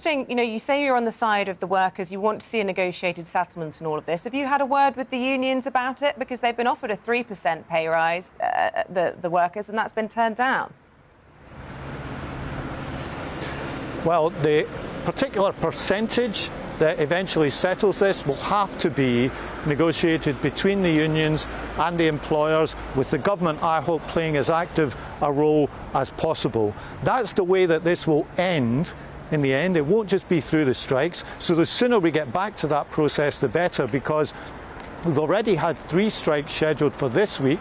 You know, you say you're on the side of the workers, you want to see a negotiated settlement in all of this. Have you had a word with the unions about it? Because they've been offered a 3% pay rise, the workers, and that's been turned down. Well, the particular percentage that eventually settles this will have to be negotiated between the unions and the employers, with the government, I hope, playing as active a role as possible. That's the way that this will end in the end. It won't just be through the strikes. So the sooner we get back to that process, the better, because we've already had 3 strikes scheduled for this week,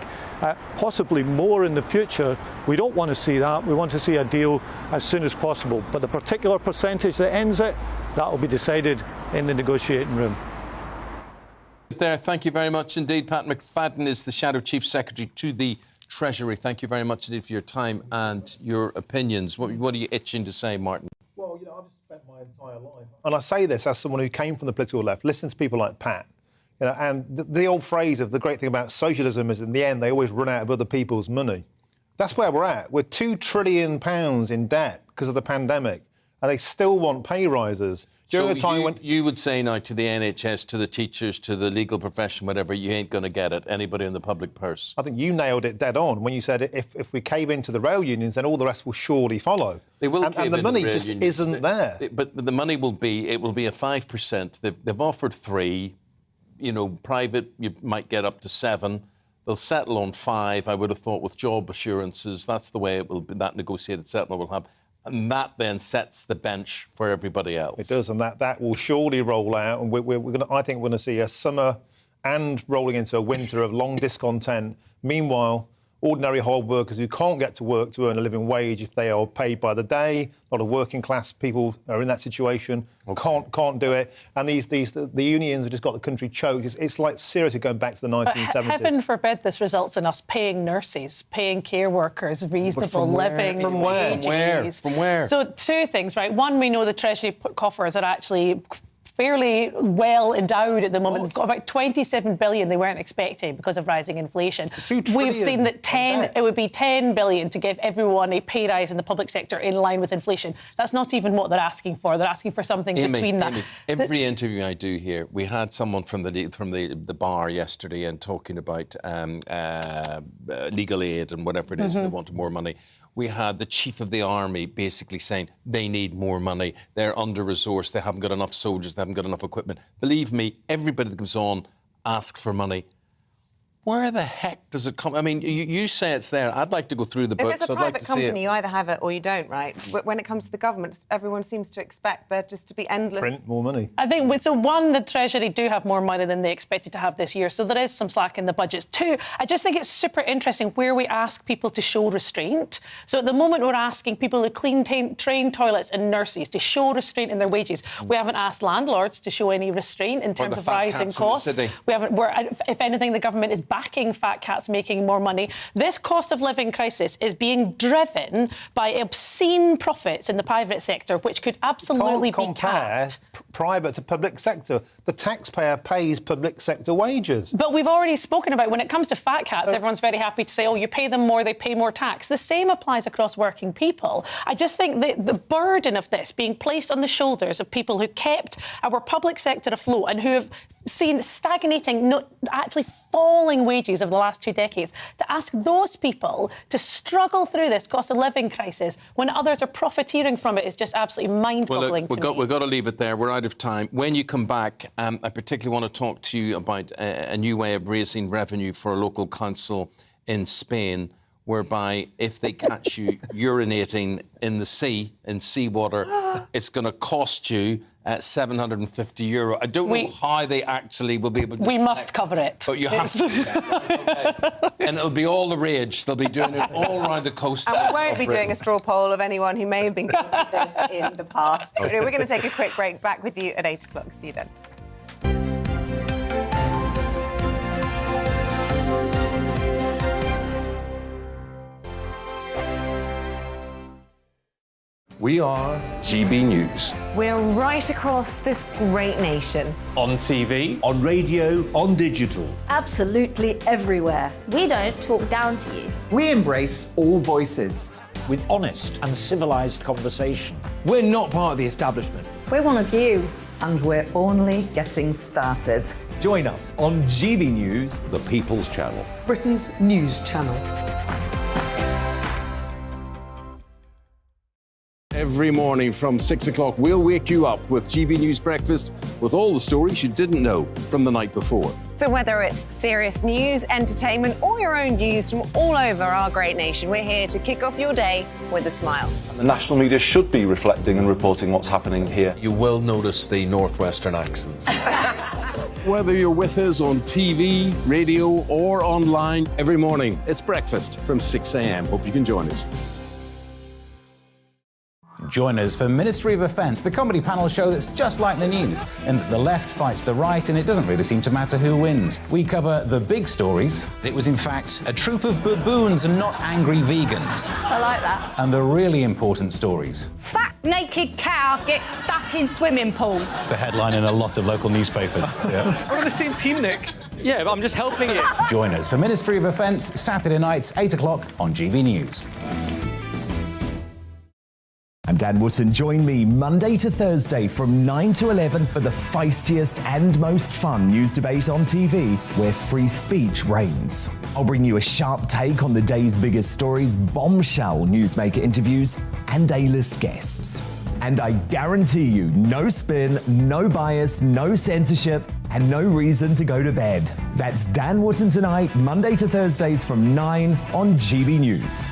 possibly more in the future. We don't want to see that. We want to see a deal as soon as possible. But the particular percentage that ends it, that will be decided in the negotiating room. There, thank you very much indeed. Pat McFadden is the Shadow Chief Secretary to the Treasury. Thank you very much indeed for your time and your opinions. What are you itching to say, Martin? Well, I've just spent my entire life, and I say this as someone who came from the political left, listen to people like Pat. And the old phrase of the great thing about socialism is in the end they always run out of other people's money. That's where we're at. We're £2 trillion in debt because of the pandemic, and they still want pay rises. During a time when you would say now to the NHS, to the teachers, to the legal profession, whatever, you ain't going to get it. Anybody in the public purse. I think you nailed it dead on when you said if we cave into the rail unions, then all the rest will surely follow. They will, and the money just isn't there. But the money will be a 5%. They've offered 3%. Private, you might get up to 7%. They'll settle on 5%, I would have thought, with job assurances. That's the way it will be, that negotiated settlement will happen. And that then sets the bench for everybody else. It does, and that will surely roll out. And I think we're going to see a summer and rolling into a winter of long discontent. Meanwhile, ordinary hard workers who can't get to work to earn a living wage if they are paid by the day. A lot of working class people are in that situation, can't do it. And the unions have just got the country choked. It's like seriously going back to the 1970s. Heaven forbid this results in us paying nurses, paying care workers reasonable living wages. From where? So 2 things, right? One, we know the Treasury coffers are actually fairly well endowed at the moment. They've got about 27 billion they weren't expecting because of rising inflation. We've seen that it would be 10 billion to give everyone a pay rise in the public sector in line with inflation. That's not even what they're asking for. They're asking for something between that. Every interview I do here, we had someone from the bar yesterday and talking about legal aid and whatever it is, and they wanted more money. We had the Chief of the Army basically saying they need more money. They're under-resourced. They haven't got enough soldiers. They haven't got enough equipment. Believe me, everybody that comes on asks for money. Where the heck does it come? I mean, you say it's there. I'd like to go through the books. If it's a private company, you either have it or you don't, right? But when it comes to the government, everyone seems to expect there just to be endless... Print more money. I think, the Treasury do have more money than they expected to have this year, so there is some slack in the budgets. 2, I just think it's super interesting where we ask people to show restraint. So at the moment, we're asking people who clean train toilets and nurses to show restraint in their wages. We haven't asked landlords to show any restraint in terms of rising costs. We haven't. If anything, the government is backing fat cats making more money. This cost of living crisis is being driven by obscene profits in the private sector, which could absolutely be capped. Private to public sector. The taxpayer pays public sector wages. But we've already spoken about when it comes to fat cats, everyone's very happy to say, oh, you pay them more, they pay more tax. The same applies across working people. I just think the burden of this being placed on the shoulders of people who kept our public sector afloat and who have seen stagnating, not actually falling wages over the last 2 decades, to ask those people to struggle through this cost of living crisis when others are profiteering from it is just absolutely mind-boggling to me. We've got to leave it there. We're out of time. When you come back, I particularly want to talk to you about a new way of raising revenue for a local council in Spain, whereby if they catch you urinating in the sea, in seawater, it's going to cost you €750. I don't know how they actually will be able to... We must cover it. But you have to. Okay. And it'll be all the rage. They'll be doing it all around the coast. And we won't be doing a straw poll of anyone who may have been guilty of this in the past. Okay. We're going to take a quick break. Back with you at 8 o'clock. See you then. We are GB News. We're right across this great nation. On TV, on radio, on digital. Absolutely everywhere. We don't talk down to you. We embrace all voices. With honest and civilised conversation. We're not part of the establishment. We're one of you. And we're only getting started. Join us on GB News, The People's Channel. Britain's news channel. Every morning from 6 o'clock, we'll wake you up with GB News Breakfast with all the stories you didn't know from the night before. So whether it's serious news, entertainment, or your own views from all over our great nation, we're here to kick off your day with a smile. The national media should be reflecting and reporting what's happening here. You will notice the northwestern accents. Whether you're with us on TV, radio, or online, every morning, it's breakfast from 6 a.m. Hope you can join us. Join us for Ministry of Defence, the comedy panel show that's just like the news, in that the left fights the right and it doesn't really seem to matter who wins. We cover the big stories. It was in fact a troop of baboons and not angry vegans. I like that. And the really important stories. Fat naked cow gets stuck in swimming pool. It's a headline in a lot of local newspapers. Yeah. We're on the same team, Nick. Yeah, but I'm just helping you. Join us for Ministry of Defence, Saturday nights, 8 o'clock on GB News. I'm Dan Wootton. Join me Monday to Thursday from 9 to 11 for the feistiest and most fun news debate on TV, where free speech reigns. I'll bring you a sharp take on the day's biggest stories, bombshell newsmaker interviews, and A-list guests. And I guarantee you, no spin, no bias, no censorship, and no reason to go to bed. That's Dan Wootton tonight, Monday to Thursdays from 9 on GB News.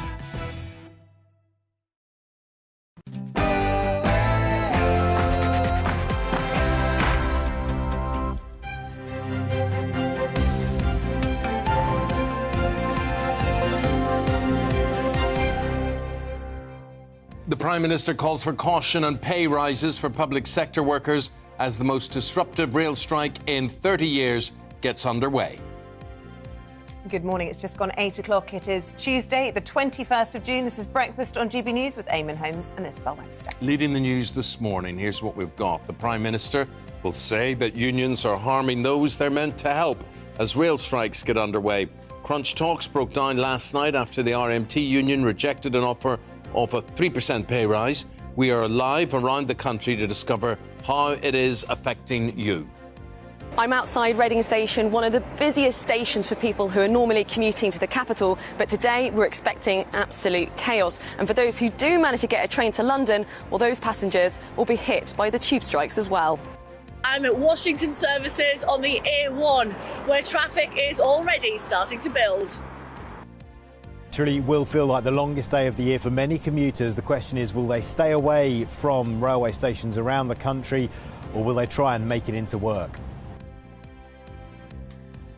The Prime Minister calls for caution on pay rises for public sector workers as the most disruptive rail strike in 30 years gets underway. Good morning. It's just gone 8 o'clock. It is Tuesday, the 21st of June. This is Breakfast on GB News with Eamonn, Holmes and Isabel Webster. Leading the news this morning, here's what we've got. The Prime Minister will say that unions are harming those they're meant to help as rail strikes get underway. Crunch talks broke down last night after the RMT union rejected an offer of a 3% pay rise. We are live around the country to discover how it is affecting you. I'm outside Reading Station, one of the busiest stations for people who are normally commuting to the capital, but today we're expecting absolute chaos. And for those who do manage to get a train to London, well, those passengers will be hit by the tube strikes as well. I'm at Washington services on the A1, where traffic is already starting to build. Truly will feel like the longest day of the year for many commuters. The question is, will they stay away from railway stations around the country, or will they try and make it into work?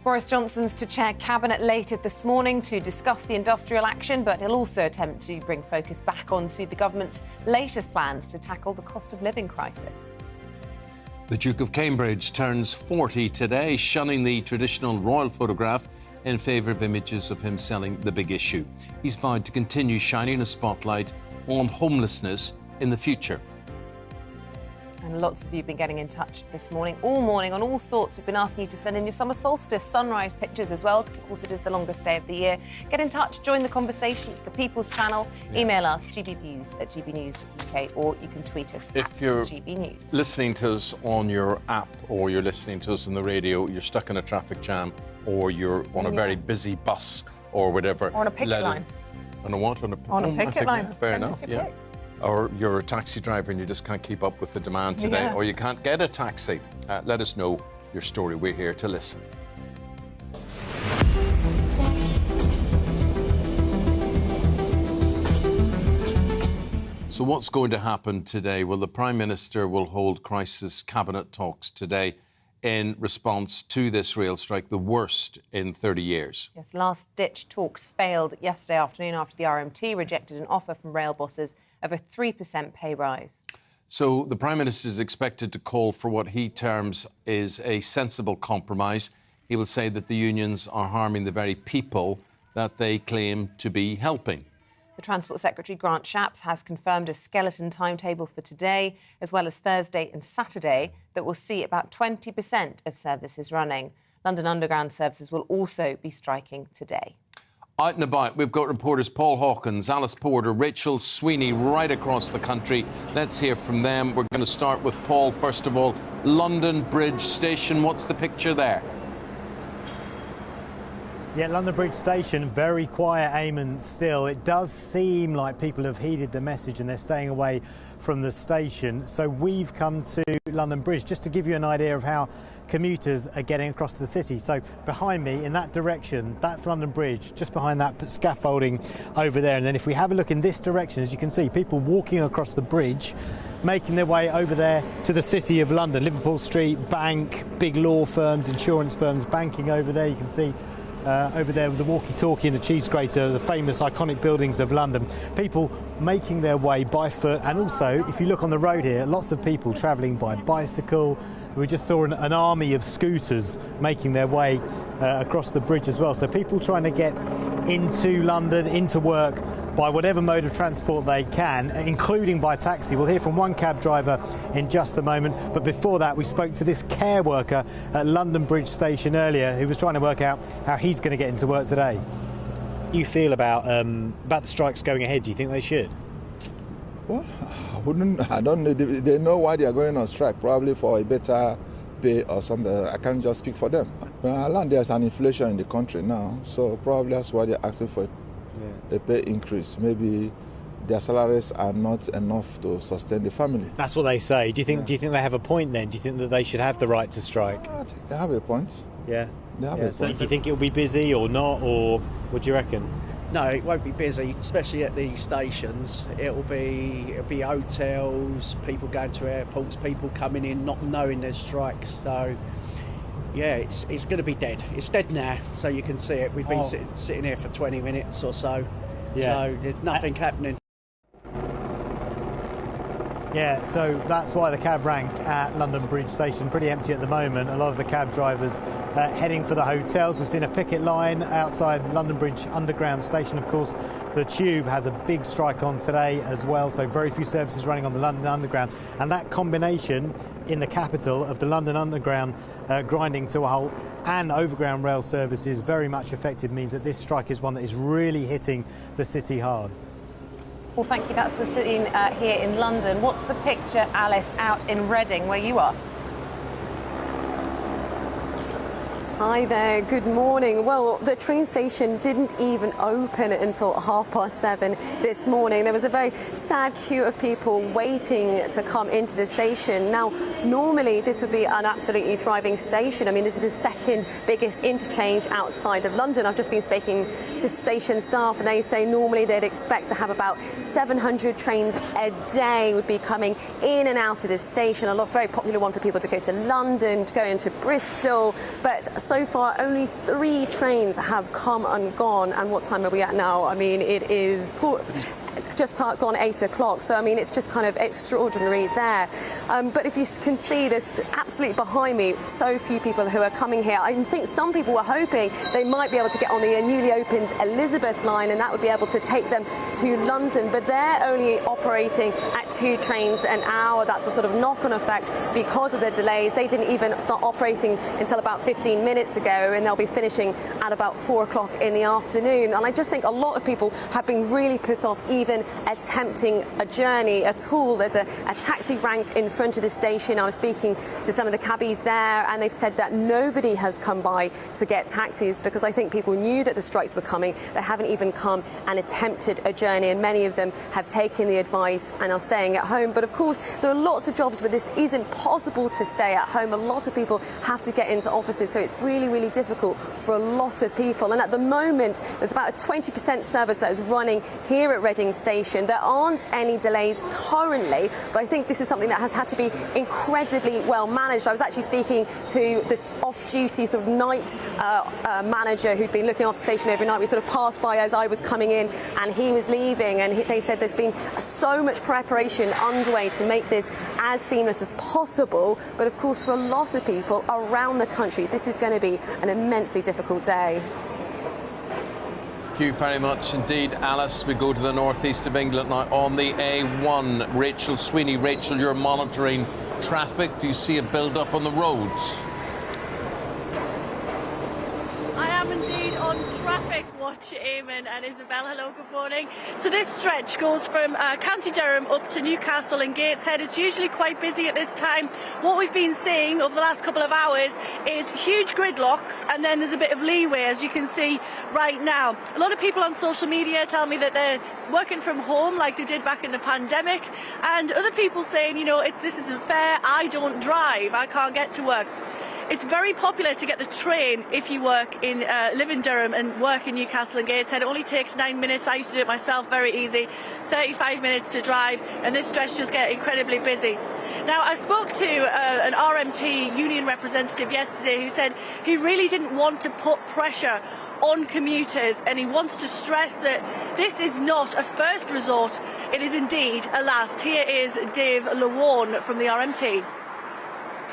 Boris Johnson's to chair Cabinet later this morning to discuss the industrial action, but he'll also attempt to bring focus back onto the government's latest plans to tackle the cost of living crisis. The Duke of Cambridge turns 40 today, shunning the traditional royal photograph in favour of images of him selling the big issue. He's vowed to continue shining a spotlight on homelessness in the future. And lots of you have been getting in touch this morning, all morning, on all sorts. We've been asking you to send in your summer solstice sunrise pictures as well, because of course it is the longest day of the year. Get in touch, join the conversation. It's the People's Channel. Email us, gbviews@gbnews.uk, or you can tweet us If you're GB News. listening to us on your app, or you're listening to us on the radio, you're stuck in a traffic jam, or you're on a very busy bus or whatever. Or on a picket line. On a what? On a picket line. Fair enough, yeah. Or you're a taxi driver and you just can't keep up with the demand today, or you can't get a taxi. Let us know your story. We're here to listen. So what's going to happen today? Well, the Prime Minister will hold crisis cabinet talks today in response to this rail strike, the worst in 30 years. Yes, last-ditch talks failed yesterday afternoon after the RMT rejected an offer from rail bosses of a 3% pay rise. So the Prime Minister is expected to call for what he terms is a sensible compromise. He will say that the unions are harming the very people that they claim to be helping. The Transport Secretary, Grant Shapps, has confirmed a skeleton timetable for today, as well as Thursday and Saturday, that will see about 20% of services running. London Underground services will also be striking today. Out and about, we've got reporters Paul Hawkins, Alice Porter, Rachel Sweeney right across the country. Let's hear from them. We're going to start with Paul. First of all, London Bridge Station. What's the picture there? Yeah, London Bridge Station, very quiet, Eamonn, still. It does seem like people have heeded the message and they're staying away from the station. So we've come to London Bridge just to give you an idea of how commuters are getting across the city. So behind me, in that direction, that's London Bridge, just behind that scaffolding over there. And then if we have a look in this direction, as you can see, people walking across the bridge, making their way over there to the City of London. Liverpool Street, bank, big law firms, insurance firms, banking over there. You can see over there with the walkie-talkie and the cheese grater, the famous iconic buildings of London. People making their way by foot, and also, if you look on the road here, lots of people travelling by bicycle. We just saw an army of scooters making their way across the bridge as well. So people trying to get into London, into work, by whatever mode of transport they can, including by taxi. We'll hear from one cab driver in just a moment, but before that we spoke to this care worker at London Bridge Station earlier who was trying to work out how he's going to get into work today. How do you feel about the strikes going ahead? Do you think they should? Well, I don't know. They know why they are going on strike, probably for a better pay or something. I can't just speak for them. There's an inflation in the country now, so probably that's why they're asking for a pay increase. Maybe their salaries are not enough to sustain the family. That's what they say. Do you think they have a point then? Do you think that they should have the right to strike? I think they have a point. Yeah. They have a point. So do you think it'll be busy or not, or what do you reckon? No, it won't be busy, especially at these stations. It'll be hotels, people going to airports, people coming in not knowing there's strikes. So, yeah, it's going to be dead. It's dead now, so you can see it. We've been sitting here for 20 minutes or so, so there's nothing happening. Yeah, so that's why the cab rank at London Bridge Station pretty empty at the moment. A lot of the cab drivers heading for the hotels. We've seen a picket line outside London Bridge Underground Station. Of course, the Tube has a big strike on today as well, so very few services running on the London Underground. And that combination in the capital of the London Underground grinding to a halt and overground rail services very much affected means that this strike is one that is really hitting the city hard. Well, thank you. That's the scene here in London. What's the picture, Alice, out in Reading, where you are? Hi there, good morning. Well, the train station didn't even open until 7:30 this morning. There was a very sad queue of people waiting to come into the station. Now, normally this would be an absolutely thriving station. I mean, this is the second biggest interchange outside of London. I've just been speaking to station staff and they say normally they'd expect to have about 700 trains a day would be coming in and out of this station. A very popular one for people to go to London, to go into Bristol, but so far only 3 trains have come and gone. And what time are we at now? I mean, it is just gone 8 o'clock, so I mean it's just kind of extraordinary there. But if you can see, there's absolutely behind me so few people who are coming here. I think some people were hoping they might be able to get on the newly opened Elizabeth line and that would be able to take them to London, but they're only operating at 2 trains an hour. That's a sort of knock-on effect because of the delays. They didn't even start operating until about 15 minutes ago and they'll be finishing at about 4 o'clock in the afternoon. And I just think a lot of people have been really put off even attempting a journey at all. There's a taxi rank in front of the station. I was speaking to some of the cabbies there and they've said that nobody has come by to get taxis because I think people knew that the strikes were coming. They haven't even come and attempted a journey, and many of them have taken the advice and are staying at home. But of course there are lots of jobs where this isn't possible to stay at home. A lot of people have to get into offices, so it's really, really difficult for a lot of people. And at the moment there's about a 20% service that is running here at Reading Station. There aren't any delays currently, but I think this is something that has had to be incredibly well managed. I was actually speaking to this off-duty sort of night manager who'd been looking after the station overnight. We sort of passed by as I was coming in and he was leaving, and they said there's been so much preparation underway to make this as seamless as possible. But of course for a lot of people around the country this is going to be an immensely difficult day. Thank you very much indeed, Alice. We go to the northeast of England now on the A1. Rachel Sweeney. Rachel, you're monitoring traffic. Do you see a build-up on the roads? I am indeed on Traffic Watch, Eamonn and Isabel. Hello, good morning. So this stretch goes from County Durham up to Newcastle and Gateshead. It's usually quite busy at this time. What we've been seeing over the last couple of hours is huge gridlocks, and then there's a bit of leeway, as you can see right now. A lot of people on social media tell me that they're working from home like they did back in the pandemic, and other people saying, you know, this isn't fair, I don't drive, I can't get to work. It's very popular to get the train if you live in Durham and work in Newcastle and Gateshead. It only takes 9 minutes. I used to do it myself, very easy. 35 minutes to drive, and this stretch just gets incredibly busy. Now, I spoke to an RMT union representative yesterday who said he really didn't want to put pressure on commuters, and he wants to stress that this is not a first resort, it is indeed a last. Here is Dave Lawarne from the RMT.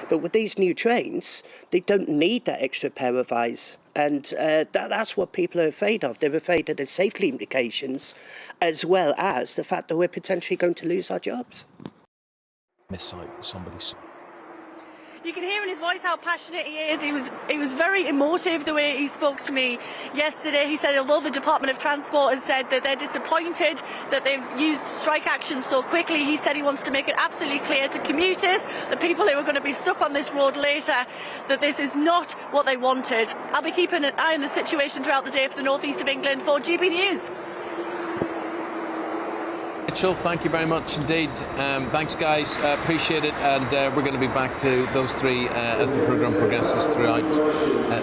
But with these new trains, they don't need that extra pair of eyes. And that's what people are afraid of. They're afraid of the safety implications, as well as the fact that we're potentially going to lose our jobs. Miss out somebody's. You can hear in his voice how passionate he is. He was very emotive the way he spoke to me yesterday. He said although the Department of Transport has said that they're disappointed that they've used strike action so quickly, he said he wants to make it absolutely clear to commuters, the people who are going to be stuck on this road later, that this is not what they wanted. I'll be keeping an eye on the situation throughout the day for the northeast of England for GB News. Rachel, thank you very much indeed. Thanks, guys. Appreciate it. And we're going to be back to those three as the programme progresses throughout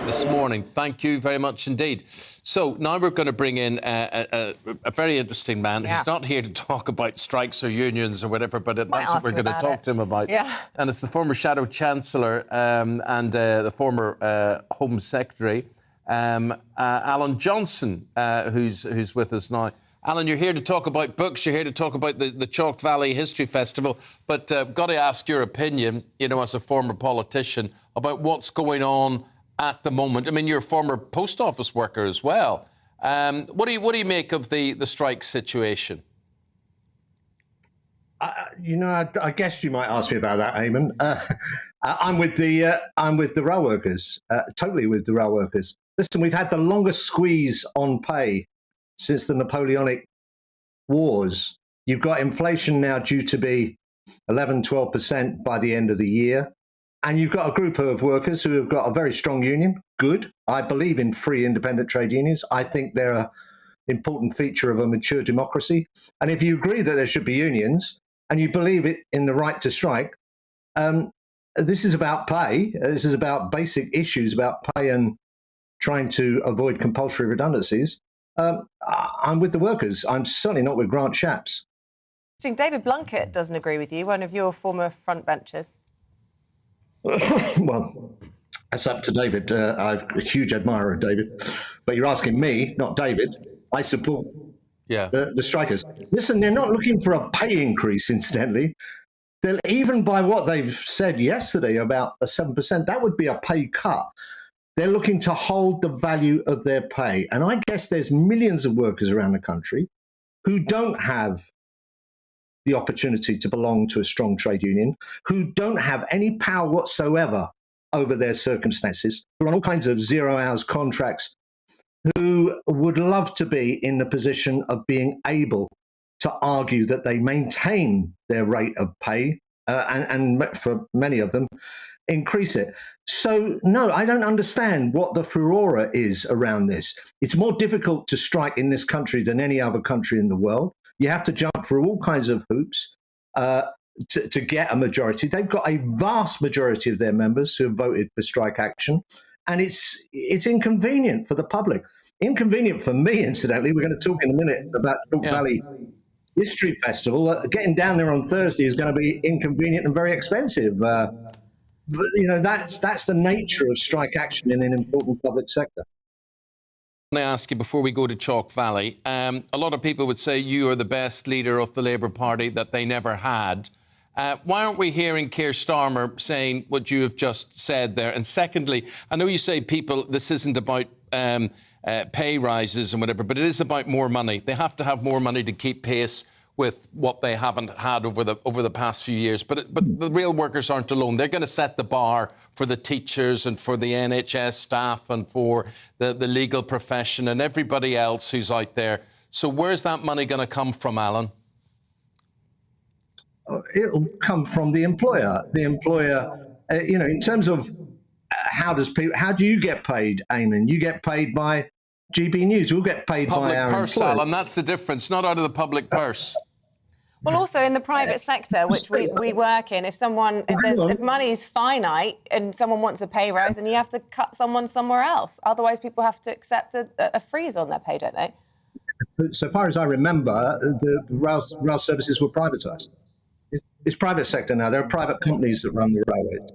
this morning. Thank you very much indeed. So now we're going to bring in a very interesting man who's not here to talk about strikes or unions or whatever, but that's what we're going to talk to him about. Yeah. And it's the former Shadow Chancellor and the former Home Secretary, Alan Johnson, who's with us now. Alan, you're here to talk about books, you're here to talk about the Chalk Valley History Festival, but got to ask your opinion, you know, as a former politician, about what's going on at the moment. I mean, you're a former post office worker as well. What do you make of the strike situation? I guess you might ask me about that, Eamonn. I'm with the rail workers, totally with the rail workers. Listen, we've had the longest squeeze on pay since the Napoleonic Wars. You've got inflation now due to be 11-12% by the end of the year. And you've got a group of workers who have got a very strong union. Good. I believe in free independent trade unions. I think they're an important feature of a mature democracy. And if you agree that there should be unions and you believe in the right to strike, this is about pay. This is about basic issues about pay and trying to avoid compulsory redundancies. I'm with the workers. I'm certainly not with Grant Shapps. David Blunkett doesn't agree with you, one of your former frontbenchers. Well, that's up to David. I'm a huge admirer of David. But you're asking me, not David. I support the strikers. Listen, they're not looking for a pay increase, incidentally. Even by what they've said yesterday about a 7%, that would be a pay cut. They're looking to hold the value of their pay. And I guess there's millions of workers around the country who don't have the opportunity to belong to a strong trade union, who don't have any power whatsoever over their circumstances, who are on all kinds of 0 hours contracts, who would love to be in the position of being able to argue that they maintain their rate of pay, and for many of them, increase it. So, no, I don't understand what the furore is around this. It's more difficult to strike in this country than any other country in the world. You have to jump through all kinds of hoops to get a majority. They've got a vast majority of their members who have voted for strike action, and it's inconvenient for the public. Inconvenient for me, incidentally. We're going to talk in a minute about Chalk Valley History Festival. Getting down there on Thursday is going to be inconvenient and very expensive. But, you know, that's the nature of strike action in an important public sector. I want to ask you, before we go to Chalk Valley, a lot of people would say you are the best leader of the Labour Party that they never had. Why aren't we hearing Keir Starmer saying what you have just said there? And secondly, I know you say this isn't about pay rises and whatever, but it is about more money. They have to have more money to keep pace with what they haven't had over the past few years. But the rail workers aren't alone. They're going to set the bar for the teachers and for the NHS staff and for the legal profession and everybody else who's out there. So where's that money going to come from, Alan? It'll come from the employer. The employer, in terms of how do you get paid, Eamonn? You get paid by GB News. We'll get paid public by our purse, employers. Alan. That's the difference. Not out of the public purse. Well, also in the private sector, which we work in, if money's finite and someone wants a pay rise, then you have to cut someone somewhere else. Otherwise, people have to accept a freeze on their pay, don't they? So far as I remember, the rail services were privatised. It's private sector now. There are private companies that run the railways.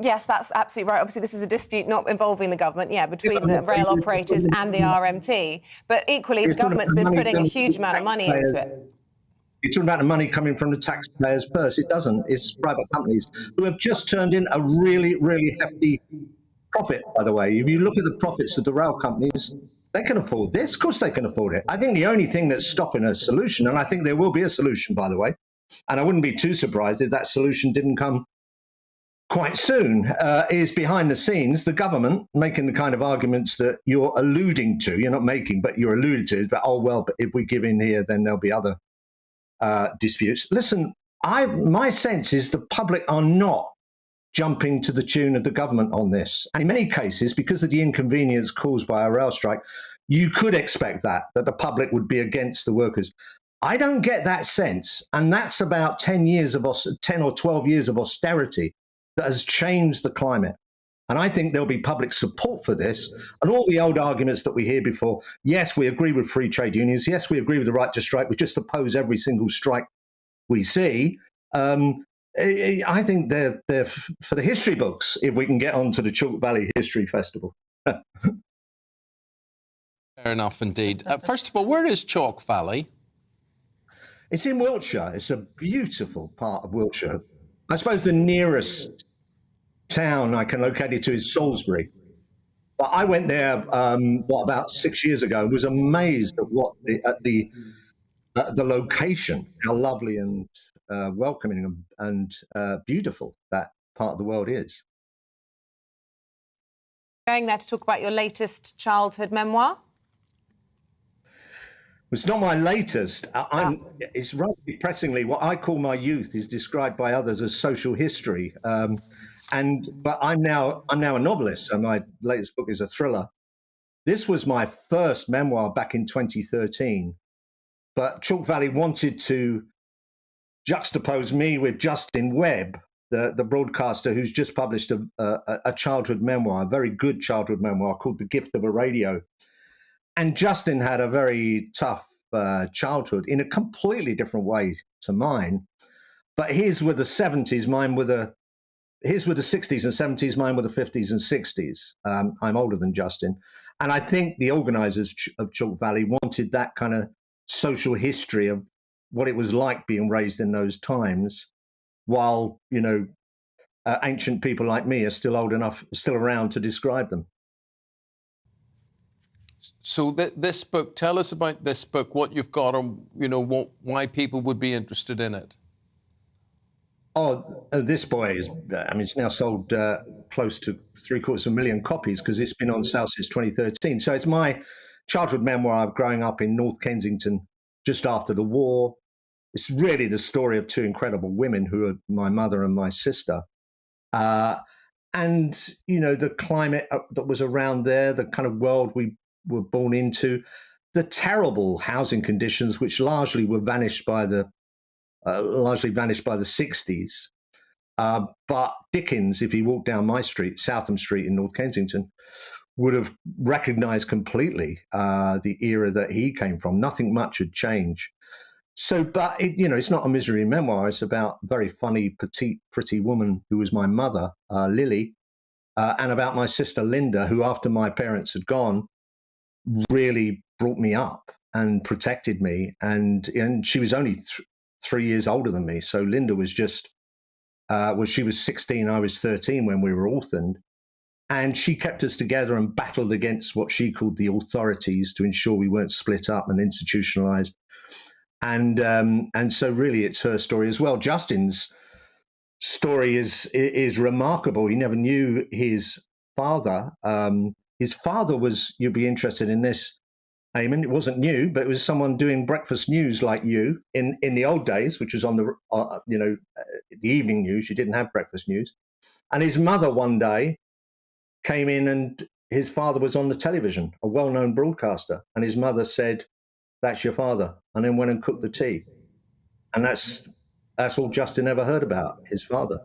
Yes, that's absolutely right. Obviously, this is a dispute not involving the government, between the rail operators and the RMT. But equally, the government's been putting a huge amount of money into it. You're talking about the money coming from the taxpayers' purse. It doesn't. It's private companies who have just turned in a really, really hefty profit, by the way. If you look at the profits of the rail companies, they can afford this. Of course they can afford it. I think the only thing that's stopping a solution, and I think there will be a solution, by the way, and I wouldn't be too surprised if that solution didn't come quite soon, is behind the scenes, the government making the kind of arguments that you're alluding to. You're not making, but you're alluding to. But, but if we give in here, then there'll be other disputes. Listen, my sense is the public are not jumping to the tune of the government on this. And in many cases, because of the inconvenience caused by a rail strike, you could expect that the public would be against the workers. I don't get that sense. And that's about 10 or 12 years of austerity that has changed the climate. And I think there'll be public support for this. And all the old arguments that we hear before, yes, we agree with free trade unions. Yes, we agree with the right to strike. We just oppose every single strike we see. I think they're for the history books if we can get onto the Chalk Valley History Festival. Fair enough, indeed. First of all, where is Chalk Valley? It's in Wiltshire. It's a beautiful part of Wiltshire. I suppose the nearest town I can locate it to is Salisbury. But I went there, about 6 years ago, and was amazed at the location, how lovely and welcoming and beautiful that part of the world is. Going there to talk about your latest childhood memoir? It's not my latest. It's rather depressingly what I call my youth is described by others as social history. But I'm now a novelist, so my latest book is a thriller. This was my first memoir back in 2013, but Chalk Valley wanted to juxtapose me with Justin Webb, the broadcaster who's just published a childhood memoir, a very good childhood memoir called The Gift of a Radio. And Justin had a very tough childhood in a completely different way to mine. But his were the 70s, his were the 60s and 70s, mine were the 50s and 60s. I'm older than Justin. And I think the organisers of Chalk Valley wanted that kind of social history of what it was like being raised in those times, while, ancient people like me are still around to describe them. So this book, tell us about this book, what you've got, and why people would be interested in it. This boy is, it's now sold close to 750,000 copies because it's been on sale since 2013. So it's my childhood memoir of growing up in North Kensington just after the war. It's really the story of two incredible women who are my mother and my sister. And, the climate that was around there, the kind of world we were born into, the terrible housing conditions, which largely vanished by the 60s. But Dickens, if he walked down my street, Southam Street in North Kensington, would have recognized completely the era that he came from. Nothing much had changed. So, but it's not a misery memoir. It's about a very funny, petite, pretty woman who was my mother, Lily, and about my sister Linda, who, after my parents had gone, really brought me up and protected me. And she was only 3 years older than me. So Linda was just, she was 16, I was 13 when we were orphaned. And she kept us together and battled against what she called the authorities to ensure we weren't split up and institutionalized. And so really it's her story as well. Justin's story is remarkable. He never knew his father. His father was, you'll be interested in this, Eamonn, it wasn't you, but it was someone doing breakfast news like you in the old days, which was on the the evening news. You didn't have breakfast news. And his mother one day came in and his father was on the television, a well-known broadcaster. And his mother said, "That's your father," and then went and cooked the tea. And that's all Justin ever heard about, his father.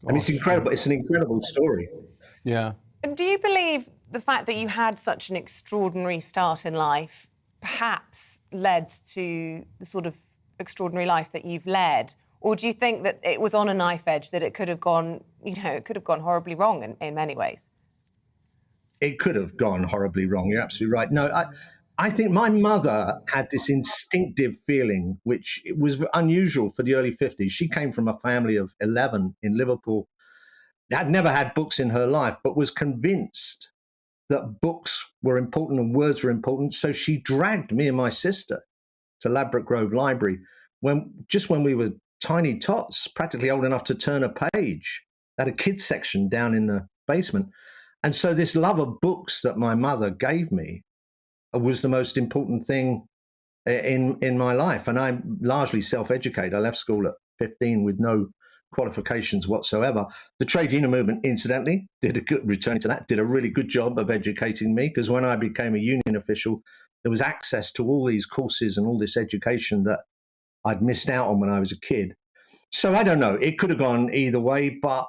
And it's incredible. It's an incredible story. Yeah. Do you believe the fact that you had such an extraordinary start in life perhaps led to the sort of extraordinary life that you've led? Or do you think that it was on a knife edge, that it could have gone, it could have gone horribly wrong in many ways? It could have gone horribly wrong. You're absolutely right. No, I think my mother had this instinctive feeling, which was unusual for the early 50s. She came from a family of 11 in Liverpool, had never had books in her life, but was convinced that books were important and words were important. So she dragged me and my sister to Ladbroke Grove Library when we were tiny tots, practically old enough to turn a page. They had a kids section down in the basement. And so this love of books that my mother gave me was the most important thing in my life. And I'm largely self-educated. I left school at 15 with no qualifications whatsoever. The trade union movement, incidentally, did a really good job of educating me, because when I became a union official, there was access to all these courses and all this education that I'd missed out on when I was a kid. So I don't know, it could have gone either way, but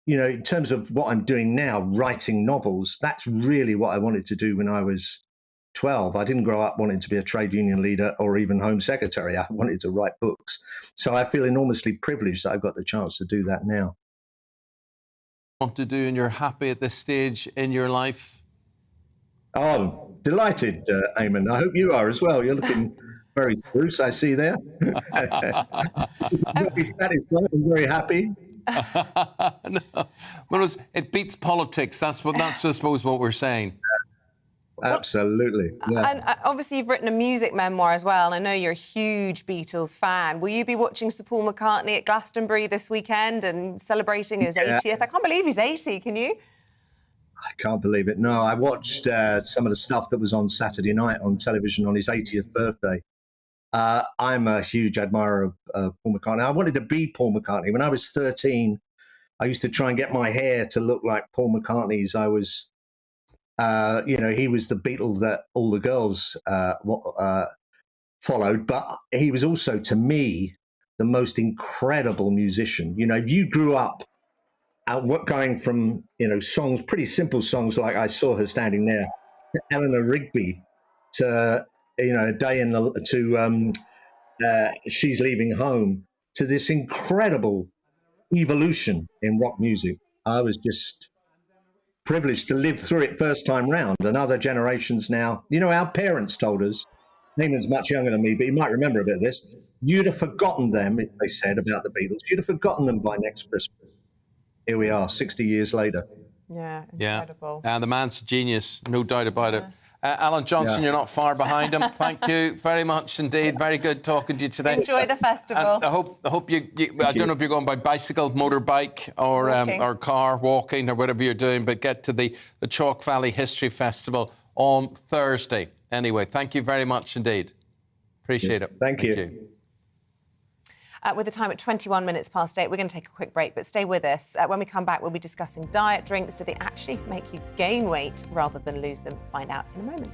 in terms of what I'm doing now, writing novels, that's really what I wanted to do when I was 12. I didn't grow up wanting to be a trade union leader or even Home Secretary. I wanted to write books. So I feel enormously privileged that I've got the chance to do that now. Want to do, and you're happy at this stage in your life? Oh, delighted, Eamonn. I hope you are as well. You're looking very spruce, I see there. Very satisfied and very happy. No. Well, it beats politics. That's I suppose what we're saying. Absolutely. Yeah. And obviously you've written a music memoir as well. I know you're a huge Beatles fan. Will you be watching Sir Paul McCartney at Glastonbury this weekend and celebrating his 80th? I can't believe he's 80, can you? I can't believe it. No, I watched some of the stuff that was on Saturday night on television on his 80th birthday. I'm a huge admirer of Paul McCartney. I wanted to be Paul McCartney. When I was 13, I used to try and get my hair to look like Paul McCartney's. I was, he was the Beatle that all the girls followed, but he was also, to me, the most incredible musician. If you grew up going from, songs, pretty simple songs like I Saw Her Standing There, to Eleanor Rigby, to A Day in the She's Leaving Home, to this incredible evolution in rock music. I was just privileged to live through it first time round, and other generations now. Our parents told us, Eamonn's much younger than me, but you might remember a bit of this, you'd have forgotten them, they said about the Beatles, you'd have forgotten them by next Christmas. Here we are, 60 years later. Yeah, incredible. Yeah, the man's a genius, no doubt about it. Alan Johnson, You're not far behind him. Thank you very much indeed. Very good talking to you today. Enjoy the festival. And I hope you I don't know if you're going by bicycle, motorbike, or car, walking, or whatever you're doing, but get to the Chalk Valley History Festival on Thursday. Anyway, thank you very much indeed. Appreciate it. Thank you. With the time at 21 minutes past 8, we're going to take a quick break, but stay with us. When we come back, we'll be discussing diet drinks. Do they actually make you gain weight rather than lose them? Find out in a moment.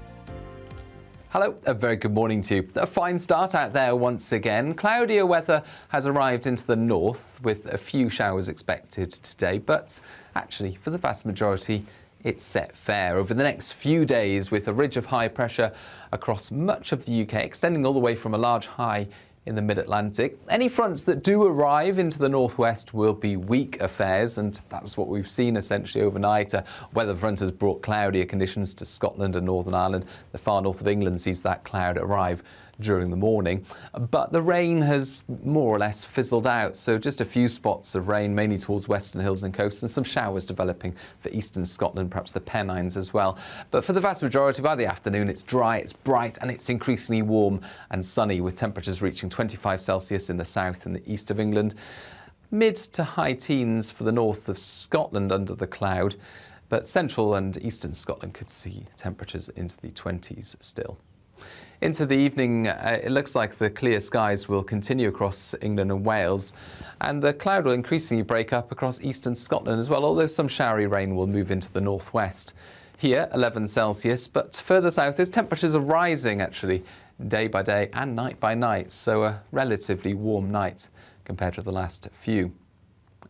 Hello, a very good morning to you. A fine start out there once again. Cloudier weather has arrived into the north with a few showers expected today, but actually for the vast majority it's set fair over the next few days, with a ridge of high pressure across much of the UK, extending all the way from a large high in the mid-Atlantic. Any fronts that do arrive into the northwest will be weak affairs, and that's what we've seen essentially overnight. A weather front has brought cloudier conditions to Scotland and Northern Ireland. The far north of England sees that cloud arrive during the morning. But the rain has more or less fizzled out, so just a few spots of rain, mainly towards western hills and coasts, and some showers developing for eastern Scotland, perhaps the Pennines as well. But for the vast majority, by the afternoon, it's dry, it's bright, and it's increasingly warm and sunny, with temperatures reaching 25 Celsius in the south and the east of England. Mid to high teens for the north of Scotland under the cloud, but central and eastern Scotland could see temperatures into the 20s still. Into the evening, it looks like the clear skies will continue across England and Wales, and the cloud will increasingly break up across eastern Scotland as well, although some showery rain will move into the northwest. Here, 11 Celsius, but further south, those temperatures are rising actually day by day and night by night, so a relatively warm night compared to the last few.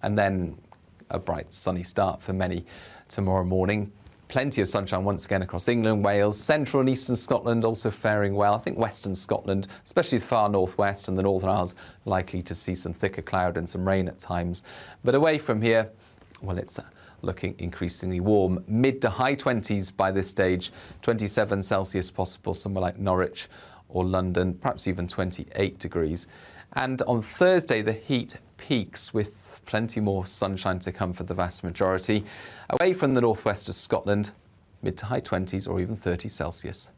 And then a bright sunny start for many tomorrow morning. Plenty of sunshine once again across England, Wales, central and eastern Scotland also faring well. I think western Scotland, especially the far northwest and the Northern Isles, likely to see some thicker cloud and some rain at times. But away from here, well, it's looking increasingly warm. Mid to high 20s by this stage, 27 Celsius possible somewhere like Norwich or London, perhaps even 28 degrees. And on Thursday, the heat peaks with plenty more sunshine to come for the vast majority. Away from the northwest of Scotland, mid to high 20s or even 30 Celsius.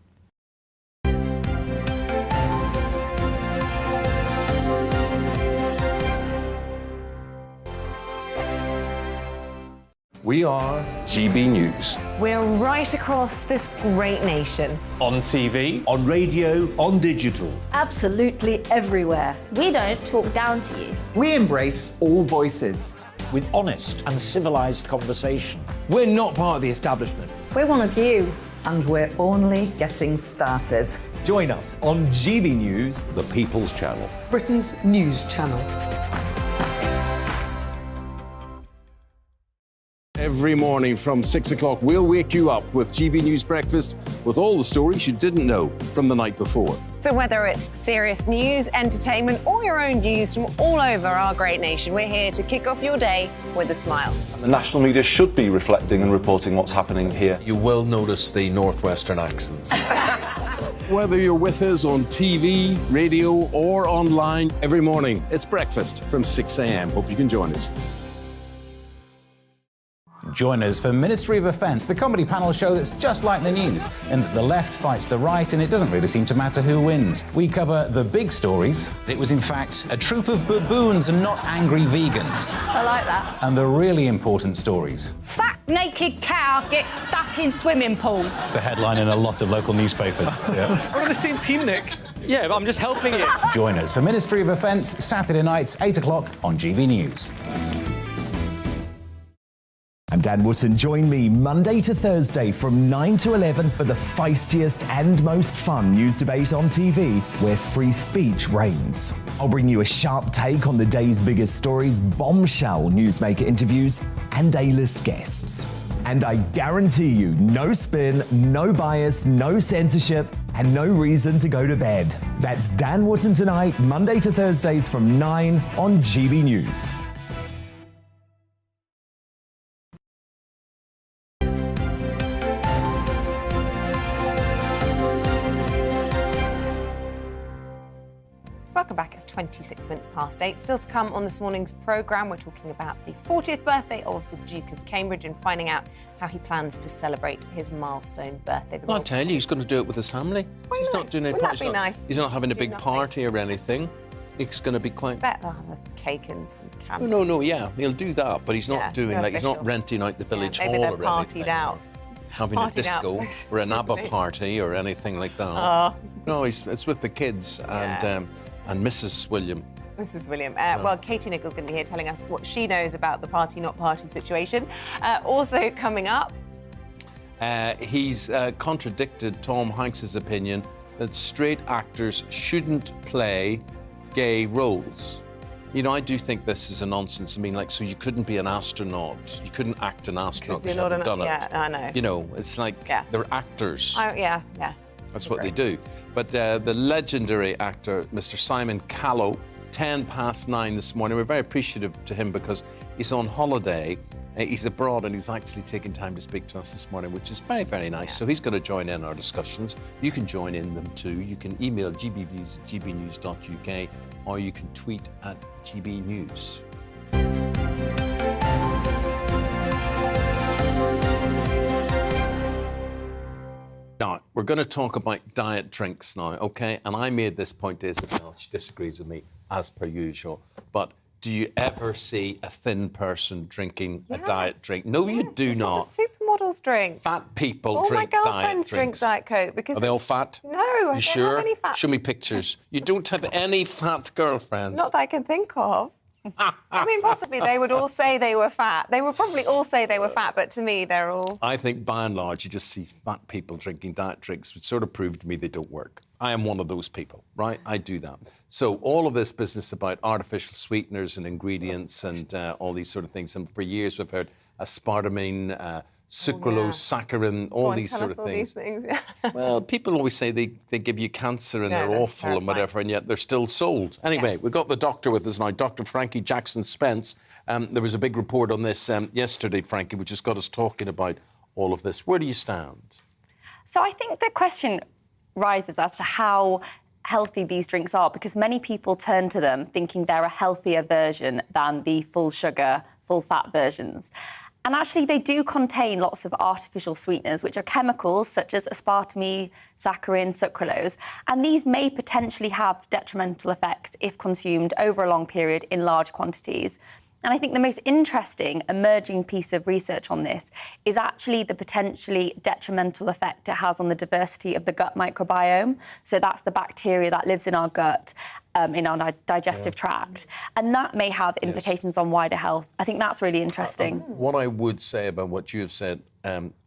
We are GB News. We're right across this great nation. On TV, on radio, on digital. Absolutely everywhere. We don't talk down to you. We embrace all voices. With honest and civilised conversation. We're not part of the establishment. We're one of you. And we're only getting started. Join us on GB News, The People's Channel. Britain's news channel. Every morning from 6 o'clock, we'll wake you up with GB News Breakfast with all the stories you didn't know from the night before. So whether it's serious news, entertainment, or your own views from all over our great nation, we're here to kick off your day with a smile. And the national media should be reflecting and reporting what's happening here. You will notice the northwestern accents. Whether you're with us on TV, radio, or online, every morning, it's breakfast from 6 a.m. Hope you can join us. Join us for Ministry of Offence, the comedy panel show that's just like the news, in that the left fights the right and it doesn't really seem to matter who wins. We cover the big stories. It was in fact a troop of baboons and not angry vegans. I like that. And the really important stories. Fat naked cow gets stuck in swimming pool. It's a headline in a lot of local newspapers. Yeah. We're on the same team, Nick. Yeah, but I'm just helping you. Join us for Ministry of Offence, Saturday nights, 8 o'clock on GB News. I'm Dan Wootton. Join me Monday to Thursday from 9 to 11 for the feistiest and most fun news debate on TV, where free speech reigns. I'll bring you a sharp take on the day's biggest stories, bombshell newsmaker interviews, and A-list guests. And I guarantee you, no spin, no bias, no censorship, and no reason to go to bed. That's Dan Wootton Tonight, Monday to Thursdays from 9 on GB News. Welcome back. It's 26 minutes past 8. Still to come on this morning's programme, we're talking about the 40th birthday of the Duke of Cambridge and finding out how he plans to celebrate his milestone birthday. Well, I tell you, he's going to do it with his family. He's not doing Wouldn't that be nice? He's not having a big party or anything. It's going to be quite... Bet they'll have a cake and some candy. No, yeah, he'll do that, but he's not doing like he's not renting out the village hall or anything. Maybe they're partied out. Having a disco or an ABBA party or anything like that. No, it's with the kids and Mrs. William. Mrs. William. Well, Katie Nichols going to be here telling us what she knows about the party, not party situation. Also coming up. He's contradicted Tom Hanks's opinion that straight actors shouldn't play gay roles. You know, I do think this is a nonsense. I mean, like, so you couldn't be an astronaut. You couldn't act an astronaut because you haven't done it. Yeah, I know. You know, it's like they're actors. Yeah. That's what they do. But the legendary actor, Mr. Simon Callow, 9:10 this morning. We're very appreciative to him because He's on holiday. He's abroad and he's actually taken time to speak to us this morning, which is very, very nice. So he's going to join in our discussions. You can join in them too. You can email gbviews@gbnews.uk or you can tweet at gbnews. Now, we're going to talk about diet drinks now, OK? And I made this point to Isabel. She disagrees with me, as per usual. But do you ever see a thin person drinking a diet drink? No, you do not. The supermodels drink. Fat people all drink my diet girlfriends drinks. drink Diet Coke because Are they all fat? No, I don't sure? have any fat. Show me pictures. You don't have any fat girlfriends. Not that I can think of. I mean, possibly they would all say they were fat. They would probably all say they were fat, but to me, they're all... I think, by and large, you just see fat people drinking diet drinks, which sort of proved to me they don't work. I am one of those people, right? I do that. So all of this business about artificial sweeteners and ingredients and all these sort of things, and for years we've heard aspartame, sucralose, saccharin, all these sort of things. Well, people always say they give you cancer and they're awful and whatever, and yet they're still sold. Anyway, we've got the doctor with us now, Dr. Frankie Jackson-Spence. There was a big report on this yesterday, Frankie, which has got us talking about all of this. Where do you stand? So I think the question rises as to how healthy these drinks are, because many people turn to them thinking they're a healthier version than the full sugar, full fat versions. And actually, they do contain lots of artificial sweeteners, which are chemicals such as aspartame, saccharin, sucralose. And these may potentially have detrimental effects if consumed over a long period in large quantities. And I think the most interesting emerging piece of research on this is actually the potentially detrimental effect it has on the diversity of the gut microbiome. So that's the bacteria that lives in our gut, in our digestive tract. And that may have implications on wider health. I think that's really interesting. What I would say about what you have said,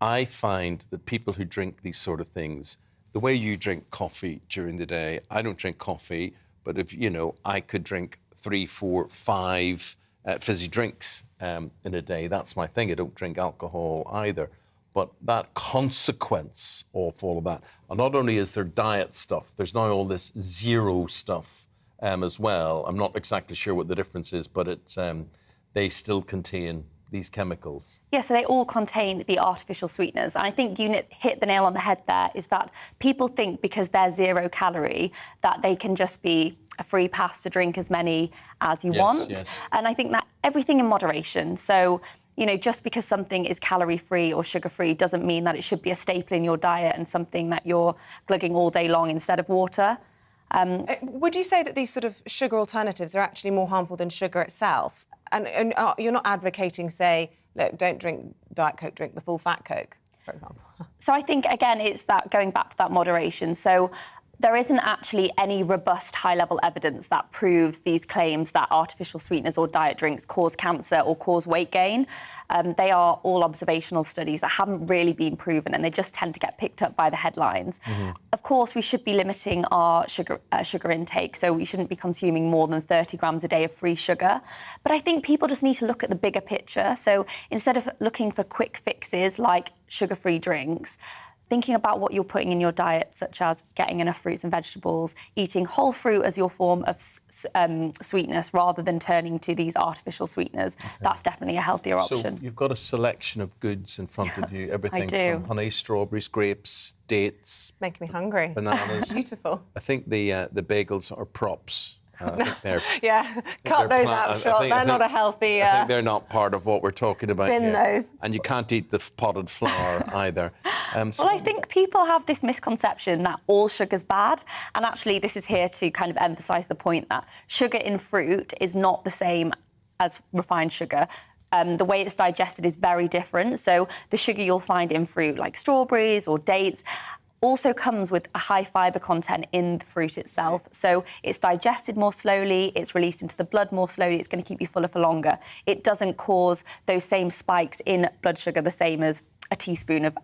I find that people who drink these sort of things, the way you drink coffee during the day, I don't drink coffee, but if, you know, I could drink 3, 4, 5... fizzy drinks in a day. That's my thing. I don't drink alcohol either. But that consequence of all of that, and not only is there diet stuff, there's now all this zero stuff as well. I'm not exactly sure what the difference is, but it's they still contain these chemicals. Yeah, so they all contain the artificial sweeteners. And I think you hit the nail on the head there, is that people think because they're 0 calorie that they can just be a free pass to drink as many as you want. Yes. And I think that everything in moderation. So, you know, just because something is calorie-free or sugar-free doesn't mean that it should be a staple in your diet and something that you're glugging all day long instead of water. Would you say that these sort of sugar alternatives are actually more harmful than sugar itself? And you're not advocating, say, look, don't drink Diet Coke, drink the full fat Coke, for example. So I think, again, it's that going back to that moderation. So there isn't actually any robust high-level evidence that proves these claims that artificial sweeteners or diet drinks cause cancer or cause weight gain. They are all observational studies that haven't really been proven, and they just tend to get picked up by the headlines. Of course, we should be limiting our sugar intake, so we shouldn't be consuming more than 30 grams a day of free sugar. But I think people just need to look at the bigger picture. So instead of looking for quick fixes like sugar-free drinks, thinking about what you're putting in your diet, such as getting enough fruits and vegetables, eating whole fruit as your form of sweetness rather than turning to these artificial sweeteners. That's definitely a healthier option. So you've got a selection of goods in front of you, everything from honey, strawberries, grapes, dates. Making me hungry. Bananas. Beautiful. I think the bagels are props. Cut those out short. They're not a healthy... I think they're not part of what we're talking about bin here. Those. And you can't eat the potted flour either. Well, I think people have this misconception that all sugar's bad. And actually, this is here to kind of emphasise the point that sugar in fruit is not the same as refined sugar. The way it's digested is very different. So the sugar you'll find in fruit, like strawberries or dates, also comes with a high fibre content in the fruit itself. So it's digested more slowly, it's released into the blood more slowly, it's going to keep you fuller for longer. It doesn't cause those same spikes in blood sugar the same as a teaspoon of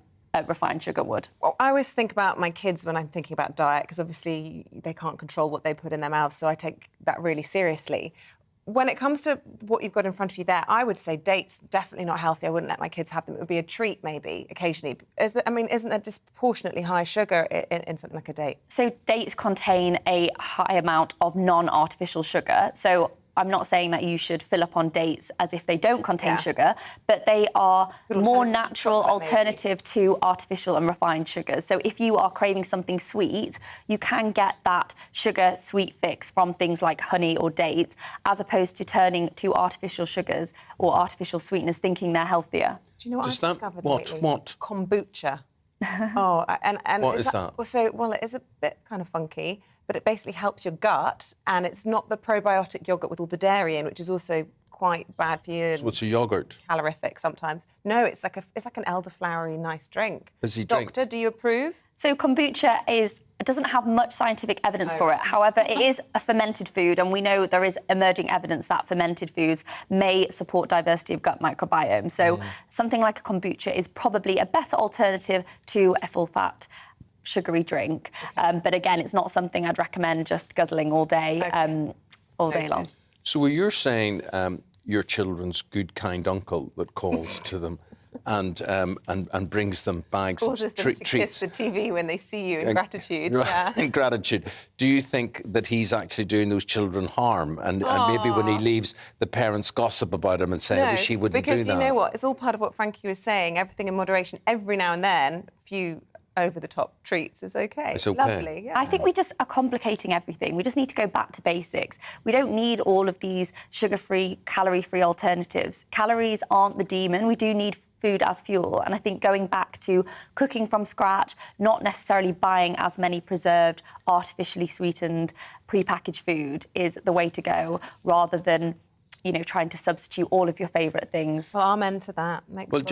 refined sugar would. Well, I always think about my kids when I'm thinking about diet, because obviously they can't control what they put in their mouths, so I take that really seriously. When it comes to what you've got in front of you there, I would say dates, definitely not healthy. I wouldn't let my kids have them. It would be a treat, maybe, occasionally. Isn't there disproportionately high sugar in something like a date? So dates contain a high amount of non-artificial sugar. So I'm not saying that you should fill up on dates as if they don't contain sugar, but they are more natural alternative to artificial and refined sugars. So if you are craving something sweet, you can get that sugar sweet fix from things like honey or dates, as opposed to turning to artificial sugars or artificial sweeteners thinking they're healthier. Do you know what I've discovered lately? What? Kombucha. Oh, and what is that? Well, it is a bit kind of funky, but it basically helps your gut, and it's not the probiotic yogurt with all the dairy in, which is also quite bad for you. So it's a yogurt? Calorific sometimes. No, it's like an elderflowery nice drink. Does he Doctor, do you approve? So kombucha doesn't have much scientific evidence for it. However, it is a fermented food, and we know there is emerging evidence that fermented foods may support diversity of gut microbiome. So something like a kombucha is probably a better alternative to a full-fat sugary drink. But again, it's not something I'd recommend just guzzling all day, all day long. So you're saying your children's good, kind uncle that calls to them and brings them bags of treats. Causes them to kiss the TV when they see you in gratitude. In gratitude. Do you think that he's actually doing those children harm? And maybe when he leaves, the parents gossip about him and say, I wish he wouldn't do that. Because you know what? It's all part of what Frankie was saying. Everything in moderation. Every now and then, a few over-the-top treats is okay. It's okay. Lovely, yeah. I think we just are complicating everything. We just need to go back to basics. We don't need all of these sugar-free, calorie-free alternatives. Calories aren't the demon. We do need food as fuel. And I think going back to cooking from scratch, not necessarily buying as many preserved, artificially sweetened, pre-packaged food is the way to go, rather than trying to substitute all of your favourite things. Well, amen to that.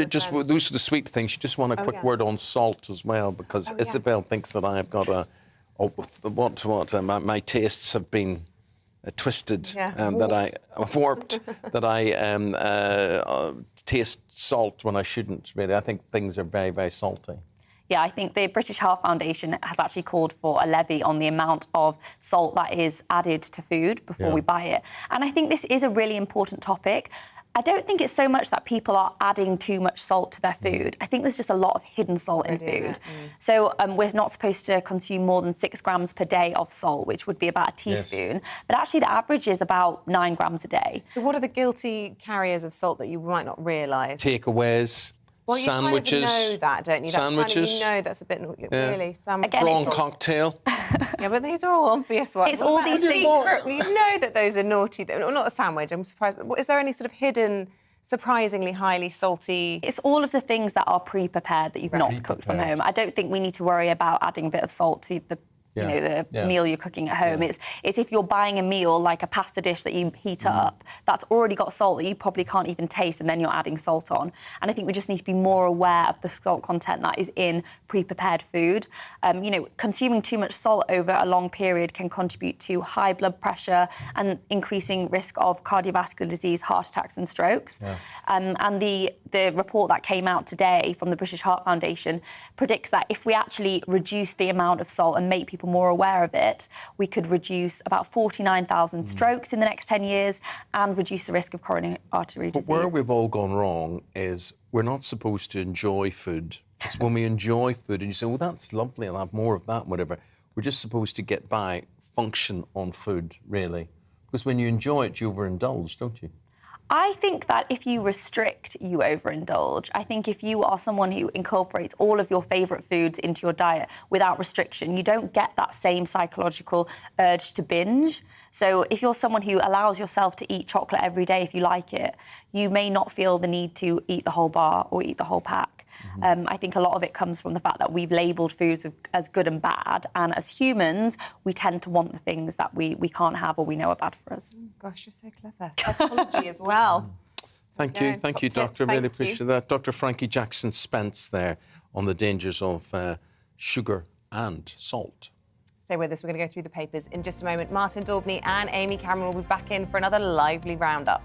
Just those are the sweet things. You just want a quick word on salt as well, because Isabel thinks that I have got my tastes have been twisted, that I warped, that I taste salt when I shouldn't. Really, I think things are very, very salty. Yeah, I think the British Heart Foundation has actually called for a levy on the amount of salt that is added to food before we buy it. And I think this is a really important topic. I don't think it's so much that people are adding too much salt to their food. I think there's just a lot of hidden salt in food. So we're not supposed to consume more than 6 grams per day of salt, which would be about a teaspoon. But actually, the average is about 9 grams a day. So what are the guilty carriers of salt that you might not realise? Takeaways. Well, sandwiches. You kind of know that, don't you? Sandwiches. That's a bit really. Prawn cocktail. Yeah, but these are all obvious ones. It's all these things. You know that those are naughty. Not a sandwich. I'm surprised. Is there any sort of hidden, surprisingly highly salty? It's all of the things that are pre-prepared that you've not cooked from home. I don't think we need to worry about adding a bit of salt to the meal you're cooking at home. It's if you're buying a meal like a pasta dish that you heat up, that's already got salt that you probably can't even taste, and then you're adding salt on. And I think we just need to be more aware of the salt content that is in pre-prepared food. Consuming too much salt over a long period can contribute to high blood pressure and increasing risk of cardiovascular disease, heart attacks and strokes. And the report that came out today from the British Heart Foundation predicts that if we actually reduce the amount of salt and make people more aware of it, we could reduce about 49,000 strokes in the next 10 years and reduce the risk of coronary artery disease. But where we've all gone wrong is we're not supposed to enjoy food. It's when we enjoy food and you say, well, that's lovely, I'll have more of that, whatever. We're just supposed to get by, function on food, really. Because when you enjoy it, you overindulge, don't you? I think that if you restrict, you overindulge. I think if you are someone who incorporates all of your favourite foods into your diet without restriction, you don't get that same psychological urge to binge. So if you're someone who allows yourself to eat chocolate every day if you like it, you may not feel the need to eat the whole bar or eat the whole pack. I think a lot of it comes from the fact that we've labelled foods as good and bad, and as humans, we tend to want the things that we can't have or we know are bad for us. Gosh, you're so clever. Psychology as well. Thank you, Doctor. Really appreciate that. Dr. Frankie Jackson-Spence there on the dangers of sugar and salt. Stay with us. We're going to go through the papers in just a moment. Martin Daubney and Amy Cameron will be back in for another lively roundup.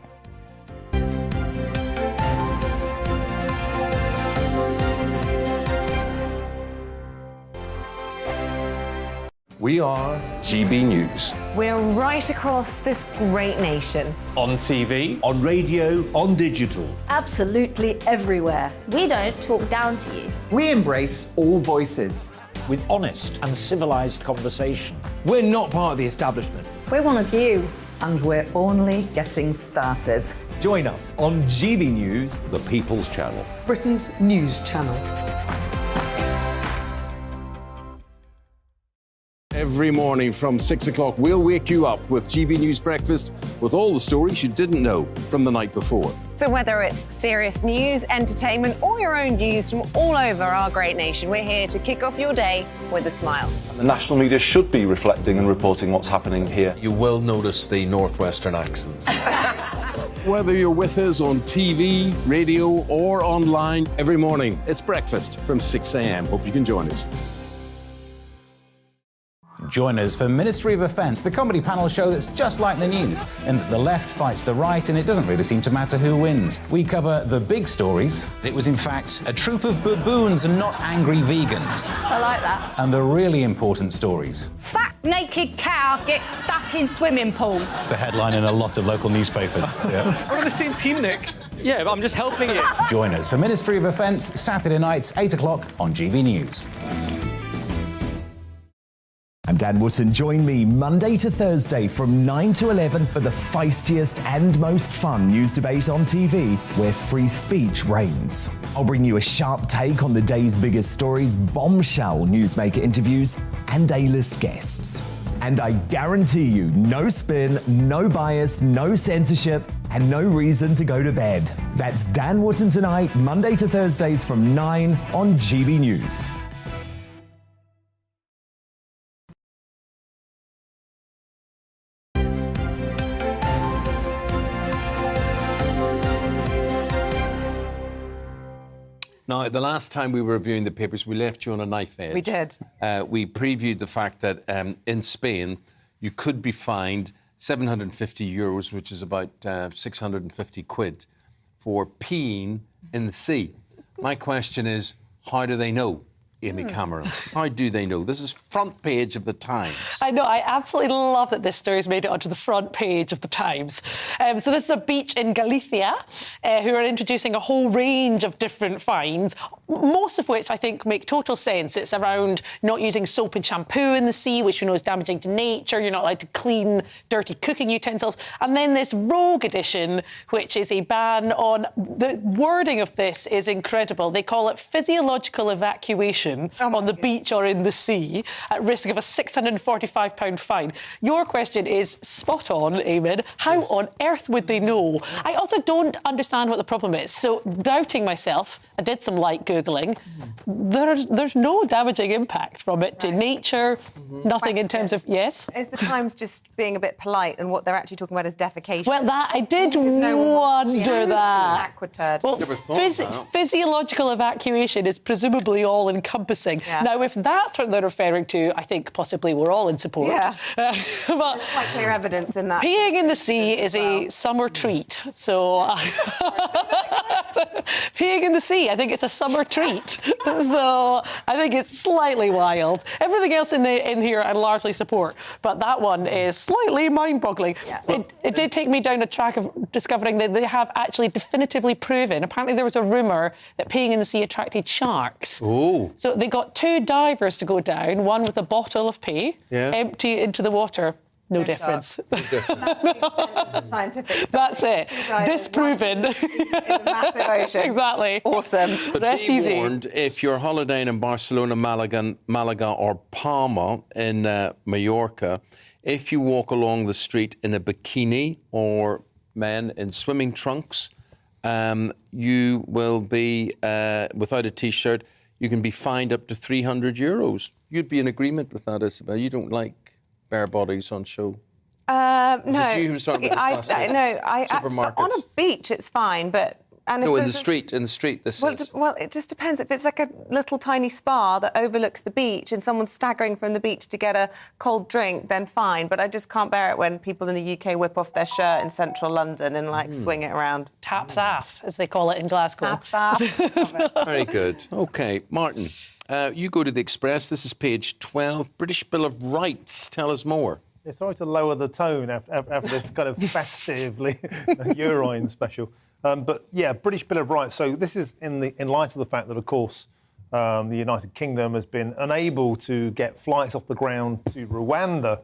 We are GB News. We're right across this great nation. On TV, on radio, on digital. Absolutely everywhere. We don't talk down to you. we embrace all voices. With honest and civilised conversation. We're not part of the establishment. We're one of you. And we're only getting started. Join us on GB News, The People's Channel. Britain's news channel. Every morning from 6 o'clock, we'll wake you up with GB News Breakfast with all the stories you didn't know from the night before. So whether it's serious news, entertainment, or your own views from all over our great nation, we're here to kick off your day with a smile. The national media should be reflecting and reporting what's happening here. You will notice the northwestern accents. Whether you're with us on TV, radio, or online, every morning, it's breakfast from 6 a.m. Hope you can join us. Join us for Ministry of Offence, the comedy panel show that's just like the news, in that the left fights the right and it doesn't really seem to matter who wins. We cover the big stories. It was in fact a troop of baboons and not angry vegans. I like that. And the really important stories. Fat naked cow gets stuck in swimming pool. It's a headline in a lot of local newspapers. Yeah. We're on the same team, Nick. Yeah, but I'm just helping you. Join us for Ministry of Offence, Saturday nights, 8 o'clock on GB News. I'm Dan Wootton. Join me Monday to Thursday from 9 to 11 for the feistiest and most fun news debate on TV, where free speech reigns. I'll bring you a sharp take on the day's biggest stories, bombshell newsmaker interviews, and A-list guests. And I guarantee you, no spin, no bias, no censorship, and no reason to go to bed. That's Dan Wootton tonight, Monday to Thursdays from 9 on GB News. Now, the last time we were reviewing the papers, we left you on a knife edge. We did. We previewed the fact that in Spain, you could be fined €750, which is about 650 quid, for peeing in the sea. My question is, how do they know, Amy Cameron? How do they know? This is front page of the Times. I know, I absolutely love that this story's made it onto the front page of the Times. So this is a beach in Galicia who are introducing a whole range of different fines, most of which I think make total sense. It's around not using soap and shampoo in the sea, which we know is damaging to nature. You're not allowed to clean dirty cooking utensils. And then this rogue edition, which is a ban on... The wording of this is incredible. They call it physiological evacuation on the beach or in the sea at risk of a £645 fine. Your question is spot on, Eamonn. How on earth would they know? I also don't understand what the problem is. So, doubting myself, I did some light Googling. There's no damaging impact from it to nature, nothing in terms of... Yes? Is the Times just being a bit polite and what they're actually talking about is defecation? Well, that I did wonder that. Well, physiological evacuation is presumably all-encompassing. Yeah. Now, if that's what they're referring to, I think possibly we're all in support. Yeah. But there's quite clear evidence in that. Peeing in the sea is a summer treat. So peeing in the sea, I think it's a summer treat. So I think it's slightly wild. Everything else in here I largely support, but that one is slightly mind-boggling. Yeah. It did take me down a track of discovering that they have actually definitively proven. Apparently there was a rumour that peeing in the sea attracted sharks. Oh. So they got 2 divers to go down, one with a bottle of pee, empty into the water. No difference. That's the extent of the scientific stuff. That's it. Disproven. In the massive ocean. Exactly. Awesome. But rest be easy. warned, if you're holidaying in Barcelona, Malaga or Palma in Mallorca, if you walk along the street in a bikini or men in swimming trunks, you will be, without a T-shirt, you can be fined up to €300. You'd be in agreement with that, Isabel. You don't like bare bodies on show. No. Is it you who's talking about supermarkets? On a beach, it's fine, but... And no, in the street, this is. Well, it just depends. If it's like a little tiny spa that overlooks the beach and someone's staggering from the beach to get a cold drink, then fine. But I just can't bear it when people in the UK whip off their shirt in central London and, swing it around. Taps off, as they call it in Glasgow. Taps off. Very good. OK, Martin, you go to the Express. This is page 12. British Bill of Rights. Tell us more. Yeah, sorry to lower the tone after this kind of festively urine special. But yeah, British Bill of Rights. So this is in light of the fact that, of course, the United Kingdom has been unable to get flights off the ground to Rwanda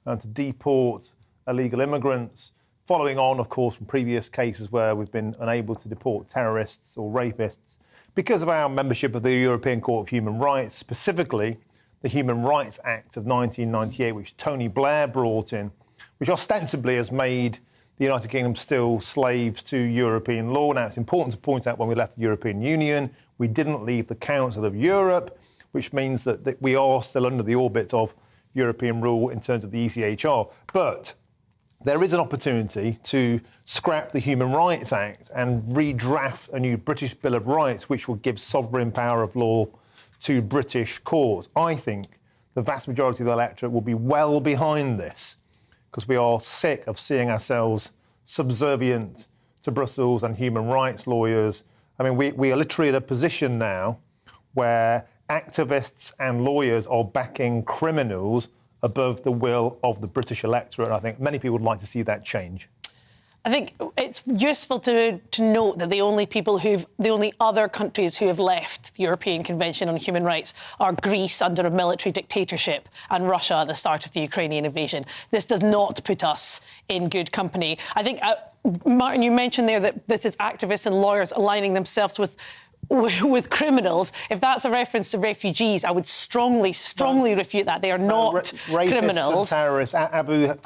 to deport illegal immigrants, following on, of course, from previous cases where we've been unable to deport terrorists or rapists because of our membership of the European Court of Human Rights, specifically the Human Rights Act of 1998, which Tony Blair brought in, which ostensibly has made the United Kingdom still slaves to European law. Now, it's important to point out when we left the European Union, we didn't leave the Council of Europe, which means that we are still under the orbit of European rule in terms of the ECHR. But there is an opportunity to scrap the Human Rights Act and redraft a new British Bill of Rights, which will give sovereign power of law to British courts. I think the vast majority of the electorate will be well behind this because we are sick of seeing ourselves subservient to Brussels and human rights lawyers. I mean, we are literally at a position now where activists and lawyers are backing criminals above the will of the British electorate. And I think many people would like to see that change. I think it's useful to note that the only other countries who have left the European Convention on Human Rights are Greece under a military dictatorship and Russia at the start of the Ukrainian invasion. This does not put us in good company. I think, Martin, you mentioned there that this is activists and lawyers aligning themselves with criminals. If that's a reference to refugees, I would strongly refute that. They are not criminals. And terrorists.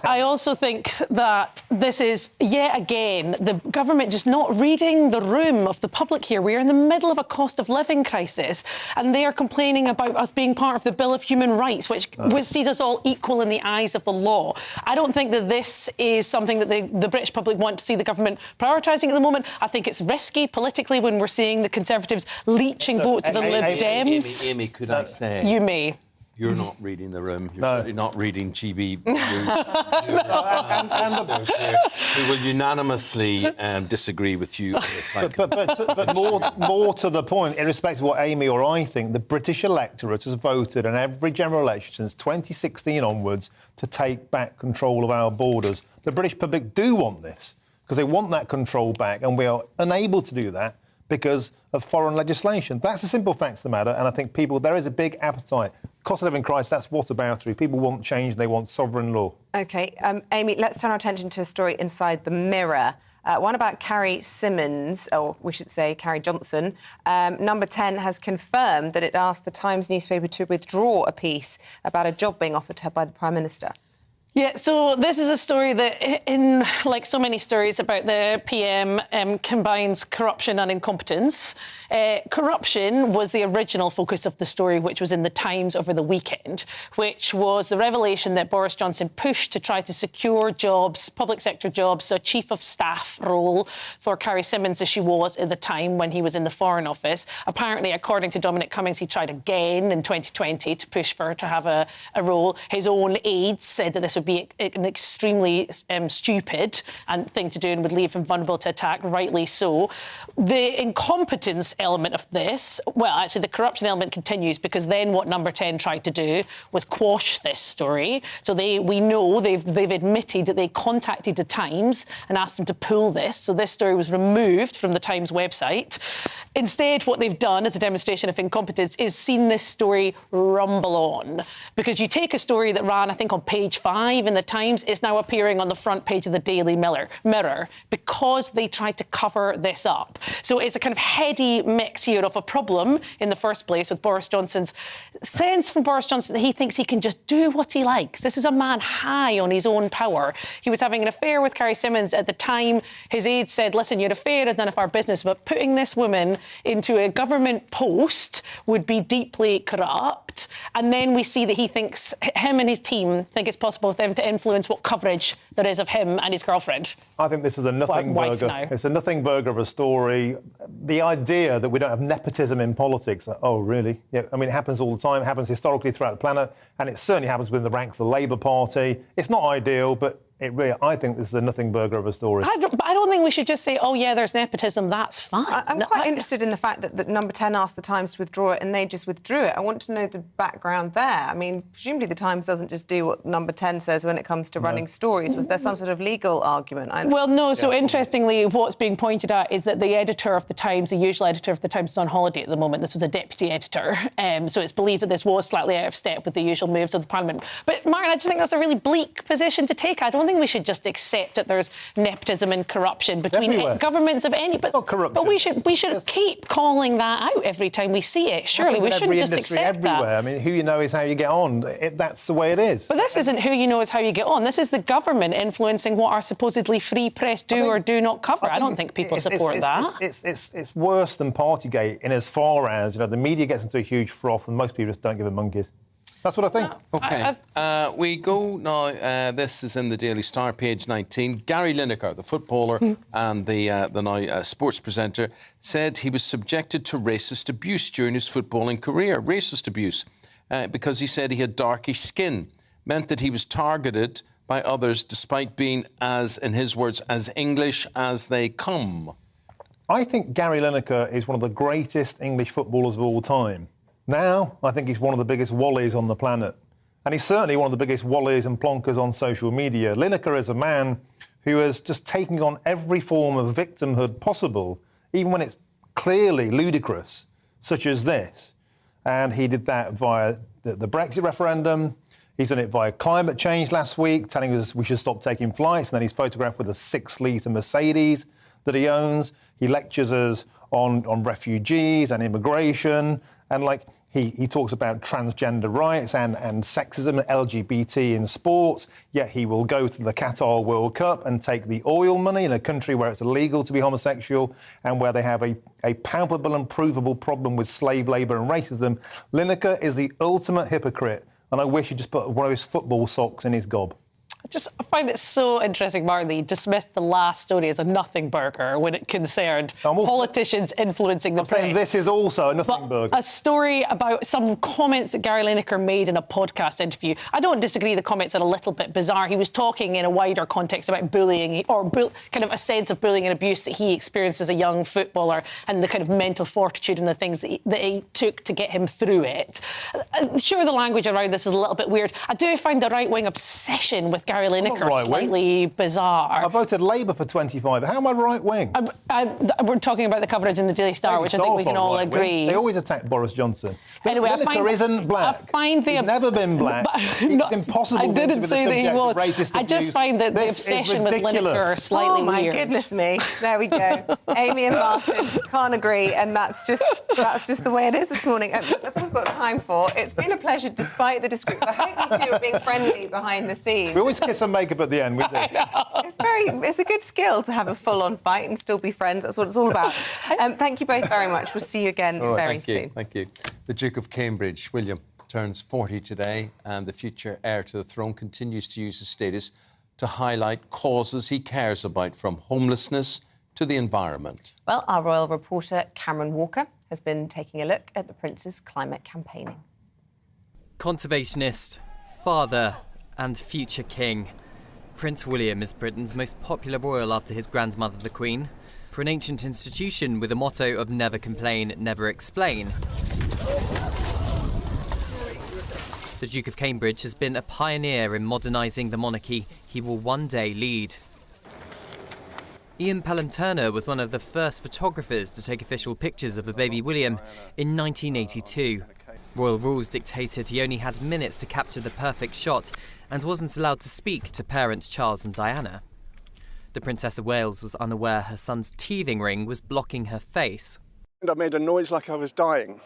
I also think that this is, yet again, the government just not reading the room of the public here. We are in the middle of a cost of living crisis, and they are complaining about us being part of the Bill of Human Rights, which sees us all equal in the eyes of the law. I don't think that this is something that the British public want to see the government prioritising at the moment. I think it's risky politically when we're seeing the Conservatives leeching vote to the Lib Dems. Amy, could I say? You may. You're not reading the room. You're certainly not reading GB. We will unanimously disagree with you. But more to the point, irrespective of what Amy or I think, the British electorate has voted in every general election since 2016 onwards to take back control of our borders. The British public do want this because they want that control back, and we are unable to do that because of foreign legislation. That's the simple facts of the matter, and I think there is a big appetite. Cost of living crisis, that's whataboutery. People want change, they want sovereign law. OK, Amy, let's turn our attention to a story inside the Mirror. One about Carrie Symonds, or we should say Carrie Johnson. Number 10 has confirmed that it asked the Times newspaper to withdraw a piece about a job being offered her by the Prime Minister. Yeah, so this is a story that, in like so many stories about the PM, combines corruption and incompetence. Corruption was the original focus of the story, which was in the Times over the weekend, which was the revelation that Boris Johnson pushed to try to secure jobs, public sector jobs, a chief of staff role for Carrie Symonds, as she was at the time when he was in the Foreign Office. Apparently, according to Dominic Cummings, he tried again in 2020 to push for her to have a role. His own aides said that this would be an extremely stupid thing to do and would leave him vulnerable to attack, rightly so. The incompetence element of this, well, actually the corruption element continues, because then what Number 10 tried to do was quash this story. So we know they've admitted that they contacted the Times and asked them to pull this. So this story was removed from the Times website. Instead, what they've done as a demonstration of incompetence is seen this story rumble on. Because you take a story that ran, I think, on page 5 in the Times, is now appearing on the front page of the Daily Mirror because they tried to cover this up. So it's a kind of heady mix here of a problem in the first place with Boris Johnson's sense from Boris Johnson that he thinks he can just do what he likes. This is a man high on his own power. He was having an affair with Carrie Symonds at the time. His aides said, listen, your affair is none of our business, but putting this woman into a government post would be deeply corrupt. And then we see that he thinks, him and his team think it's possible for them to influence what coverage there is of him and his girlfriend. I think this is a nothing burger. Now. It's a nothing burger of a story. The idea that we don't have nepotism in politics, oh, really? Yeah, I mean, it happens all the time. It happens historically throughout the planet, and it certainly happens within the ranks of the Labour Party. It's not ideal, but I think this is a nothing burger of a story. I don't think we should just say, oh, yeah, there's nepotism, that's fine. I'm quite interested in the fact that Number 10 asked the Times to withdraw it and they just withdrew it. I want to know the background there. I mean, presumably the Times doesn't just do what Number 10 says when it comes to running stories. Was there some sort of legal argument? Well, no. So interestingly, what's being pointed at is that the editor of the Times, the usual editor of the Times, is on holiday at the moment. This was a deputy editor. So it's believed that this was slightly out of step with the usual moves of the Parliament. But, Martin, I just think that's a really bleak position to take. I don't don't think we should just accept that there's nepotism and corruption between governments of any. But we should keep calling that out every time we see it. Surely we shouldn't just accept that. I mean, who you know is how you get on. That's the way it is. But this isn't who you know is how you get on. This is the government influencing what our supposedly free press do or do not cover. I don't think people support that. It's worse than Partygate in as far as, the media gets into a huge froth and most people just don't give a monkeys. That's what I think. OK. We go now. This is in the Daily Star, page 19. Gary Lineker, the footballer and the now sports presenter, said he was subjected to racist abuse during his footballing career. Racist abuse. Because he said he had darkish skin. Meant that he was targeted by others despite being, as in his words, as English as they come. I think Gary Lineker is one of the greatest English footballers of all time. Now, I think he's one of the biggest wallies on the planet. And he's certainly one of the biggest wallies and plonkers on social media. Lineker is a man who is just taking on every form of victimhood possible, even when it's clearly ludicrous, such as this. And he did that via the Brexit referendum. He's done it via climate change last week, telling us we should stop taking flights. And then he's photographed with a 6-litre Mercedes that he owns. He lectures us on refugees and immigration. And, he talks about transgender rights and sexism and LGBT in sports, yet he will go to the Qatar World Cup and take the oil money in a country where it's illegal to be homosexual and where they have a palpable and provable problem with slave labour and racism. Lineker is the ultimate hypocrite, and I wish he'd just put one of his football socks in his gob. I find it so interesting, Martin, that you dismissed the last story as a nothing burger when it concerned politicians influencing the press. This is also a nothing burger. A story about some comments that Gary Lineker made in a podcast interview. I don't disagree, the comments are a little bit bizarre. He was talking in a wider context about bullying or kind of a sense of bullying and abuse that he experienced as a young footballer and the kind of mental fortitude and the things that he took to get him through it. Sure, the language around this is a little bit weird. I do find the right-wing obsession with Gary Lineker slightly bizarre. I voted Labour for 25. How am I right-wing? We're talking about the coverage in the Daily Star, which I think we can all agree. They always attack Boris Johnson. Anyway, Lineker isn't black. He's never been black. It's impossible. I didn't say that he was. I just find that the obsession with Lineker slightly weird. Oh my goodness me! There we go. Amy and Martin can't agree, and that's just the way it is this morning. That's all we've got time for. It's been a pleasure, despite the description. I hope you two are being friendly behind the scenes. We always kiss and make up at the end. We do. It's a good skill to have a full-on fight and still be friends. That's what it's all about. Thank you both very much. We'll see you again very soon. Thank you. The Duke of Cambridge, William, turns 40 today, and the future heir to the throne continues to use his status to highlight causes he cares about, from homelessness to the environment. Well, our royal reporter Cameron Walker has been taking a look at the Prince's climate campaigning. Conservationist, father and future king. Prince William is Britain's most popular royal after his grandmother, the Queen. For an ancient institution with a motto of never complain, never explain, the Duke of Cambridge has been a pioneer in modernising the monarchy he will one day lead. Ian Pelham-Turner was one of the first photographers to take official pictures of a baby William in 1982. Royal rules dictated he only had minutes to capture the perfect shot and wasn't allowed to speak to parents Charles and Diana. The Princess of Wales was unaware her son's teething ring was blocking her face. And I made a noise like I was dying.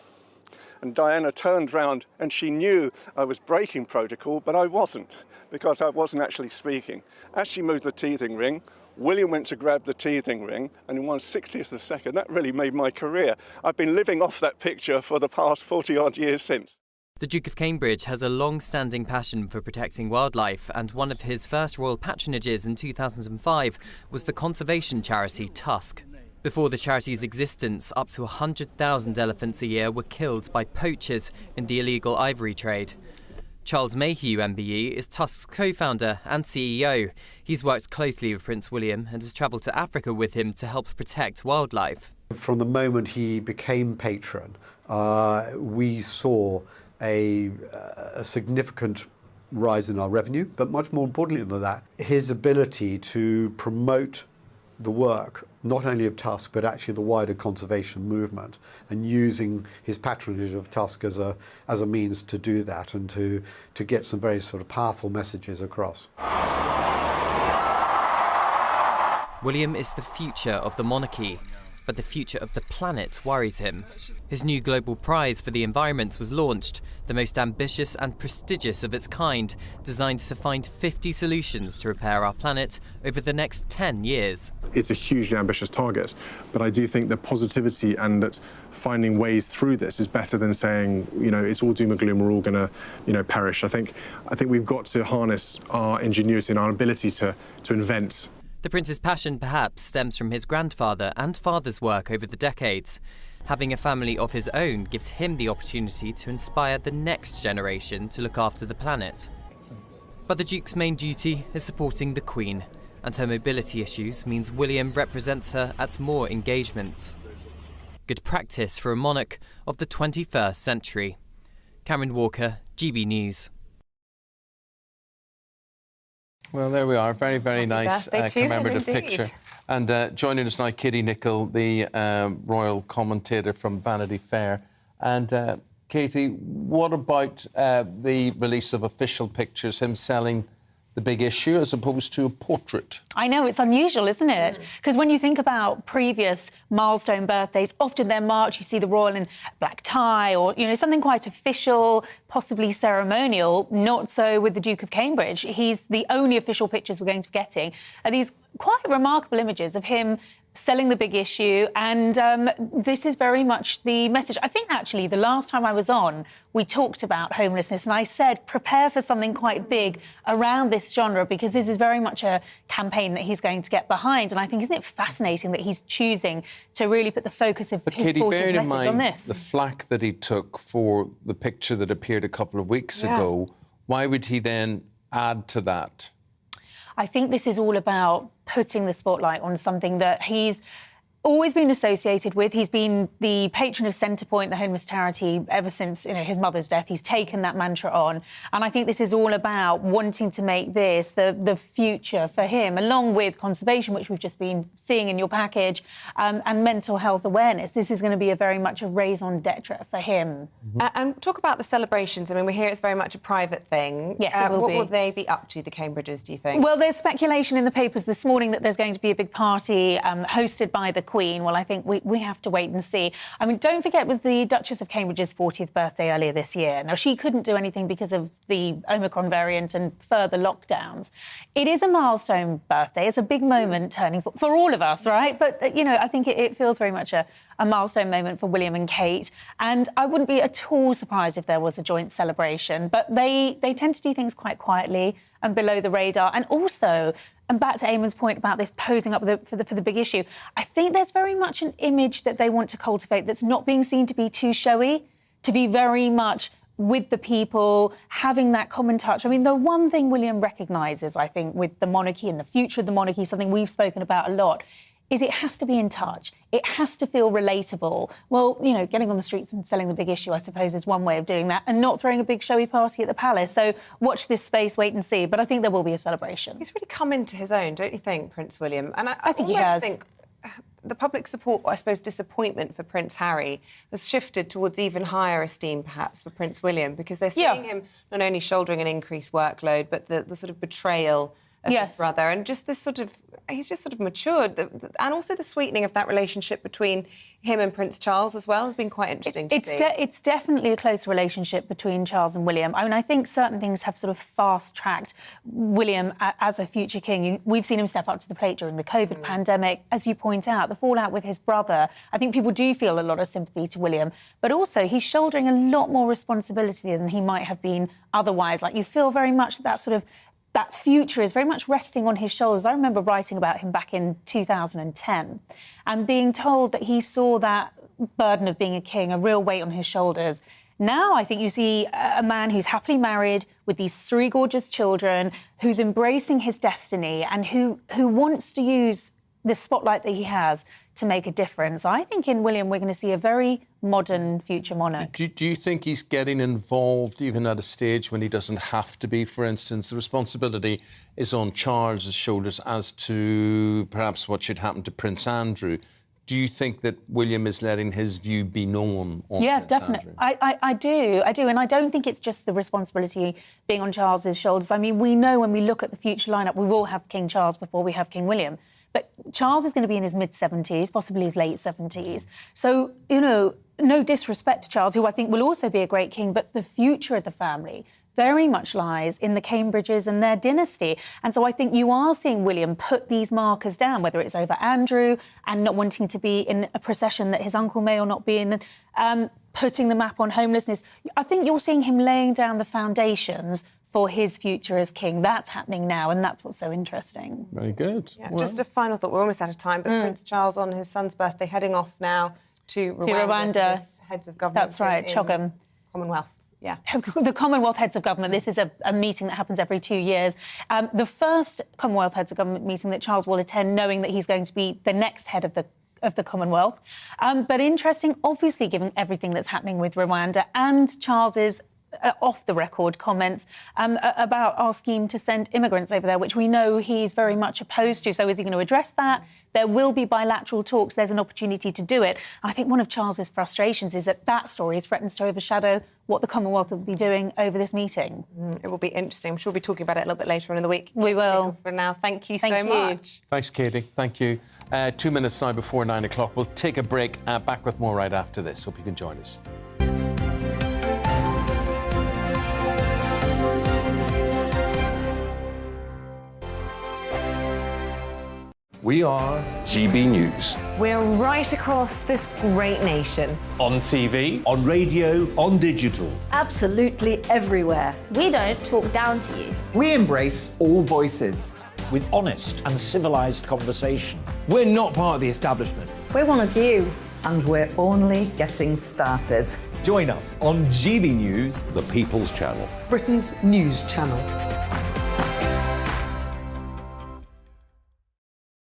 And Diana turned round and she knew I was breaking protocol, but I wasn't, because I wasn't actually speaking. As she moved the teething ring, William went to grab the teething ring, and in 1/60th of a second, that really made my career. I've been living off that picture for the past 40-odd years since. The Duke of Cambridge has a long-standing passion for protecting wildlife, and one of his first royal patronages in 2005 was the conservation charity Tusk. Before the charity's existence, up to 100,000 elephants a year were killed by poachers in the illegal ivory trade. Charles Mayhew, MBE, is Tusk's co-founder and CEO. He's worked closely with Prince William and has travelled to Africa with him to help protect wildlife. From the moment he became patron, we saw a significant rise in our revenue, but much more importantly than that, his ability to promote the work, not only of Tusk, but actually the wider conservation movement, and using his patronage of Tusk as a means to do that and to get some very sort of powerful messages across. William is the future of the monarchy, but the future of the planet worries him. His new Global Prize for the Environment was launched, the most ambitious and prestigious of its kind, designed to find 50 solutions to repair our planet over the next 10 years. It's a hugely ambitious target, but I do think the positivity and that finding ways through this is better than saying, you know, it's all doom and gloom, we're all going to, you know, perish. I think we've got to harness our ingenuity and our ability to invent. The prince's passion perhaps stems from his grandfather and father's work over the decades. Having a family of his own gives him the opportunity to inspire the next generation to look after the planet. But the Duke's main duty is supporting the Queen, and her mobility issues means William represents her at more engagements. Good practice for a monarch of the 21st century. Cameron Walker, GB News. Well, there we are. Very, very nice commemorative picture. And joining us now, Katie Nicholl, the royal commentator from Vanity Fair. And Katie, what about the release of official pictures, him selling the big issue as opposed to a portrait? I know, it's unusual, isn't it? Because when you think about previous milestone birthdays, often they're marked, you see the royal in black tie or, you know, something quite official, possibly ceremonial. Not so with the Duke of Cambridge. He's the only official pictures we're going to be getting are these quite remarkable images of him selling the big issue, and this is very much the message. I think, actually, the last time I was on, we talked about homelessness, and I said, prepare for something quite big around this genre, because this is very much a campaign that he's going to get behind. And I think, isn't it fascinating that he's choosing to really put the focus of his supportive message on this? The flack that he took for the picture that appeared a couple of weeks ago, why would he then add to that? I think this is all about putting the spotlight on something that he's always been associated with. He's been the patron of Centrepoint, the homeless charity, ever since, you know, his mother's death. He's taken that mantra on. And I think this is all about wanting to make this the future for him, along with conservation, which we've just been seeing in your package, and mental health awareness. This is going to be very much a raison d'etre for him. And talk about the celebrations. I mean, we hear it's very much a private thing. Yes, it will what be. will they be up to, the Cambridges, do you think? Well, there's speculation in the papers this morning that there's going to be a big party hosted by the Queen. Well, I think we have to wait and see. I mean, don't forget, it was the Duchess of Cambridge's 40th birthday earlier this year. Now, she couldn't do anything because of the Omicron variant and further lockdowns. It is a milestone birthday. It's a big moment turning for all of us, right? But, you know, I think it feels very much a milestone moment for William and Kate. And I wouldn't be at all surprised if there was a joint celebration. But they tend to do things quite quietly and below the radar. And also, and back to Eamonn's point about this posing up for the big issue, I think there's very much an image that they want to cultivate that's not being seen to be too showy, to be very much with the people, having that common touch. I mean, the one thing William recognises, I think, with the monarchy and the future of the monarchy, something we've spoken about a lot, is it has to be in touch. It has to feel relatable. Well, you know, getting on the streets and selling the big issue, I suppose, is one way of doing that, and not throwing a big showy party at the palace. So watch this space, wait and see. But I think there will be a celebration. He's really come into his own, don't you think, Prince William? And I think he has. Think the public support, I suppose, disappointment for Prince Harry has shifted towards even higher esteem, perhaps, for Prince William, because they're seeing him not only shouldering an increased workload, but the sort of betrayal of his brother, and just this sort of, he's just sort of matured, and also the sweetening of that relationship between him and Prince Charles as well has been quite interesting to see. It's definitely a close relationship between Charles and William. I mean, I think certain things have sort of fast-tracked William as a future king. We've seen him step up to the plate during the COVID pandemic. As you point out, the fallout with his brother, I think people do feel a lot of sympathy to William, but also he's shouldering a lot more responsibility than he might have been otherwise. Like, you feel very much that future is very much resting on his shoulders. I remember writing about him back in 2010 and being told that he saw that burden of being a king, a real weight on his shoulders. Now I think you see a man who's happily married with these 3 gorgeous children, who's embracing his destiny and who wants to use the spotlight that he has to make a difference. I think in William we're going to see a very modern future monarch. Do you think he's getting involved even at a stage when he doesn't have to be? For instance, the responsibility is on Charles's shoulders as to perhaps what should happen to Prince Andrew. Do you think that William is letting his view be known on Yeah, Prince definitely. Andrew? I do. And I don't think it's just the responsibility being on Charles's shoulders. I mean, we know when we look at the future lineup, we will have King Charles before we have King William. But Charles is going to be in his mid-70s, possibly his late 70s. So, you know, no disrespect to Charles, who I think will also be a great king, but the future of the family very much lies in the Cambridges and their dynasty. And so I think you are seeing William put these markers down, whether it's over Andrew and not wanting to be in a procession that his uncle may or not be in, putting the map on homelessness. I think you're seeing him laying down the foundations for his future as king. That's happening now, and that's what's so interesting. Very good. Yeah, well, just a final thought. We're almost out of time, but Prince Charles on his son's birthday heading off now to Rwanda. Heads of government. That's right, Chogam. Commonwealth. Yeah. The Commonwealth Heads of Government. This is a meeting that happens every 2 years. The first Commonwealth Heads of Government meeting that Charles will attend, knowing that he's going to be the next head of the Commonwealth. But interesting, obviously, given everything that's happening with Rwanda and Charles's off-the-record comments about our scheme to send immigrants over there, which we know he's very much opposed to. So is he going to address that? There will be bilateral talks. There's an opportunity to do it. I think one of Charles's frustrations is that story threatens to overshadow what the Commonwealth will be doing over this meeting. It will be interesting. I'm sure we'll be talking about it a little bit later on in the week. We will. For now, thank you so much. Thanks, Katie. Thank you. 2 minutes now before 9 o'clock. We'll take a break. Back with more right after this. Hope you can join us. We are GB News. We're right across this great nation. On TV, on radio, on digital. Absolutely everywhere. We don't talk down to you. We embrace all voices. With honest and civilised conversation. We're not part of the establishment. We're one of you. And we're only getting started. Join us on GB News, the People's Channel. Britain's news channel.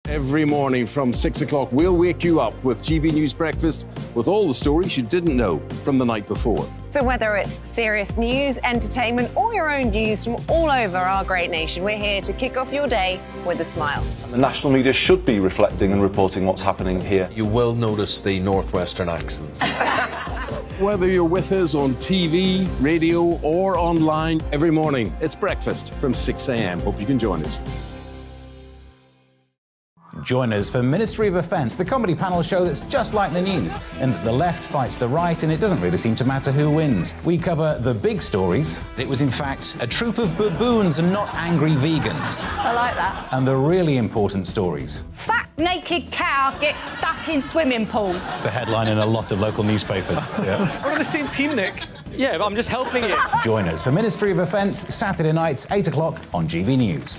Every morning from 6 o'clock, we'll wake you up with GB News Breakfast with all the stories you didn't know from the night before. So whether it's serious news, entertainment, or your own views from all over our great nation, we're here to kick off your day with a smile. The national media should be reflecting and reporting what's happening here. You will notice the northwestern accents. Whether you're with us on TV, radio, or online, every morning, it's breakfast from 6 a.m. Hope you can join us. Join us for Ministry of Defence, the comedy panel show that's just like the news, in that the left fights the right and it doesn't really seem to matter who wins. We cover the big stories. It was, in fact, a troop of baboons and not angry vegans. I like that. And the really important stories. Fat naked cow gets stuck in swimming pool. It's a headline in a lot of local newspapers. Yeah. We're on the same team, Nick. Yeah, but I'm just helping you. Join us for Ministry of Defence, Saturday nights, 8 o'clock on GB News.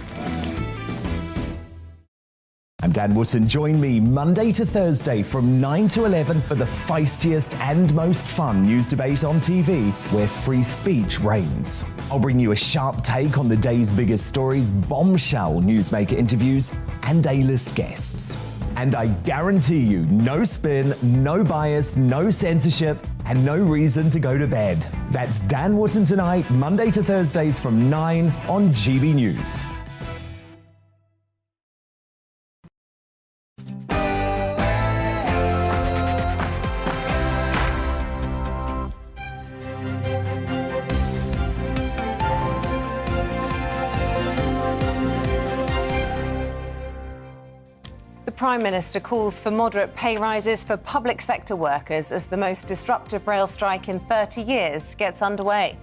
I'm Dan Wootton. Join me Monday to Thursday from 9 to 11 for the feistiest and most fun news debate on TV, where free speech reigns. I'll bring you a sharp take on the day's biggest stories, bombshell newsmaker interviews, and A-list guests. And I guarantee you, no spin, no bias, no censorship, and no reason to go to bed. That's Dan Wootton tonight, Monday to Thursdays from 9 on GB News. The Prime Minister calls for moderate pay rises for public sector workers as the most disruptive rail strike in 30 years gets underway.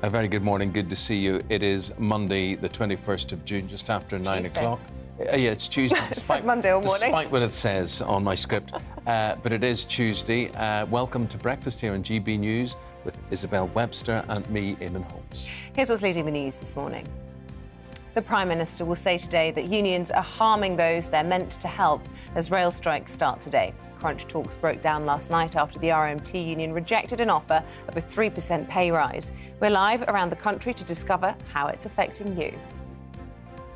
A very good morning. Good to see you. It is Monday, the 21st of June, just after 9 o'clock. Yeah, it's Tuesday. It's like Monday all morning. Despite what it says on my script. But it is Tuesday. Welcome to breakfast here on GB News with Isabel, Webster and me, Eamonn, Holmes. Here's what's leading the news this morning. The Prime Minister will say today that unions are harming those they're meant to help as rail strikes start today. Crunch talks broke down last night after the RMT union rejected an offer of a 3% pay rise. We're live around the country to discover how it's affecting you.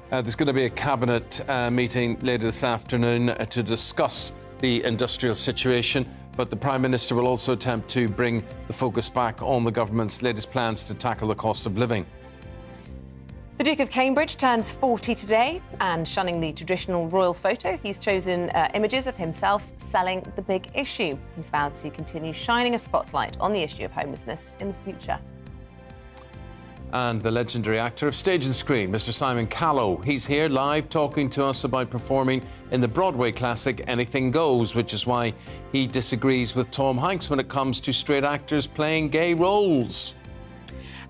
There's going to be a cabinet meeting later this afternoon to discuss the industrial situation, but the Prime Minister will also attempt to bring the focus back on the government's latest plans to tackle the cost of living. The Duke of Cambridge turns 40 today, and shunning the traditional royal photo, he's chosen images of himself selling the big issue. He's vowed to continue shining a spotlight on the issue of homelessness in the future. And the legendary actor of stage and screen, Mr. Simon Callow. He's here live talking to us about performing in the Broadway classic Anything Goes, which is why he disagrees with Tom Hanks when it comes to straight actors playing gay roles.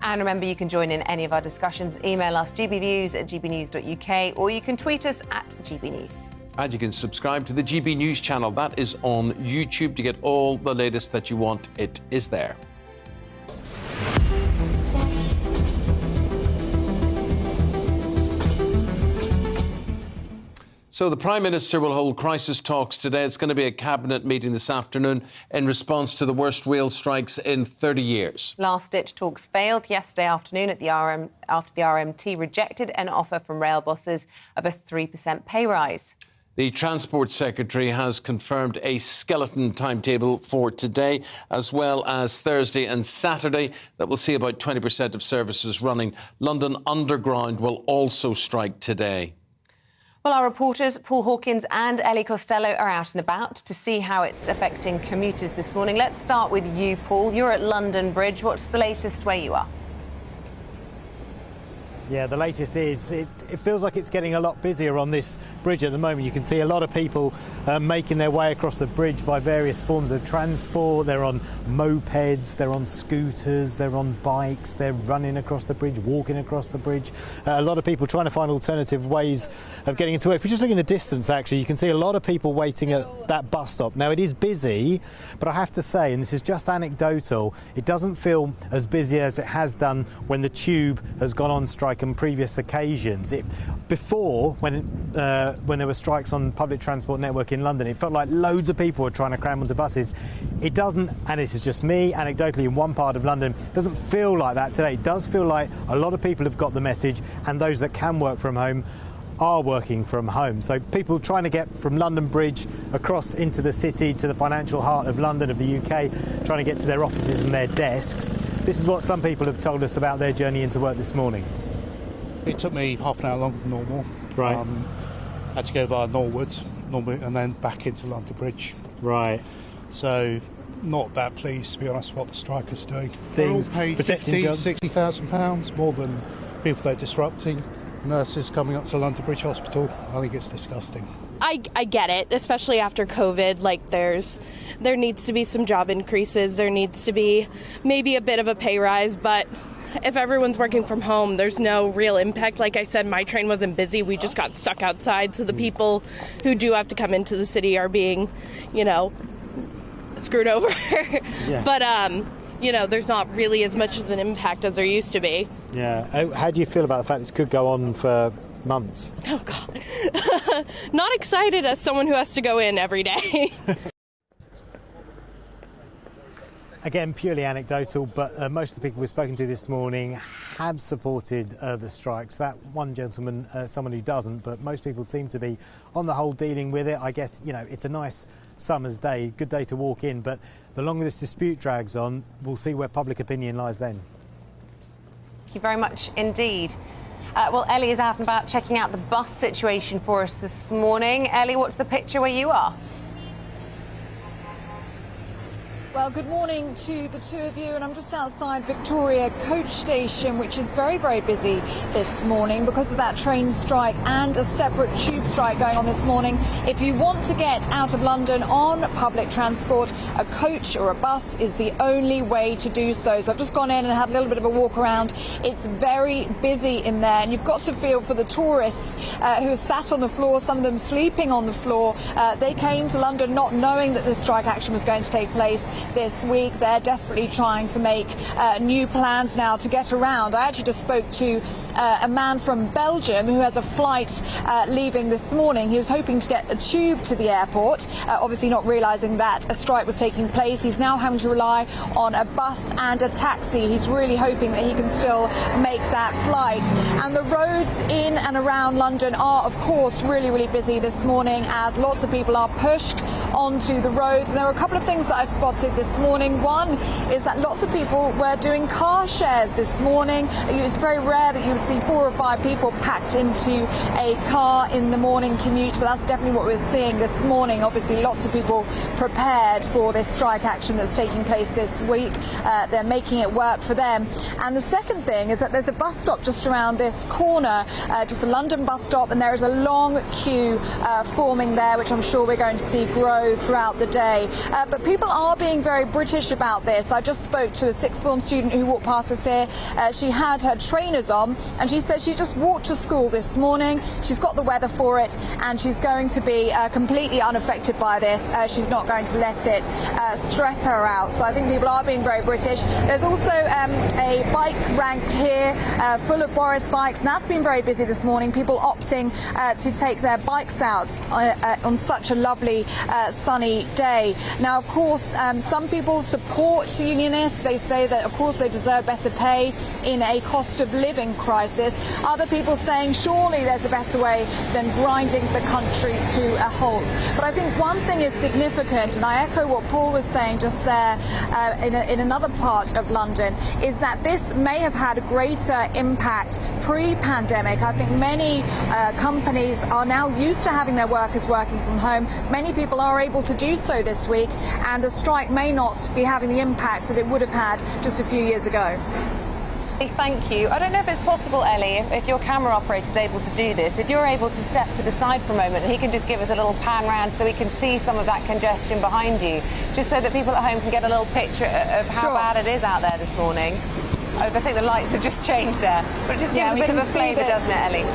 And remember, you can join in any of our discussions. Email us gbnews@gbnews.uk, or you can tweet us at gbnews. And you can subscribe to the GB News channel. That is on YouTube to get all the latest that you want. It is there. So the Prime Minister will hold crisis talks today. It's going to be a cabinet meeting this afternoon in response to the worst rail strikes in 30 years. Last-ditch talks failed yesterday afternoon after the RMT rejected an offer from rail bosses of a 3% pay rise. The Transport Secretary has confirmed a skeleton timetable for today, as well as Thursday and Saturday, that will see about 20% of services running. London Underground will also strike today. Well, our reporters Paul Hawkins and Ellie Costello are out and about to see how it's affecting commuters this morning. Let's start with you, Paul. You're at London Bridge. What's the latest where you are? Yeah, the latest is it feels like it's getting a lot busier on this bridge at the moment. You can see a lot of people making their way across the bridge by various forms of transport. They're on mopeds, they're on scooters, they're on bikes, they're running across the bridge, walking across the bridge. A lot of people trying to find alternative ways of getting into it. If you just look in the distance, actually, you can see a lot of people waiting at that bus stop. Now, it is busy, but I have to say, and this is just anecdotal, it doesn't feel as busy as it has done when the tube has gone on strike on previous occasions. Before, when there were strikes on public transport network in London, it felt like loads of people were trying to cram onto buses. It doesn't, and this is just me, anecdotally, in one part of London, it doesn't feel like that today. It does feel like a lot of people have got the message, and those that can work from home are working from home. So people trying to get from London Bridge across into the city to the financial heart of London, of the UK, trying to get to their offices and their desks. This is what some people have told us about their journey into work this morning. It took me half an hour longer than normal. Right. Had to go via Norwood, and then back into London Bridge. Right. So, not that pleased, to be honest, what the strikers are doing. Things They're all paid £50,000, £60,000 more than people they're disrupting. Nurses coming up to London Bridge Hospital. I think it's disgusting. I get it, especially after COVID. Like, there needs to be some job increases. There needs to be maybe a bit of a pay rise, but if everyone's working from home, there's no real impact. Like I said, my train wasn't busy. We just got stuck outside. So the people who do have to come into the city are being, screwed over. Yeah. But, there's not really as much of an impact as there used to be. Yeah. How do you feel about the fact this could go on for months? Oh, God. Not excited as someone who has to go in every day. Again, purely anecdotal, but most of the people we've spoken to this morning have supported the strikes. That one gentleman, someone who doesn't, but most people seem to be, on the whole, dealing with it. I guess, it's a nice summer's day, good day to walk in, but the longer this dispute drags on, we'll see where public opinion lies then. Thank you very much indeed. Well, Ellie is out and about checking out the bus situation for us this morning. Ellie, what's the picture where you are? Well, good morning to the two of you, and I'm just outside Victoria Coach Station, which is very, very busy this morning because of that train strike and a separate tube strike going on this morning. If you want to get out of London on public transport, a coach or a bus is the only way to do so. So I've just gone in and had a little bit of a walk around. It's very busy in there, and you've got to feel for the tourists who are sat on the floor, some of them sleeping on the floor. They came to London not knowing that this strike action was going to take place this week. They're desperately trying to make new plans now to get around. I actually just spoke to a man from Belgium who has a flight leaving this morning. He was hoping to get a tube to the airport, obviously not realising that a strike was taking place. He's now having to rely on a bus and a taxi. He's really hoping that he can still make that flight. And the roads in and around London are, of course, really, really busy this morning as lots of people are pushed onto the roads. And there were a couple of things that I spotted this morning. One is that lots of people were doing car shares this morning. It was very rare that you would see 4 or 5 people packed into a car in the morning commute, but that's definitely what we're seeing this morning. Obviously, lots of people prepared for this strike action that's taking place this week. They're making it work for them. And the second thing is that there's a bus stop just around this corner, just a London bus stop, and there is a long queue forming there, which I'm sure we're going to see grow throughout the day. But people are being very British about this. I just spoke to a sixth form student who walked past us here. She had her trainers on, and she said she just walked to school this morning. She's got the weather for it, and she's going to be completely unaffected by this. She's not going to let it stress her out. So I think people are being very British. There's also a bike rank here full of Boris bikes, and that's been very busy this morning. People opting to take their bikes out on such a lovely sunny day. Now, of course, some people support the unionists. They say that, of course, they deserve better pay in a cost of living crisis. Other people saying surely there's a better way than grinding the country to a halt. But I think one thing is significant, and I echo what Paul was saying just there in another part of London, is that this may have had a greater impact pre-pandemic. I think many companies are now used to having their workers working from home. Many people are able to do so this week, and the strike may not be having the impact that it would have had just a few years ago. Thank you. I don't know if it's possible, Ellie, if your camera operator is able to do this, if you're able to step to the side for a moment and he can just give us a little pan round so we can see some of that congestion behind you, just so that people at home can get a little picture of how bad it is out there this morning. Oh, I think the lights have just changed there, but it just gives a bit of a flavour, doesn't it, Ellie?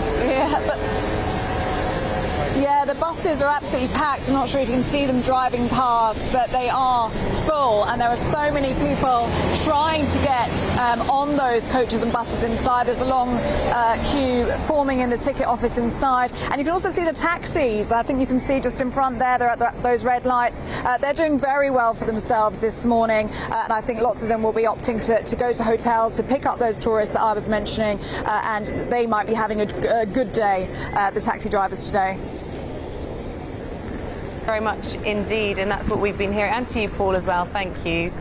Yeah, the buses are absolutely packed. I'm not sure if you can see them driving past, but they are full, and there are so many people trying to get on those coaches and buses inside. There's a long queue forming in the ticket office inside, and you can also see the taxis. I think you can see just in front there, they're at those red lights. They're doing very well for themselves this morning, and I think lots of them will be opting to go to hotels to pick up those tourists that I was mentioning, and they might be having a good day, the taxi drivers today. Very much indeed, and that's what we've been hearing. And to you, Paul, as well, thank you.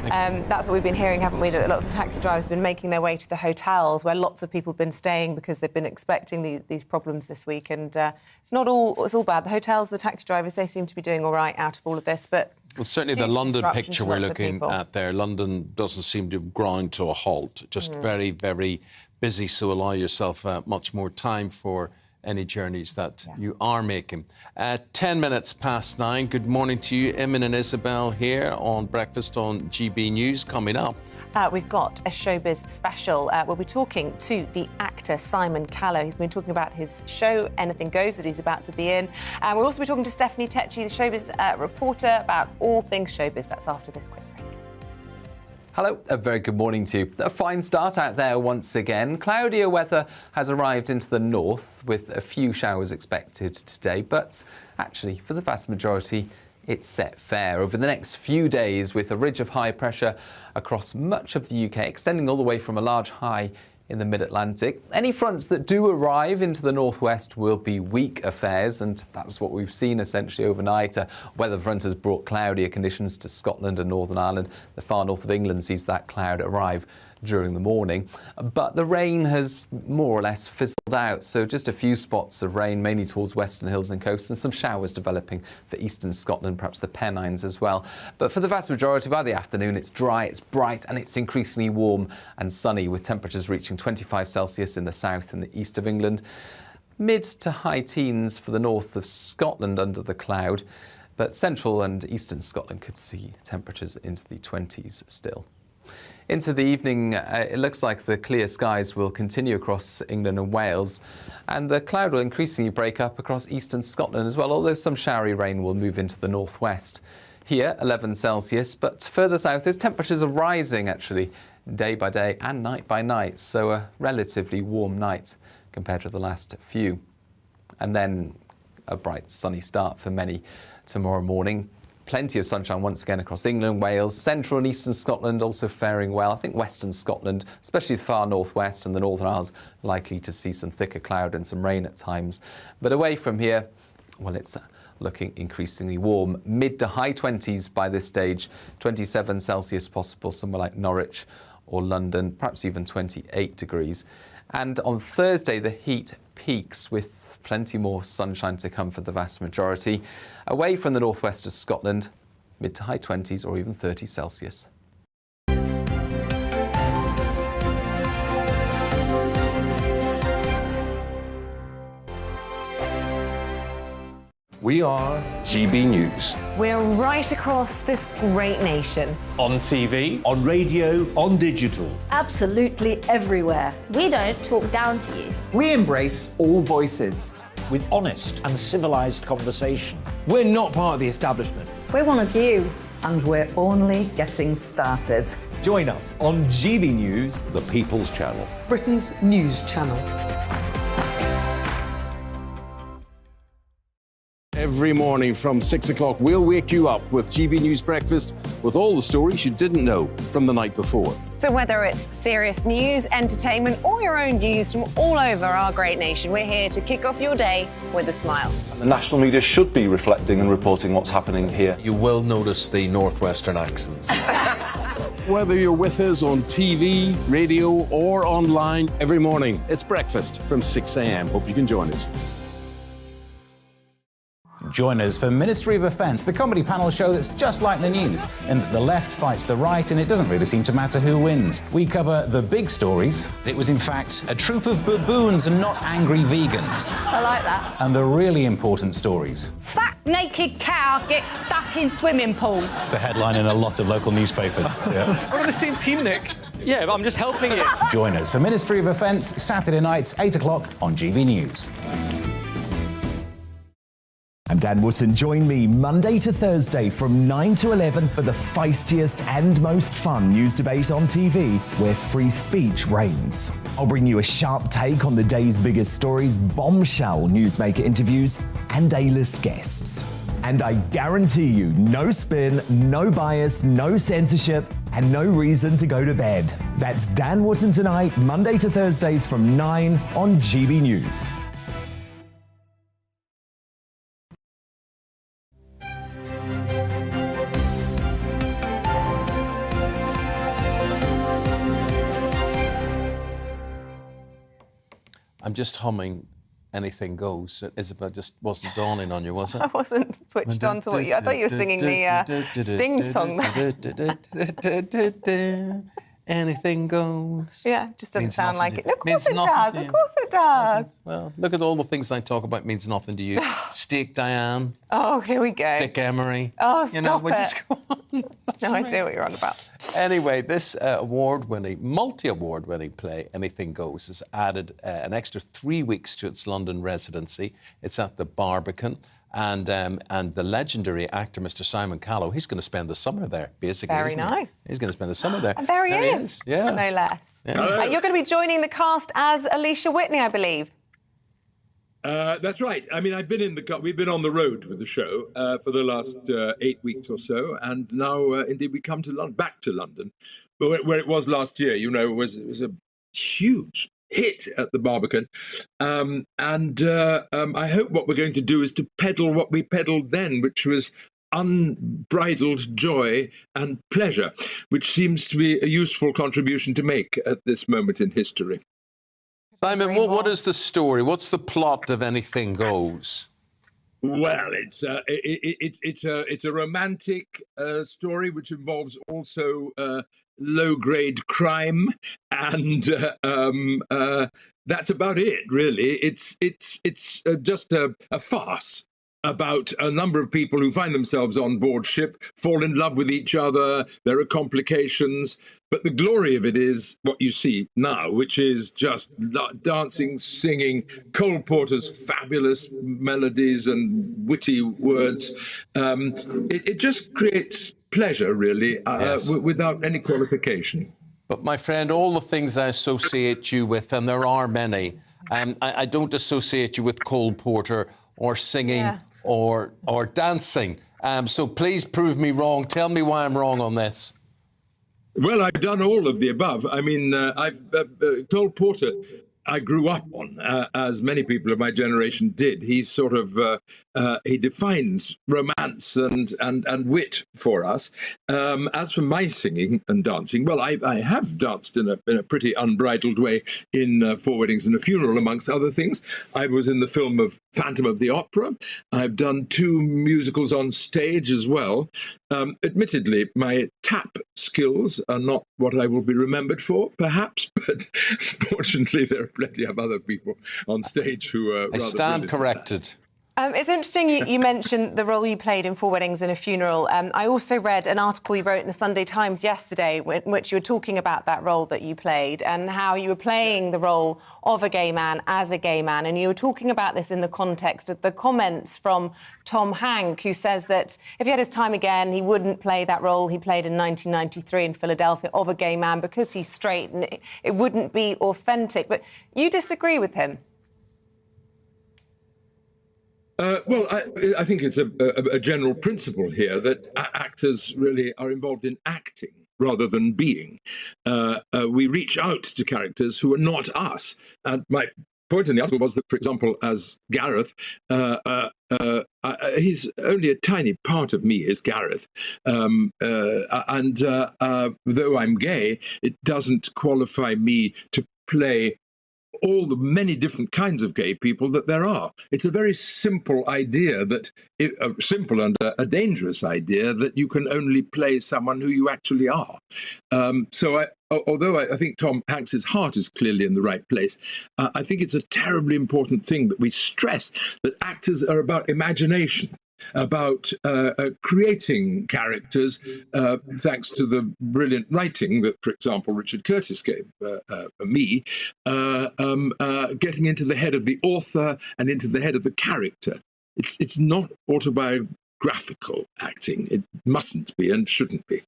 That's what we've been hearing, haven't we, that lots of taxi drivers have been making their way to the hotels where lots of people have been staying because they've been expecting these problems this week. And it's all bad. The hotels, the taxi drivers, they seem to be doing all right out of all of this, but... Well, certainly the London picture we're looking at there, London doesn't seem to grind to a halt, just very, very busy, so allow yourself much more time for any journeys that you are making. 10 minutes past 9. Good morning to you. Eamonn and Isabel here on Breakfast on GB News. Coming up, we've got a showbiz special. We'll be talking to the actor Simon Callow. He's been talking about his show, Anything Goes, that he's about to be in. And we'll also be talking to Stephanie Tetchy, the showbiz reporter, about all things showbiz. That's after this quick break. Hello, a very good morning to you. A fine start out there once again. Cloudier weather has arrived into the north with a few showers expected today, but actually for the vast majority it's set fair over the next few days with a ridge of high pressure across much of the UK, extending all the way from a large high in the mid-Atlantic. Any fronts that do arrive into the northwest will be weak affairs, and that's what we've seen essentially overnight. A weather front has brought cloudier conditions to Scotland and Northern Ireland. The far north of England sees that cloud arrive during the morning, but the rain has more or less fizzled out, so just a few spots of rain, mainly towards western hills and coasts, and some showers developing for eastern Scotland, perhaps the Pennines as well. But for the vast majority, by the afternoon, it's dry, it's bright, and it's increasingly warm and sunny, with temperatures reaching 25 Celsius in the south and the east of England, mid to high teens for the north of Scotland under the cloud, but central and eastern Scotland could see temperatures into the 20s still. Into the evening, it looks like the clear skies will continue across England and Wales, and the cloud will increasingly break up across eastern Scotland as well, although some showery rain will move into the northwest. Here, 11 Celsius, but further south, those temperatures are rising, actually, day by day and night by night, so a relatively warm night compared to the last few. And then a bright, sunny start for many tomorrow morning. Plenty of sunshine once again across England, Wales, central and eastern Scotland also faring well. I think western Scotland, especially the far northwest and the Northern Isles, likely to see some thicker cloud and some rain at times. But away from here, well, it's looking increasingly warm. Mid to high 20s by this stage, 27 Celsius possible somewhere like Norwich or London, perhaps even 28 degrees. And on Thursday, the heat peaks with plenty more sunshine to come for the vast majority. Away from the northwest of Scotland, mid to high 20s or even 30 Celsius. We are GB News. We're right across this great nation. On TV, on radio, on digital. Absolutely everywhere. We don't talk down to you. We embrace all voices. With honest and civilised conversation. We're not part of the establishment. We're one of you. And we're only getting started. Join us on GB News, The People's Channel. Britain's news channel. Every morning from 6 o'clock, we'll wake you up with GB News Breakfast with all the stories you didn't know from the night before. So whether it's serious news, entertainment, or your own views from all over our great nation, we're here to kick off your day with a smile. And the national media should be reflecting and reporting what's happening here. You will notice the northwestern accents. Whether you're with us on TV, radio, or online, every morning, it's breakfast from 6 a.m. Hope you can join us. Join us for Ministry of Offence, the comedy panel show that's just like the news, in that the left fights the right and it doesn't really seem to matter who wins. We cover the big stories. It was in fact a troop of baboons and not angry vegans. I like that. And the really important stories. Fat naked cow gets stuck in swimming pool. It's a headline in a lot of local newspapers. Yeah. we're on the same team, Nick. Yeah, but I'm just helping you. Join us for Ministry of Offence, Saturday nights, 8 o'clock on GB News. I'm Dan Wootton. Join me Monday to Thursday from 9 to 11 for the feistiest and most fun news debate on TV, where free speech reigns. I'll bring you a sharp take on the day's biggest stories, bombshell newsmaker interviews, and A-list guests. And I guarantee you, no spin, no bias, no censorship, and no reason to go to bed. That's Dan Wootton Tonight, Monday to Thursdays from 9 on GB News. I'm just humming Anything Goes. Isabel, just wasn't dawning on you, was it? I wasn't switched on to what you... I thought you were singing the Sting song. Anything goes. Yeah, just doesn't sound like it. No, of Means course it nothing does. to Of you. course it does. Well, look at all the things I talk about means nothing to you. Steak Diane, Oh, here we go. Dick Emery. Oh, You know, stop we it. just go on. No idea what you're on about. Anyway, this multi-award-winning play, Anything Goes, has added an extra 3 weeks to its London residency. It's at the Barbican. And the legendary actor, Mr. Simon Callow, he's going to spend the summer there, basically. Very isn't he? nice. He's going to spend the summer there. And there he is. Yeah. No less. Yeah. You're going to be joining the cast as Alicia Whitney, I believe. That's right. I mean, we've been on the road with the show for the last 8 weeks or so, and now indeed we come to back to London, where it was last year. You know, it was a huge hit at the Barbican, and I hope what we're going to do is to peddle what we peddled then, which was unbridled joy and pleasure, which seems to be a useful contribution to make at this moment in history. Simon, what is the story? What's the plot of Anything Goes? Well, it's a romantic story which involves also low-grade crime, and that's about it, really. It's just a farce about a number of people who find themselves on board ship, fall in love with each other. There are complications, but the glory of it is what you see now, which is just dancing, singing, Cole Porter's fabulous melodies and witty words. It just creates pleasure, really, Yes. without any qualification. But my friend, all the things I associate you with, and there are many, I don't associate you with Cole Porter or singing or dancing. So please prove me wrong. Tell me why I'm wrong on this. Well, I've done all of the above. I mean, Cole Porter I grew up on, as many people of my generation did. He's sort of he defines romance and wit for us. As for my singing and dancing, well, I have danced in a pretty unbridled way in Four Weddings and a Funeral, amongst other things. I was in the film of Phantom of the Opera. I've done 2 musicals on stage as well. Admittedly, my tap skills are not what I will be remembered for, perhaps, but fortunately there are plenty of other people on stage who are I stand corrected. It's interesting you mentioned the role you played in Four Weddings and a Funeral. I also read an article you wrote in the Sunday Times yesterday in which you were talking about that role that you played and how you were playing the role of a gay man as a gay man. And you were talking about this in the context of the comments from Tom Hanks, who says that if he had his time again, he wouldn't play that role he played in 1993 in Philadelphia of a gay man because he's straight and it wouldn't be authentic. But you disagree with him? Well, I think it's a general principle here that actors really are involved in acting rather than being. We reach out to characters who are not us. And my point in the article was that, for example, as Gareth, he's only a tiny part of me is Gareth. And though I'm gay, it doesn't qualify me to play all the many different kinds of gay people that there are. It's a very simple idea that, simple and a dangerous idea that you can only play someone who you actually are. Although I think Tom Hanks's heart is clearly in the right place, I think it's a terribly important thing that we stress that actors are about imagination, about creating characters, thanks to the brilliant writing that, for example, Richard Curtis gave me, getting into the head of the author and into the head of the character. It's not autobiographical acting. It mustn't be and shouldn't be.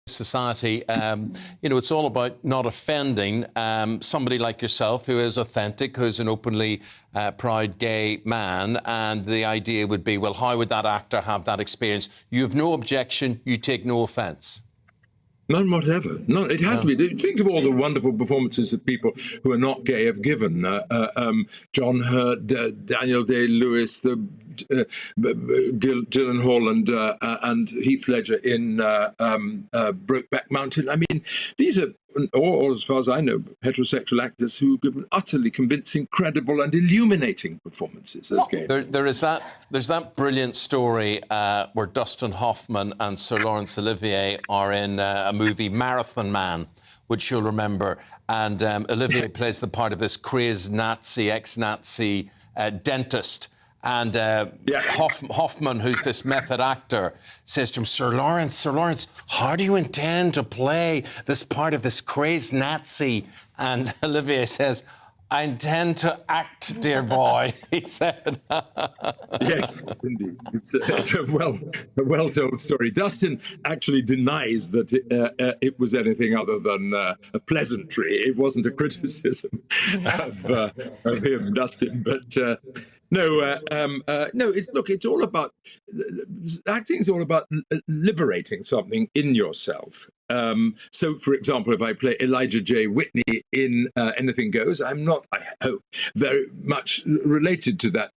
Society, it's all about not offending somebody like yourself who is authentic, who's an openly proud gay man, and the idea would be, well, how would that actor have that experience? You have no objection, you take no offence. None whatever. No, it has to be. Think of all the wonderful performances that people who are not gay have given. John Hurt, Daniel Day-Lewis, Gyllenhaal and Heath Ledger in Brokeback Mountain. I mean, these are, or as far as I know, heterosexual actors who give utterly convincing, credible and illuminating performances as gay. There's that brilliant story where Dustin Hoffman and Sir Laurence Olivier are in a movie, Marathon Man, which you'll remember. And Olivier plays the part of this crazed Nazi, ex-Nazi dentist. And Hoffman, who's this method actor, says to him, Sir Laurence, how do you intend to play this part of this crazed Nazi? And Olivier says, I intend to act, dear boy, he said. Yes, indeed. It's a well-told story. Dustin actually denies that it was anything other than a pleasantry. It wasn't a criticism of him, Dustin. But no. It's all about acting. Is all about liberating something in yourself. So, for example, if I play Elijah J. Whitney in Anything Goes, I'm not, I hope, very much related to that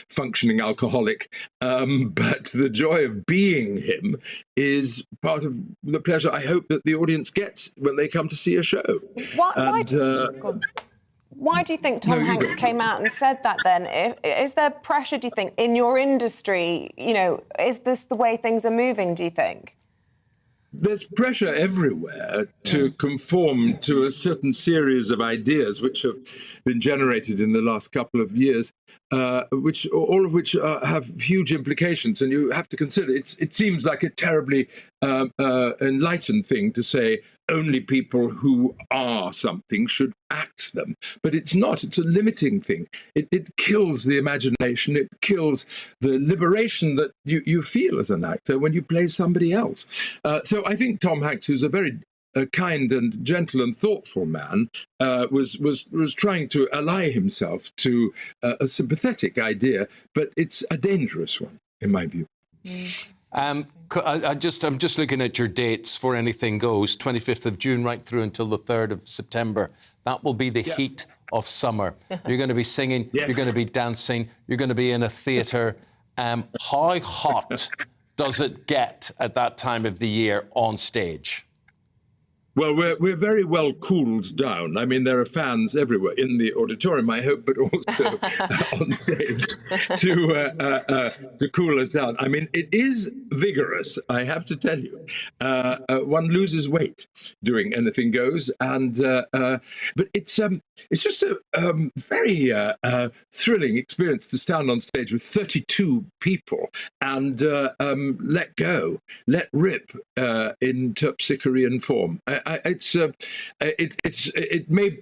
functioning alcoholic. But the joy of being him is part of the pleasure I hope that the audience gets when they come to see a show. Why do you think Tom Hanks came out and said that then? Is there pressure, do you think, in your industry? Is this the way things are moving, do you think? There's pressure everywhere to conform to a certain series of ideas which have been generated in the last couple of years, all of which have huge implications. And you have to consider, it seems like a terribly enlightened thing to say only people who are something should act them. But it's not. It's a limiting thing. It kills the imagination. It kills the liberation that you feel as an actor when you play somebody else. So I think Tom Hanks, who's a very kind and gentle and thoughtful man, was trying to ally himself to a sympathetic idea, but it's a dangerous one, in my view. I'm just looking at your dates for Anything Goes, 25th of June right through until the 3rd of September. That will be the heat of summer. You're going to be singing, you're going to be dancing, you're going to be in a theatre. How hot does it get at that time of the year on stage? Well, we're very well cooled down. I mean, there are fans everywhere in the auditorium, I hope, but also on stage to cool us down. I mean, it is vigorous, I have to tell you. One loses weight doing Anything Goes, and but it's just a very thrilling experience to stand on stage with 32 people and let go, let rip in terpsichorean form.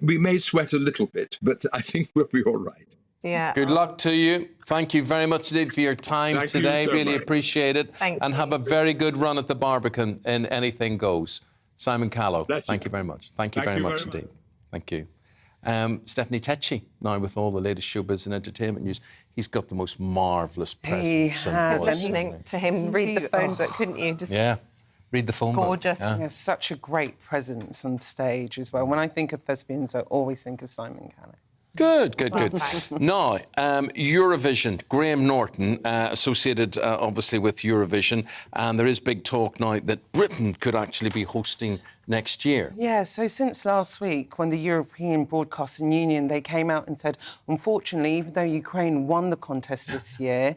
We may sweat a little bit, but I think we'll be all right. Yeah. Good luck to you. Thank you very much indeed for your time today. Really appreciate it. And have a very good run at the Barbican in Anything Goes. Simon Callow, thank you very much. Thank you very much indeed. Thank you. Stephanie Tecci, now with all the latest showbiz and entertainment news. He's got the most marvellous presence and voice. Listening to him read the phone book, couldn't you? Just read the phone gorgeous. book. He has such a great presence on stage as well. When I think of thespians, I always think of Simon Callow. Good. Now, Eurovision, Graham Norton, associated obviously with Eurovision, and there is big talk now that Britain could actually be hosting next year. Yeah, so since last week, when the European Broadcasting Union, they came out and said, unfortunately, even though Ukraine won the contest this year,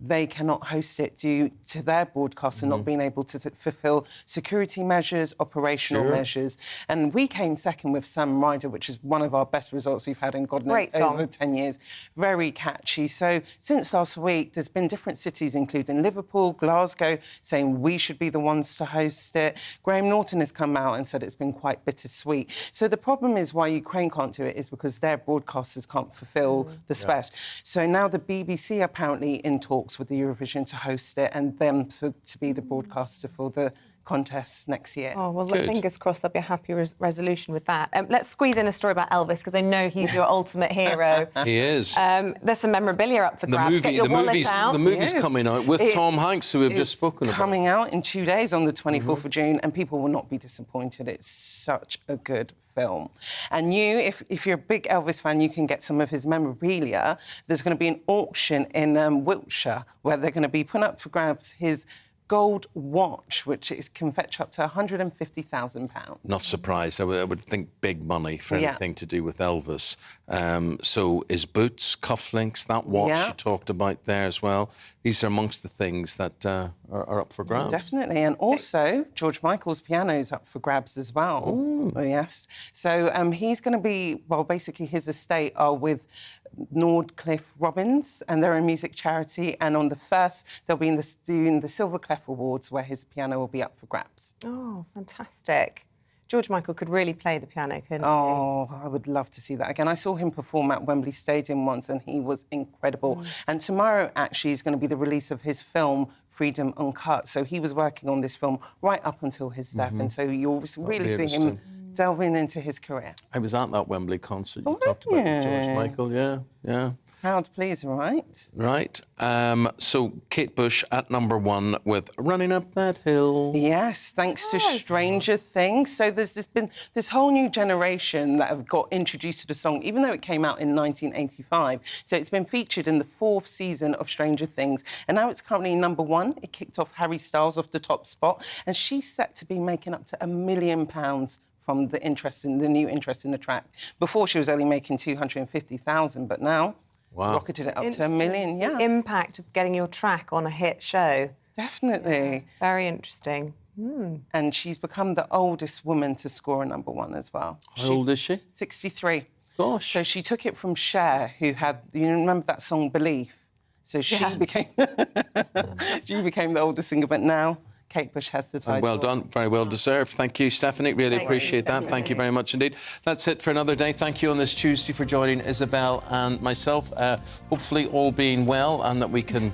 they cannot host it due to their broadcaster not being able to fulfil security measures, operational measures. And we came second with Sam Ryder, which is one of our best results we've had in God knows over 10 years. Very catchy. So since last week, there's been different cities, including Liverpool, Glasgow, saying we should be the ones to host it. Graham Norton has come out and said it's been quite bittersweet. So the problem is why Ukraine can't do it is because their broadcasters can't fulfil the spec. So now the BBC apparently in talks with the Eurovision to host it and them to be the broadcaster for the contest next year. Oh, well, fingers crossed there'll be a happy resolution with that. Let's squeeze in a story about Elvis, because I know he's your ultimate hero. He is. There's some memorabilia up for grabs. Get your wallet out. The movie's coming out with Tom Hanks, who we've just spoken about. It's coming out in 2 days on the 24th of June, and people will not be disappointed. It's such a good film. And if you're a big Elvis fan, you can get some of his memorabilia. There's going to be an auction in Wiltshire where they're going to be putting up for grabs his gold watch, which can fetch up to £150,000. Not surprised. I would think big money for anything to do with Elvis. So his boots, cufflinks, that watch you talked about there as well. These are amongst the things that are up for grabs. Definitely. And also, George Michael's piano is up for grabs as well. Oh, yes. So he's going to be, well, basically his estate are with Nordcliffe Robbins, and they're a music charity. And on the 1st, they'll be doing the Silver Clef Awards, where his piano will be up for grabs. Oh, fantastic. George Michael could really play the piano, couldn't he? Oh, I would love to see that again. I saw him perform at Wembley Stadium once, and he was incredible. And tomorrow, actually, is going to be the release of his film, Freedom Uncut. So he was working on this film right up until his death, and so you'll really see him delving into his career. I was at that Wembley concert you talked about with George Michael, yeah. Crowd please, right? Right. So Kate Bush at #1 with Running Up That Hill. Yes, thanks to Stranger Things. So there's been this whole new generation that have got introduced to the song, even though it came out in 1985. So it's been featured in the 4th season of Stranger Things. And now it's currently #1. It kicked off Harry Styles off the top spot. And she's set to be making up to £1 million from the new interest in the track. Before, she was only making 250,000, but now rocketed it up to £1 million. Yeah, the impact of getting your track on a hit show. Definitely. Very interesting. And she's become the oldest woman to score a #1 as well. How old is she? 63. Gosh. So she took it from Cher, who had, you remember that song Belief? So she became the oldest singer, but now Kate Bush has the title. And well done, very well deserved. Thank you, Stephanie. Really appreciate that. Thank you very much indeed. That's it for another day. Thank you on this Tuesday for joining Isabel and myself. Hopefully all being well and that we can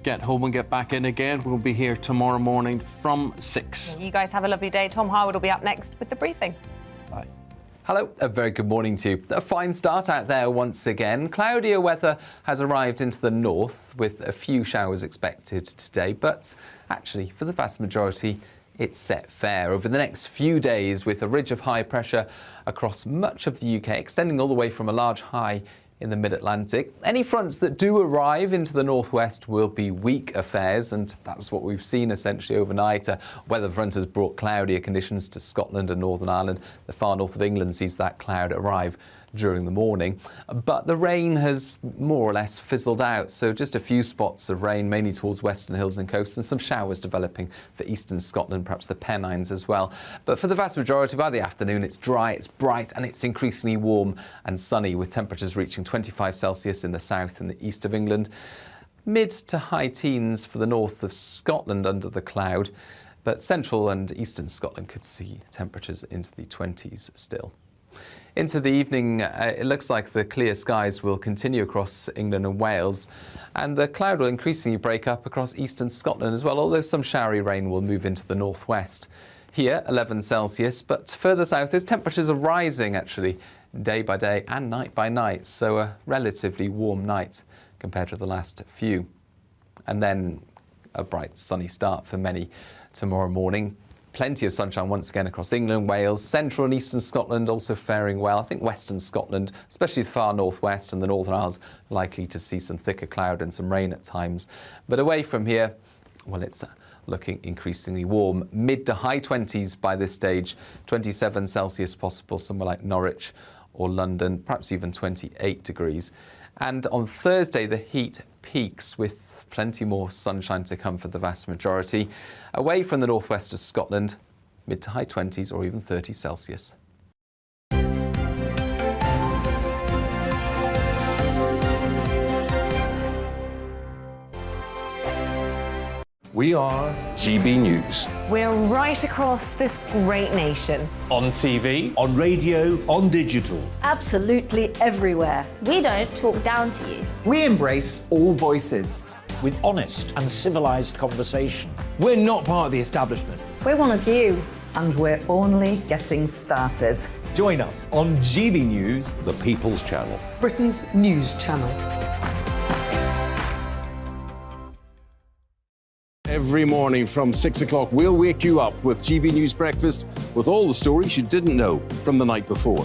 get home and get back in again. We'll be here tomorrow morning from 6. You guys have a lovely day. Tom Harwood will be up next with the briefing. Bye. Hello, a very good morning to you. A fine start out there once again. Cloudier weather has arrived into the north with a few showers expected today, but actually for the vast majority it's set fair over the next few days with a ridge of high pressure across much of the UK, extending all the way from a large high in the mid-Atlantic. Any fronts that do arrive into the northwest will be weak affairs, and that's what we've seen essentially overnight. A weather front has brought cloudier conditions to Scotland and Northern Ireland. The far north of England sees that cloud arrive during the morning, but the rain has more or less fizzled out, so just a few spots of rain, mainly towards western hills and coasts, and some showers developing for eastern Scotland, perhaps the Pennines as well. But for the vast majority, by the afternoon, it's dry, it's bright, and it's increasingly warm and sunny, with temperatures reaching 25 Celsius in the south and the east of England, mid to high teens for the north of Scotland under the cloud, but central and eastern Scotland could see temperatures into the 20s still. Into the evening, it looks like the clear skies will continue across England and Wales, and the cloud will increasingly break up across eastern Scotland as well, although some showery rain will move into the northwest. Here, 11 Celsius, but further south, those temperatures are rising actually day by day and night by night, so a relatively warm night compared to the last few. And then a bright sunny start for many tomorrow morning. Plenty of sunshine once again across England, Wales, central and eastern Scotland also faring well. I think western Scotland, especially the far northwest and the Northern Isles, likely to see some thicker cloud and some rain at times. But away from here, well, it's looking increasingly warm. Mid to high 20s by this stage, 27 Celsius possible somewhere like Norwich or London, perhaps even 28 degrees. And on Thursday, the heat peaks with plenty more sunshine to come for the vast majority. Away from the northwest of Scotland, mid to high 20s or even 30 Celsius. We are GB News. We're right across this great nation. On TV, on radio, on digital. Absolutely everywhere. We don't talk down to you. We embrace all voices. With honest and civilised conversation. We're not part of the establishment. We're one of you. And we're only getting started. Join us on GB News, The People's Channel. Britain's news channel. Every morning from 6 o'clock, we'll wake you up with GB News Breakfast with all the stories you didn't know from the night before.